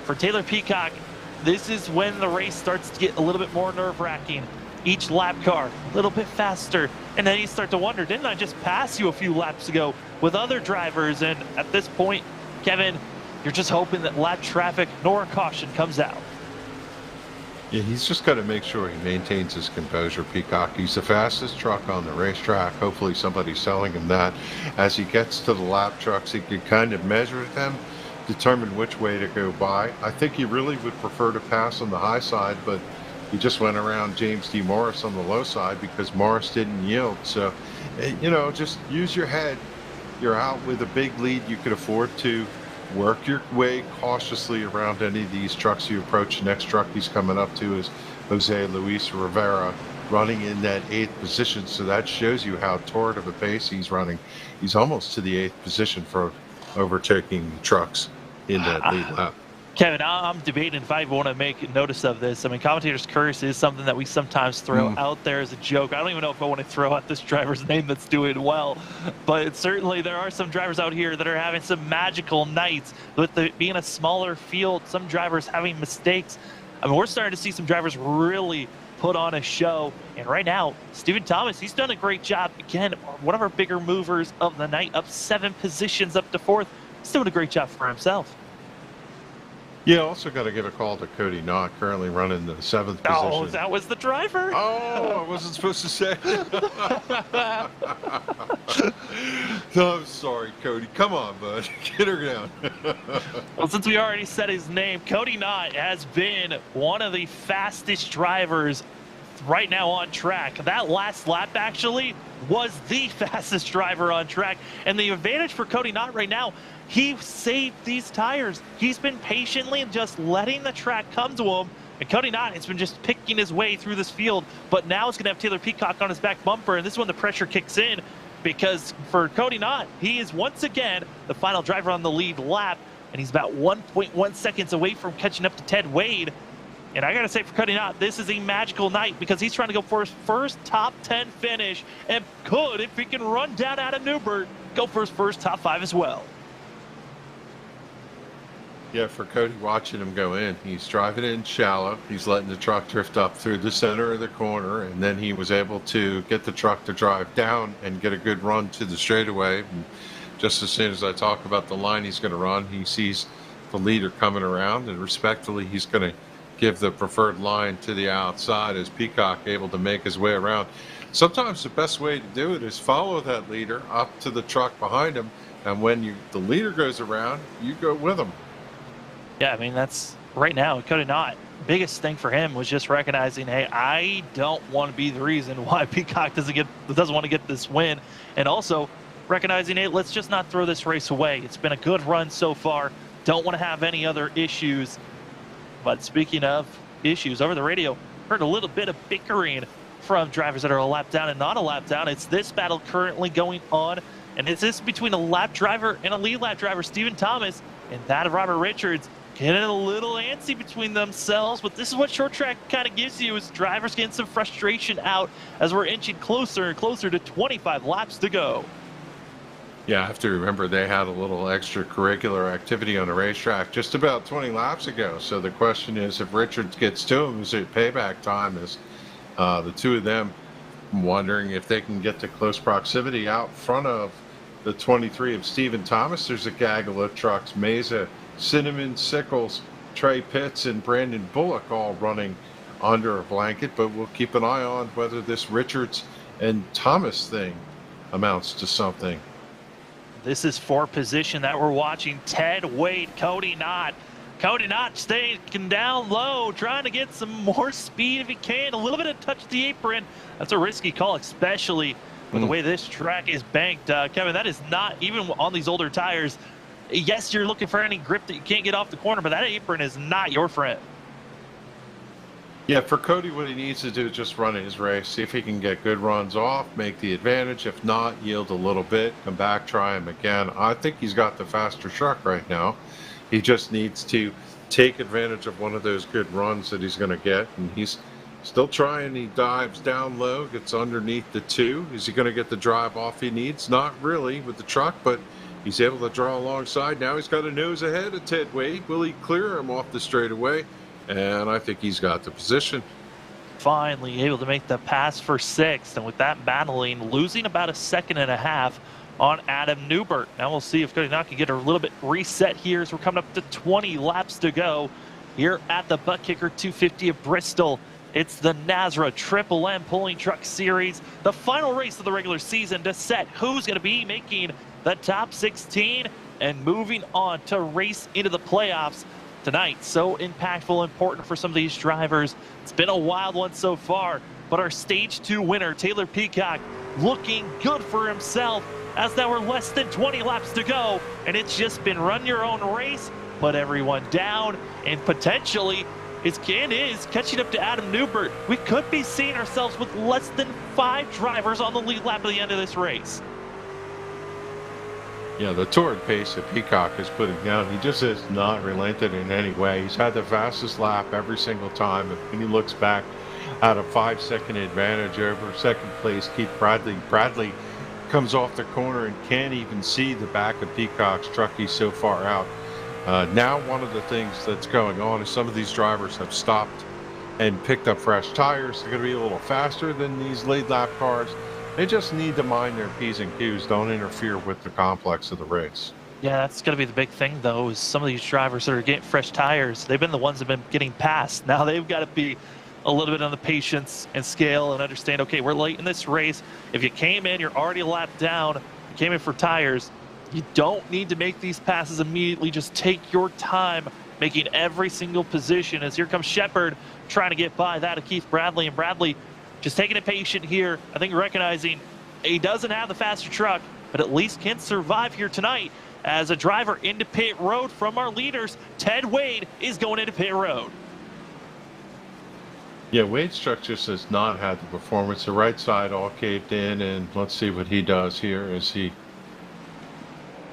[SPEAKER 2] for Taylor Peacock, this is when the race starts to get a little bit more nerve-wracking. Each lap car a little bit faster, and then you start to wonder, didn't I just pass you a few laps ago with other drivers? And at this point, Kevin, you're just hoping that lap traffic nor caution comes out.
[SPEAKER 3] Yeah, he's just got to make sure he maintains his composure, Peacock. He's the fastest truck on the racetrack. Hopefully somebody's telling him that. As he gets to the lap trucks, he can kind of measure them, determine which way to go by. I think he really would prefer to pass on the high side, but he just went around James D. Morris on the low side because Morris didn't yield. So, you know, just use your head. You're out with a big lead. You could afford to work your way cautiously around any of these trucks you approach. The next truck he's coming up to is Jose Luis Rivera, running in that 8th position. So that shows you how torrid of a pace he's running. He's almost to the 8th position for overtaking trucks in that lead lap.
[SPEAKER 2] Kevin, I'm debating if I want to make notice of this. I mean, commentator's curse is something that we sometimes throw out there as a joke. I don't even know if I want to throw out this driver's name that's doing well, but certainly there are some drivers out here that are having some magical nights. With being a smaller field, some drivers having mistakes. I mean, we're starting to see some drivers really put on a show. And right now, Stephen Thomas, he's done a great job. Again, one of our bigger movers of the night, up 7 positions up to 4th. He's doing a great job for himself.
[SPEAKER 3] Yeah, also got to give a call to Cody Knott, currently running the 7th position.
[SPEAKER 2] Oh, that was the driver.
[SPEAKER 3] Oh, I wasn't supposed to say. No, I'm sorry, Cody. Come on, bud. Get her down.
[SPEAKER 2] Well, since we already said his name, Cody Knott has been one of the fastest drivers right now on track. That last lap actually was the fastest driver on track. And the advantage for Cody Knott right now, he saved these tires. He's been patiently just letting the track come to him. And Cody Knott has been just picking his way through this field. But now it's going to have Taylor Peacock on his back bumper. And this is when the pressure kicks in. Because for Cody Knott, he is once again the final driver on the lead lap. And he's about 1.1 seconds away from catching up to Ted Wade. And I got to say, for Cody Knott, this is a magical night because he's trying to go for his first top 10 finish and could, if he can run down Adam Newbert, go for his first top 5 as well.
[SPEAKER 3] Yeah, for Cody, watching him go in, he's driving in shallow. He's letting the truck drift up through the center of the corner, and then he was able to get the truck to drive down and get a good run to the straightaway. And just as soon as I talk about the line he's going to run, he sees the leader coming around, and respectfully, he's going to give the preferred line to the outside as Peacock able to make his way around. Sometimes the best way to do it is follow that leader up to the truck behind him, and when the leader goes around, you go with him.
[SPEAKER 2] Yeah, I mean, that's right now, Cody Knott, biggest thing for him was just recognizing, hey, I don't want to be the reason why Peacock doesn't want to get this win. And also recognizing, hey, let's just not throw this race away. It's been a good run so far. Don't want to have any other issues. But speaking of issues, over the radio, heard a little bit of bickering from drivers that are a lap down and not a lap down. It's this battle currently going on, and it's this between a lap driver and a lead lap driver, Stephen Thomas, and that of Robert Richards, getting a little antsy between themselves. But this is what short track kind of gives you, is drivers getting some frustration out as we're inching closer and closer to 25 laps to go.
[SPEAKER 3] Yeah, I have to remember they had a little extracurricular activity on the racetrack just about 20 laps ago. So the question is, if Richards gets to him, is it payback time? Is the two of them wondering if they can get to close proximity out front of the 23 of Stephen Thomas. There's a gaggle of trucks, Mesa, Cinnamon, Sickles, Trey Pitts, and Brandon Bullock all running under a blanket. But we'll keep an eye on whether this Richards and Thomas thing amounts to something.
[SPEAKER 2] This is for position that we're watching. Ted Wade, Cody Knott. Cody Knott staying down low, trying to get some more speed if he can. A little bit of touch the apron. That's a risky call, especially with the way this track is banked. Kevin, that is not, even on these older tires, yes, you're looking for any grip that you can't get off the corner, but that apron is not your friend.
[SPEAKER 3] Yeah, for Cody, what he needs to do is just run his race, see if he can get good runs off, make the advantage. If not, yield a little bit, come back, try him again. I think he's got the faster truck right now. He just needs to take advantage of one of those good runs that he's going to get, and he's still trying. He dives down low, gets underneath the 2. Is he going to get the drive off he needs? Not really with the truck, but he's able to draw alongside. Now he's got a nose ahead of Ted Wade. Will he clear him off the straightaway? And I think he's got the position.
[SPEAKER 2] Finally able to make the pass for 6th, and with that battling, losing about a second and a half on Adam Newbert. Now we'll see if Cody Knott can get a little bit reset here as we're coming up to 20 laps to go here at the Butt Kicker 250 of Bristol. It's the NASRA Triple M Pulling Truck Series, the final race of the regular season to set who's going to be making the top 16 and moving on to race into the playoffs tonight. So impactful, important for some of these drivers. It's been a wild one so far, but our Stage 2 winner, Taylor Peacock, looking good for himself as there were less than 20 laps to go, and it's just been run your own race, put everyone down, and potentially is catching up to Adam Newbert. We could be seeing ourselves with less than 5 drivers on the lead lap at the end of this race.
[SPEAKER 3] Yeah, the torrid pace that Peacock is putting down, he just has not relented in any way. He's had the fastest lap every single time. And when he looks back at a 5-second advantage over second place Keith Bradley, Bradley comes off the corner and can't even see the back of Peacock's truck. He's so far out. Now one of the things that's going on is some of these drivers have stopped and picked up fresh tires. They're going to be a little faster than these lead lap cars. They just need to mind their P's and Q's. Don't interfere with the complex of the race.
[SPEAKER 2] Yeah, that's going to be the big thing, though, is some of these drivers that are getting fresh tires, they've been the ones that have been getting passed. Now they've got to be a little bit on the patience and scale and understand, okay, we're late in this race. If you came in, you're already a lap down, you came in for tires, you don't need to make these passes immediately. Just take your time making every single position, as here comes Shepard trying to get by that of Keith Bradley. And Bradley just taking it patient here, I think recognizing he doesn't have the faster truck, but at least can survive here tonight. As a driver into pit road from our leaders, Ted Wade is going into pit road.
[SPEAKER 3] Yeah, Wade's truck just has not had the performance. The right side all caved in, and let's see what he does here as he...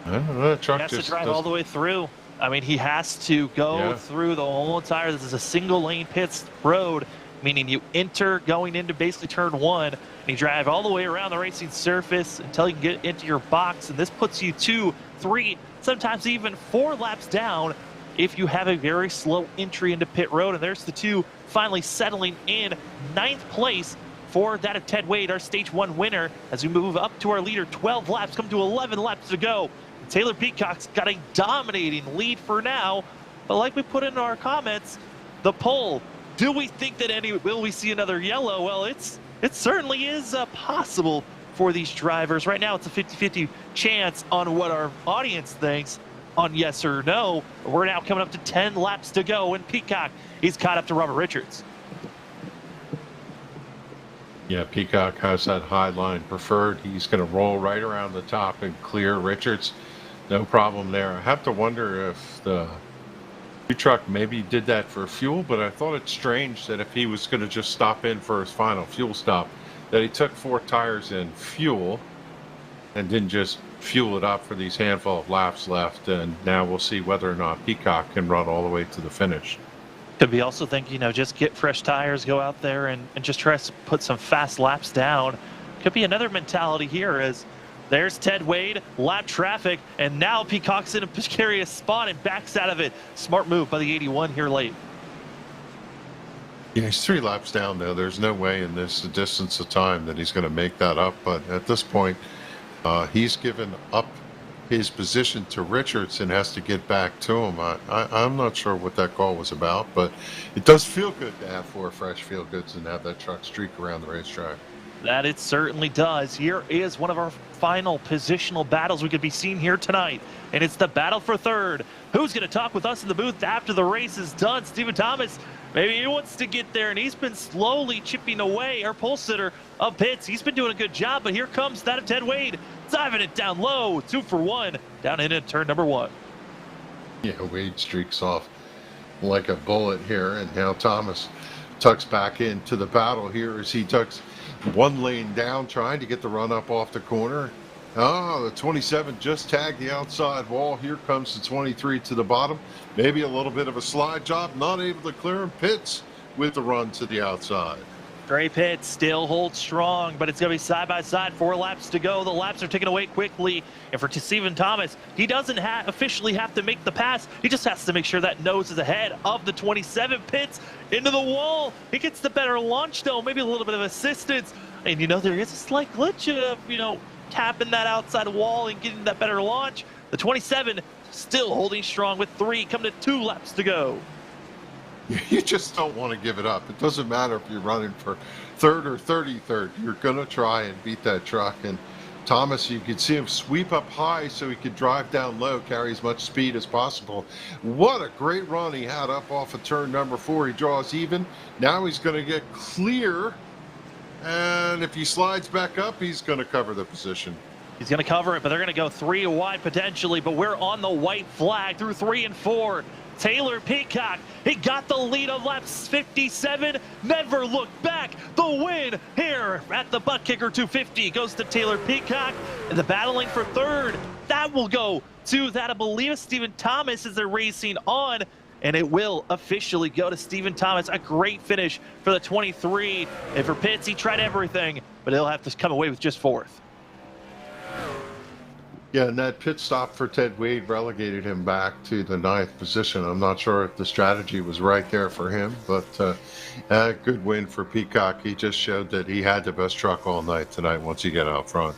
[SPEAKER 3] I don't know, the truck
[SPEAKER 2] He has
[SPEAKER 3] just
[SPEAKER 2] to drive
[SPEAKER 3] doesn't...
[SPEAKER 2] all the way through. I mean, he has to go through the whole entire... This is a single-lane pits road, meaning you enter going into basically turn one, and you drive all the way around the racing surface until you can get into your box, and this puts you 2, 3, sometimes even 4 laps down if you have a very slow entry into pit road. And there's the two finally settling in 9th place for that of Ted Wade, our stage 1 winner, as we move up to our leader. 12 laps, come to 11 laps to go. Taylor Peacock's got a dominating lead for now, but like we put in our comments, the poll, do we think that will we see another yellow? Well, it certainly is possible for these drivers. Right now, it's a 50-50 chance on what our audience thinks on yes or no. We're now coming up to 10 laps to go, and Peacock, he's caught up to Robert Richards.
[SPEAKER 3] Yeah, Peacock has that high line preferred. He's going to roll right around the top and clear Richards. No problem there. I have to wonder if the truck maybe did that for fuel, but I thought it's strange that if he was going to just stop in for his final fuel stop, that he took 4 tires in fuel and didn't just fuel it up for these handful of laps left. And now we'll see whether or not Peacock can run all the way to the finish.
[SPEAKER 2] Could be also thinking, just get fresh tires, go out there and just try to put some fast laps down. Could be another mentality here, as there's Ted Wade, lap traffic, and now Peacock's in a precarious spot and backs out of it. Smart move by the 81 here late.
[SPEAKER 3] Yeah, he's 3 laps down now. There's no way in this distance of time that he's going to make that up. But at this point, he's given up his position to Richards and has to get back to him. I'm not sure what that call was about, but it does feel good to have 4 fresh feel goods and have that truck streak around the racetrack.
[SPEAKER 2] That it certainly does. Here is one of our final positional battles we could be seeing here tonight, and it's the battle for third. Who's going to talk with us in the booth after the race is done? Stephen Thomas, maybe he wants to get there, and he's been slowly chipping away. Our pole sitter of pits, he's been doing a good job, but here comes that of Ted Wade, diving it down low, 2 for 1, down into turn number 1.
[SPEAKER 3] Yeah, Wade streaks off like a bullet here, and now Thomas tucks back into the battle here as he tucks 1 lane down, trying to get the run up off the corner. The 27 just tagged the outside wall. Here comes the 23 to the bottom. Maybe a little bit of a slide job, not able to clear him. Pitts with the run to the outside.
[SPEAKER 2] Trey Pitts still holds strong, but it's going to be side by side. 4 laps to go. The laps are taken away quickly. And for Stephen Thomas, he doesn't officially have to make the pass. He just has to make sure that nose is ahead of the 27. Pitts into the wall. He gets the better launch, though. Maybe a little bit of assistance. And, there is a slight glitch of, tapping that outside wall and getting that better launch. The 27 still holding strong with 3, coming to 2 laps to go.
[SPEAKER 3] You just don't want to give it up. It doesn't matter if you're running for 3rd or 33rd. You're going to try and beat that truck. And Thomas, you could see him sweep up high so he could drive down low, carry as much speed as possible. What a great run he had up off of turn number 4. He draws even. Now he's going to get clear. And if he slides back up, he's going to cover the position.
[SPEAKER 2] He's going to cover it, but they're going to go 3 wide potentially. But we're on the white flag through 3 and 4. Taylor Peacock, he got the lead of lap 57, never looked back. The win here at the butt kicker 250 goes to Taylor Peacock, and the battling for 3rd, that will go to that, I believe, is Stephen Thomas as they're racing on, and it will officially go to Stephen Thomas. A great finish for the 23, and for Pitts, he tried everything, but he'll have to come away with just 4th.
[SPEAKER 3] Yeah, and that pit stop for Ted Wade relegated him back to the 9th position. I'm not sure if the strategy was right there for him, but a good win for Peacock. He just showed that he had the best truck all night tonight once he got out front.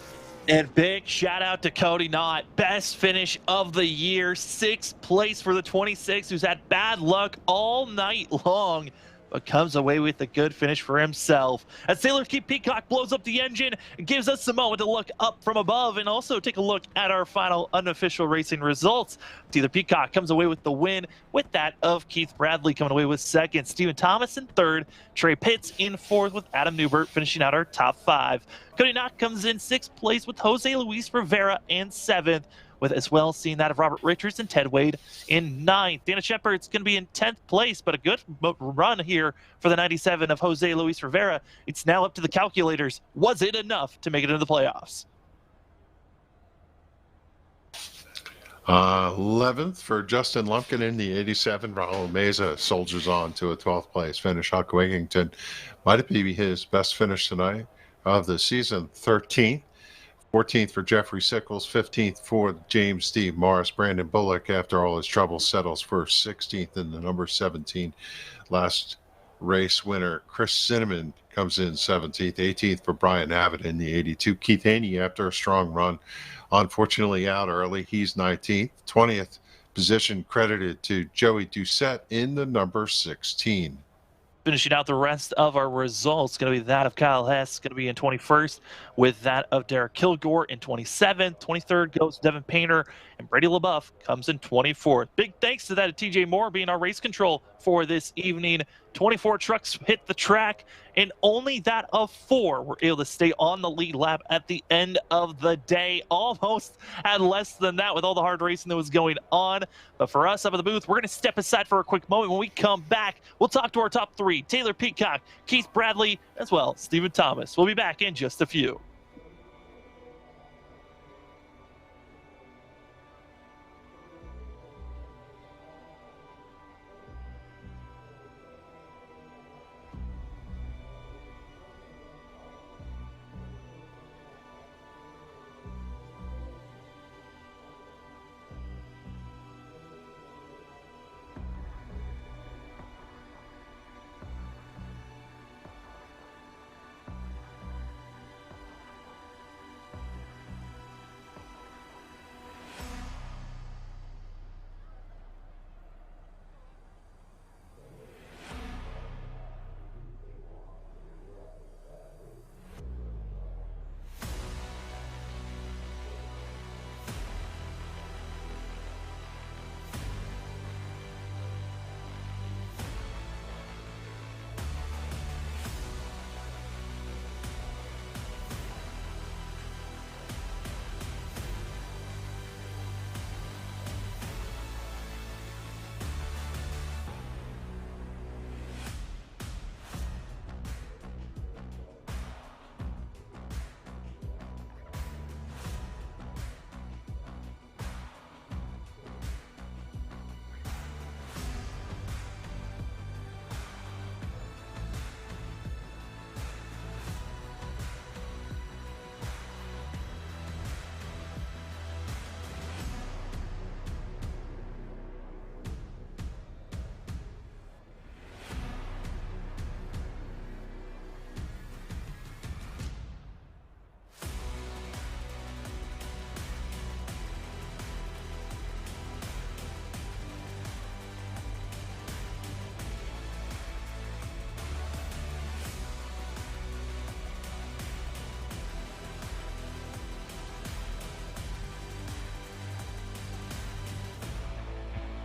[SPEAKER 2] And big shout out to Cody Knott. Best finish of the year. 6th place for the 26, who's had bad luck all night long, but comes away with a good finish for himself. As Sailor Keep Peacock blows up the engine and gives us a moment to look up from above and also take a look at our final unofficial racing results. Taylor Peacock comes away with the win, with that of Keith Bradley coming away with 2nd, Stephen Thomas in 3rd, Trey Pitts in 4th, with Adam Newbert finishing out our top 5. Cody Knott comes in 6th place with Jose Luis Rivera in 7th, with as well seeing that of Robert Richards and Ted Wade in 9th. Dana Shepard's going to be in 10th place, but a good run here for the 97 of Jose Luis Rivera. It's now up to the calculators. Was it enough to make it into the playoffs?
[SPEAKER 3] 11th for Justin Lumpkin in the 87. Raul Meza soldiers on to a 12th place finish. Huck Wigington might be his best finish tonight of the season. 13th. 14th for Jeffrey Sickles, 15th for James Steve Morris. Brandon Bullock, after all his trouble, settles for 16th in the number 17 last race winner. Chris Cinnamon comes in 17th, 18th for Brian Abbott in the 82. Keith Haney, after a strong run, unfortunately out early. He's 19th. 20th position credited to Joey Doucette in the number 16.
[SPEAKER 2] Finishing out the rest of our results, going to be that of Kyle Hess, going to be in 21st, with that of Derek Kilgore in 27th. 23rd goes Devin Painter, and Brady LaBeouf comes in 24th. Big thanks to that of TJ Moore being our race control for this evening. 24 trucks hit the track, and only that of 4 were able to stay on the lead lap at the end of the day. Almost had less than that with all the hard racing that was going on. But for us up at the booth, we're going to step aside for a quick moment. When we come back, we'll talk to our top 3, Taylor Peacock, Keith Bradley, as well as Stephen Thomas. We'll be back in just a few.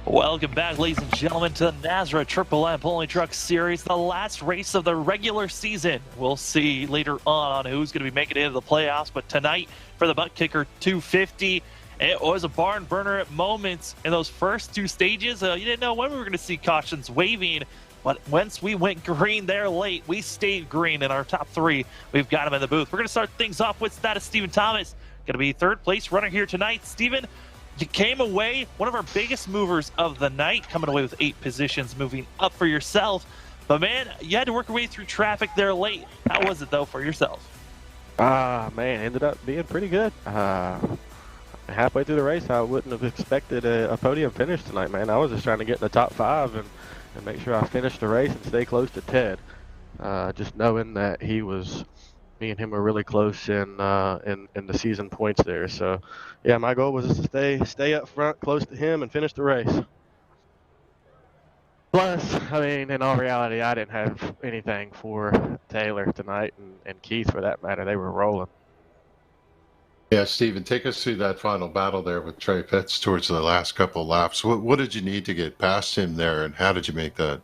[SPEAKER 2] Welcome back, ladies and gentlemen, to the NASRA Triple M Pulling Truck Series, the last race of the regular season. We'll see later on who's going to be making it into the playoffs, but tonight for the Butt Kicker 250, it was a barn burner at moments in those first 2 stages. You didn't know when we were going to see cautions waving, but once we went green there late, we stayed green in our top 3. We've got them in the booth. We're going to start things off with that of Stephen Thomas, going to be 3rd place runner here tonight. Stephen, you came away one of our biggest movers of the night, coming away with 8 positions, moving up for yourself. But man, you had to work your way through traffic there late. How was it though for yourself?
[SPEAKER 10] Man, ended up being pretty good. Halfway through the race, I wouldn't have expected a podium finish tonight, man. I was just trying to get in the top 5 and make sure I finished the race and stay close to Ted. Just knowing that he was, me and him were really close in the season points there. So, yeah, my goal was just to stay up front, close to him, and finish the race. Plus, I mean, in all reality, I didn't have anything for Taylor tonight, and Keith for that matter. They were rolling.
[SPEAKER 3] Yeah, Stephen, take us through that final battle there with Trey Pitts towards the last couple of laps. What did you need to get past him there, and how did you make that?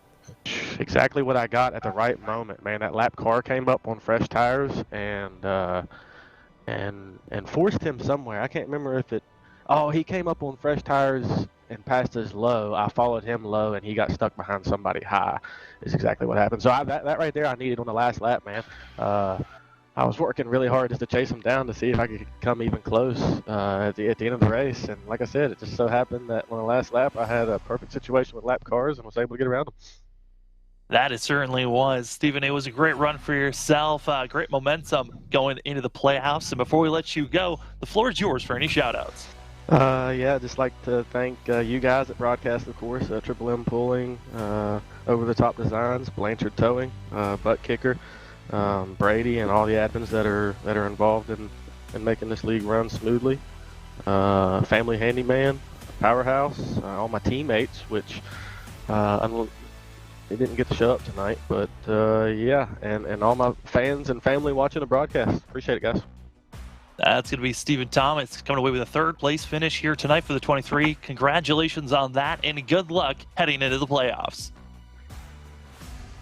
[SPEAKER 10] Exactly what I got at the right moment, man. That lap car came up on fresh tires and forced him somewhere. I can't remember if it. Oh, he came up on fresh tires and passed us low. I followed him low, and he got stuck behind somebody high. Is exactly what happened. So that right there, I needed on the last lap, man. I was working really hard just to chase him down to see if I could come even close at the end of the race. And like I said, it just so happened that on the last lap, I had a perfect situation with lap cars and was able to get around them.
[SPEAKER 2] That it certainly was. Stephen, it was a great run for yourself, great momentum going into the playoffs. And before we let you go, the floor is yours for any shout-outs.
[SPEAKER 10] Yeah, I'd just like to thank you guys at Broadcast, of course, Triple M Pulling, Over the Top Designs, Blanchard Towing, Butt Kicker, Brady, and all the admins that are involved in making this league run smoothly. Family Handyman, Powerhouse, all my teammates, which they didn't get to show up tonight, but yeah, and all my fans and family watching the broadcast. Appreciate it, guys.
[SPEAKER 2] That's going to be Stephen Thomas coming away with a third-place finish here tonight for the 23. Congratulations on that, and good luck heading into the playoffs.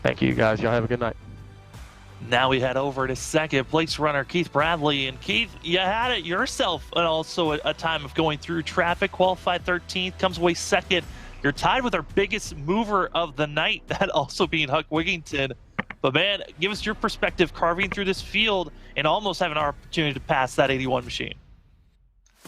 [SPEAKER 10] Thank you, guys. Y'all have a good night.
[SPEAKER 2] Now we head over to second-place runner Keith Bradley. And Keith, you had it yourself, and also a time of going through traffic. Qualified 13th, comes away second. You're tied with our biggest mover of the night, that also being Huck Wigington. But, man, give us your perspective carving through this field and almost having an opportunity to pass that 81 machine.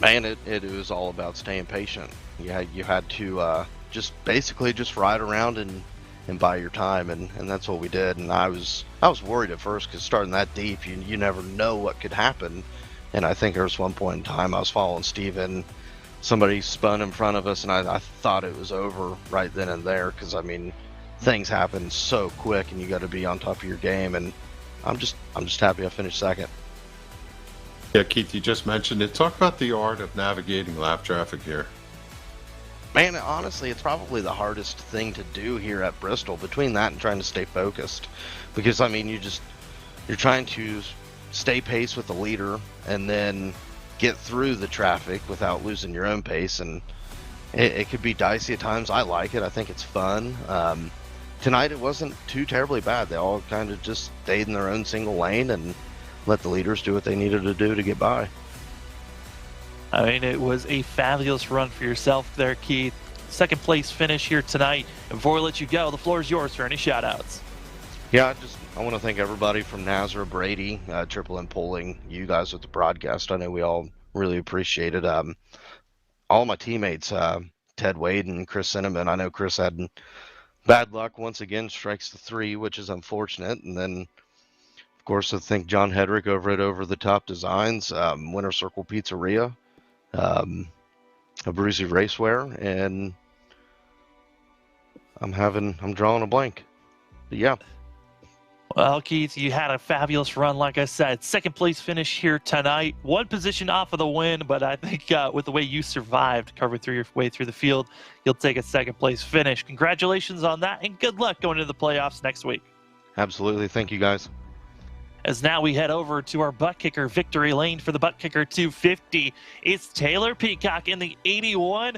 [SPEAKER 11] Man, it was all about staying patient. You had to just basically just ride around and buy your time, and that's what we did. And I was worried at first because starting that deep, you never know what could happen. And I think there was one point in time I was following Steven. Somebody spun in front of us, and I thought it was over right then and there because, I mean, things happen so quick, and you got to be on top of your game. And I'm just happy I finished second.
[SPEAKER 3] Yeah, Keith, you just mentioned it. Talk about the art of navigating lap traffic here.
[SPEAKER 11] Man, honestly, it's probably the hardest thing to do here at Bristol, between that and trying to stay focused. Because, I mean, you're trying to stay pace with the leader and then get through the traffic without losing your own pace. And it could be dicey at times. I like it. I think it's fun. Tonight it wasn't too terribly bad. They all kind of just stayed in their own single lane and let the leaders do what they needed to do to get by.
[SPEAKER 2] I mean, it was a fabulous run for yourself there, Keith. Second place finish here tonight. And before we let you go, the floor is yours for any shout-outs.
[SPEAKER 11] Yeah, I want to thank everybody from NASRA, Brady, Triple M Pulling, you guys with the broadcast. I know we all really appreciate it. All my teammates, Ted Wade and Chris Cinnamon. I know Chris had bad luck once again, strikes the 3, which is unfortunate. And then, of course, I think John Hedrick over at Over the Top Designs, Winter Circle Pizzeria, Abruzzi Racewear, and I'm drawing a blank. But yeah.
[SPEAKER 2] Well, Keith, you had a fabulous run, like I said. Second place finish here tonight. One position off of the win, but I think with the way you survived, covered through your way through the field, you'll take a second place finish. Congratulations on that, and good luck going into the playoffs next week.
[SPEAKER 11] Absolutely. Thank you, guys.
[SPEAKER 2] As now we head over to our butt kicker victory lane for the butt kicker 250. It's Taylor Peacock in the 81.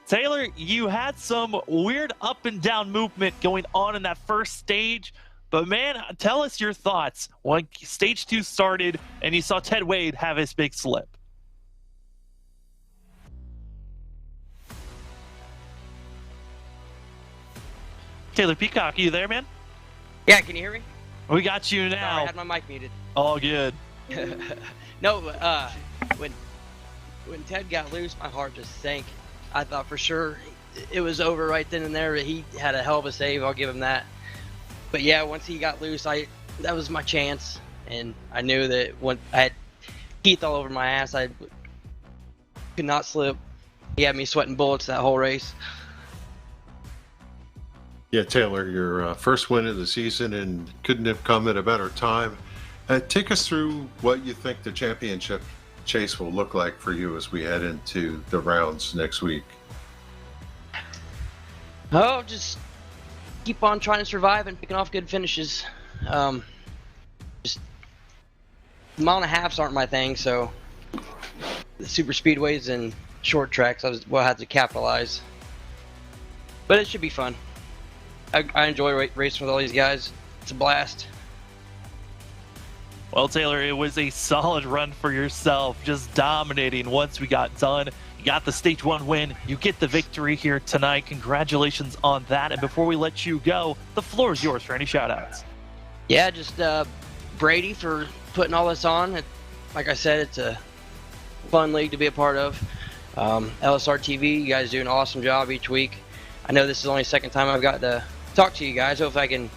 [SPEAKER 2] Taylor, you had some weird up and down movement going on in that first stage. But, man, tell us your thoughts when Stage 2 started and you saw Ted Wade have his big slip. Taylor Peacock, are you there, man?
[SPEAKER 12] Yeah, can you hear me?
[SPEAKER 2] We got you now.
[SPEAKER 12] Sorry, I had my mic muted.
[SPEAKER 2] All good.
[SPEAKER 12] No, when Ted got loose, my heart just sank. I thought for sure it was over right then and there. He had a hell of a save. I'll give him that. But yeah, once he got loose, that was my chance, and I knew that when I had Keith all over my ass, I could not slip. He had me sweating bullets that whole race.
[SPEAKER 3] Yeah, Taylor, your first win of the season, and couldn't have come at a better time. Take us through what you think the championship chase will look like for you as we head into the rounds next week.
[SPEAKER 12] Oh, just keep on trying to survive and picking off good finishes. Just mile and a halves aren't my thing, so the super speedways and short tracks will have to capitalize. But it should be fun. I enjoy racing with all these guys. It's a blast.
[SPEAKER 2] Well, Taylor, it was a solid run for yourself, just dominating once we got done. You got the Stage 1 win. You get the victory here tonight. Congratulations on that. And before we let you go, the floor is yours for any shout-outs.
[SPEAKER 12] Yeah, just Brady for putting all this on. Like I said, it's a fun league to be a part of. LSRTV, you guys do an awesome job each week. I know this is only the second time I've got to talk to you guys. Hope I can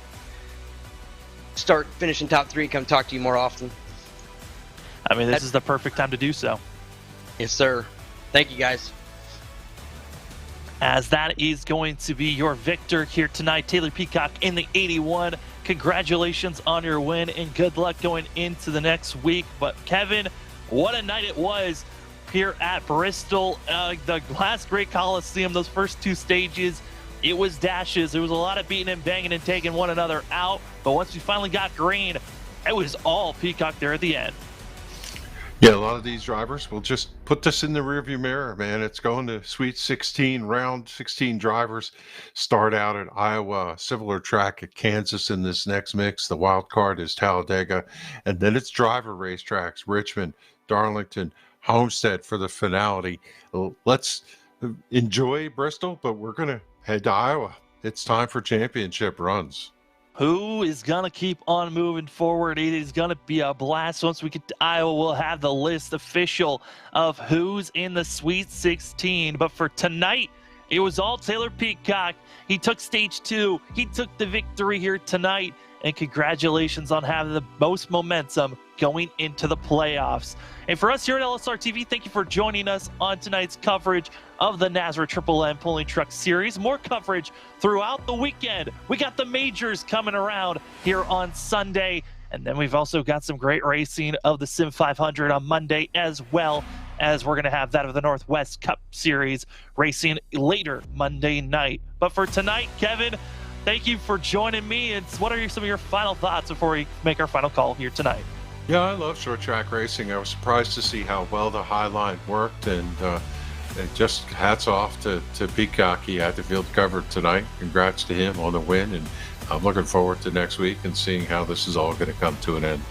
[SPEAKER 12] start finishing top 3, come talk to you more often.
[SPEAKER 2] I mean, this is the perfect time to do so.
[SPEAKER 12] Yes, sir. Thank you, guys.
[SPEAKER 2] As that is going to be your victor here tonight, Taylor Peacock in the 81. Congratulations on your win and good luck going into the next week. But Kevin, what a night it was here at Bristol. The last great Coliseum, those first 2 stages, it was dashes. There was a lot of beating and banging and taking one another out. But once we finally got green, it was all Peacock there at the end.
[SPEAKER 3] Yeah, a lot of these drivers will just put this in the rearview mirror, man. It's going to Sweet 16, round 16 drivers start out at Iowa, similar track at Kansas in this next mix. The wild card is Talladega, and then it's driver racetracks, Richmond, Darlington, Homestead for the finality. Let's enjoy Bristol, but we're going to head to Iowa. It's time for championship runs.
[SPEAKER 2] Who is going to keep on moving forward? It is going to be a blast. Once we get to Iowa, we'll have the list official of who's in the Sweet 16. But for tonight, it was all Taylor Peacock. He took Stage 2. He took the victory here tonight. And congratulations on having the most momentum going into the playoffs. And for us here at LSRTV, thank you for joining us on tonight's coverage of the NASRA Triple M Pulling Truck Series. More coverage throughout the weekend. We got the majors coming around here on Sunday. And then we've also got some great racing of the Sim 500 on Monday, as well as we're going to have that of the Northwest Cup Series racing later Monday night. But for tonight, Kevin, thank you for joining me. And what are some of your final thoughts before we make our final call here tonight?
[SPEAKER 3] Yeah, I love short track racing. I was surprised to see how well the high line worked, and just hats off to Peacock. He had the field covered tonight. Congrats to him on the win, and I'm looking forward to next week and seeing how this is all going to come to an end.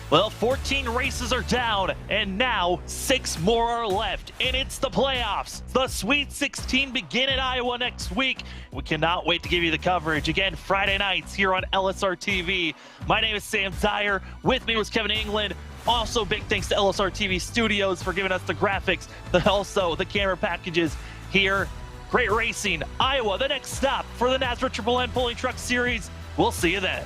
[SPEAKER 2] Well, 14 races are down, and now 6 more are left, and it's the playoffs. The Sweet 16 begin at Iowa next week. We cannot wait to give you the coverage again Friday nights here on LSRTV. My name is Sam Dyer. With me was Kevin England. Also, big thanks to LSRTV Studios for giving us the graphics, also the camera packages here. Great racing, Iowa, the next stop for the NASRA Triple M Pulling Truck Series. We'll see you then.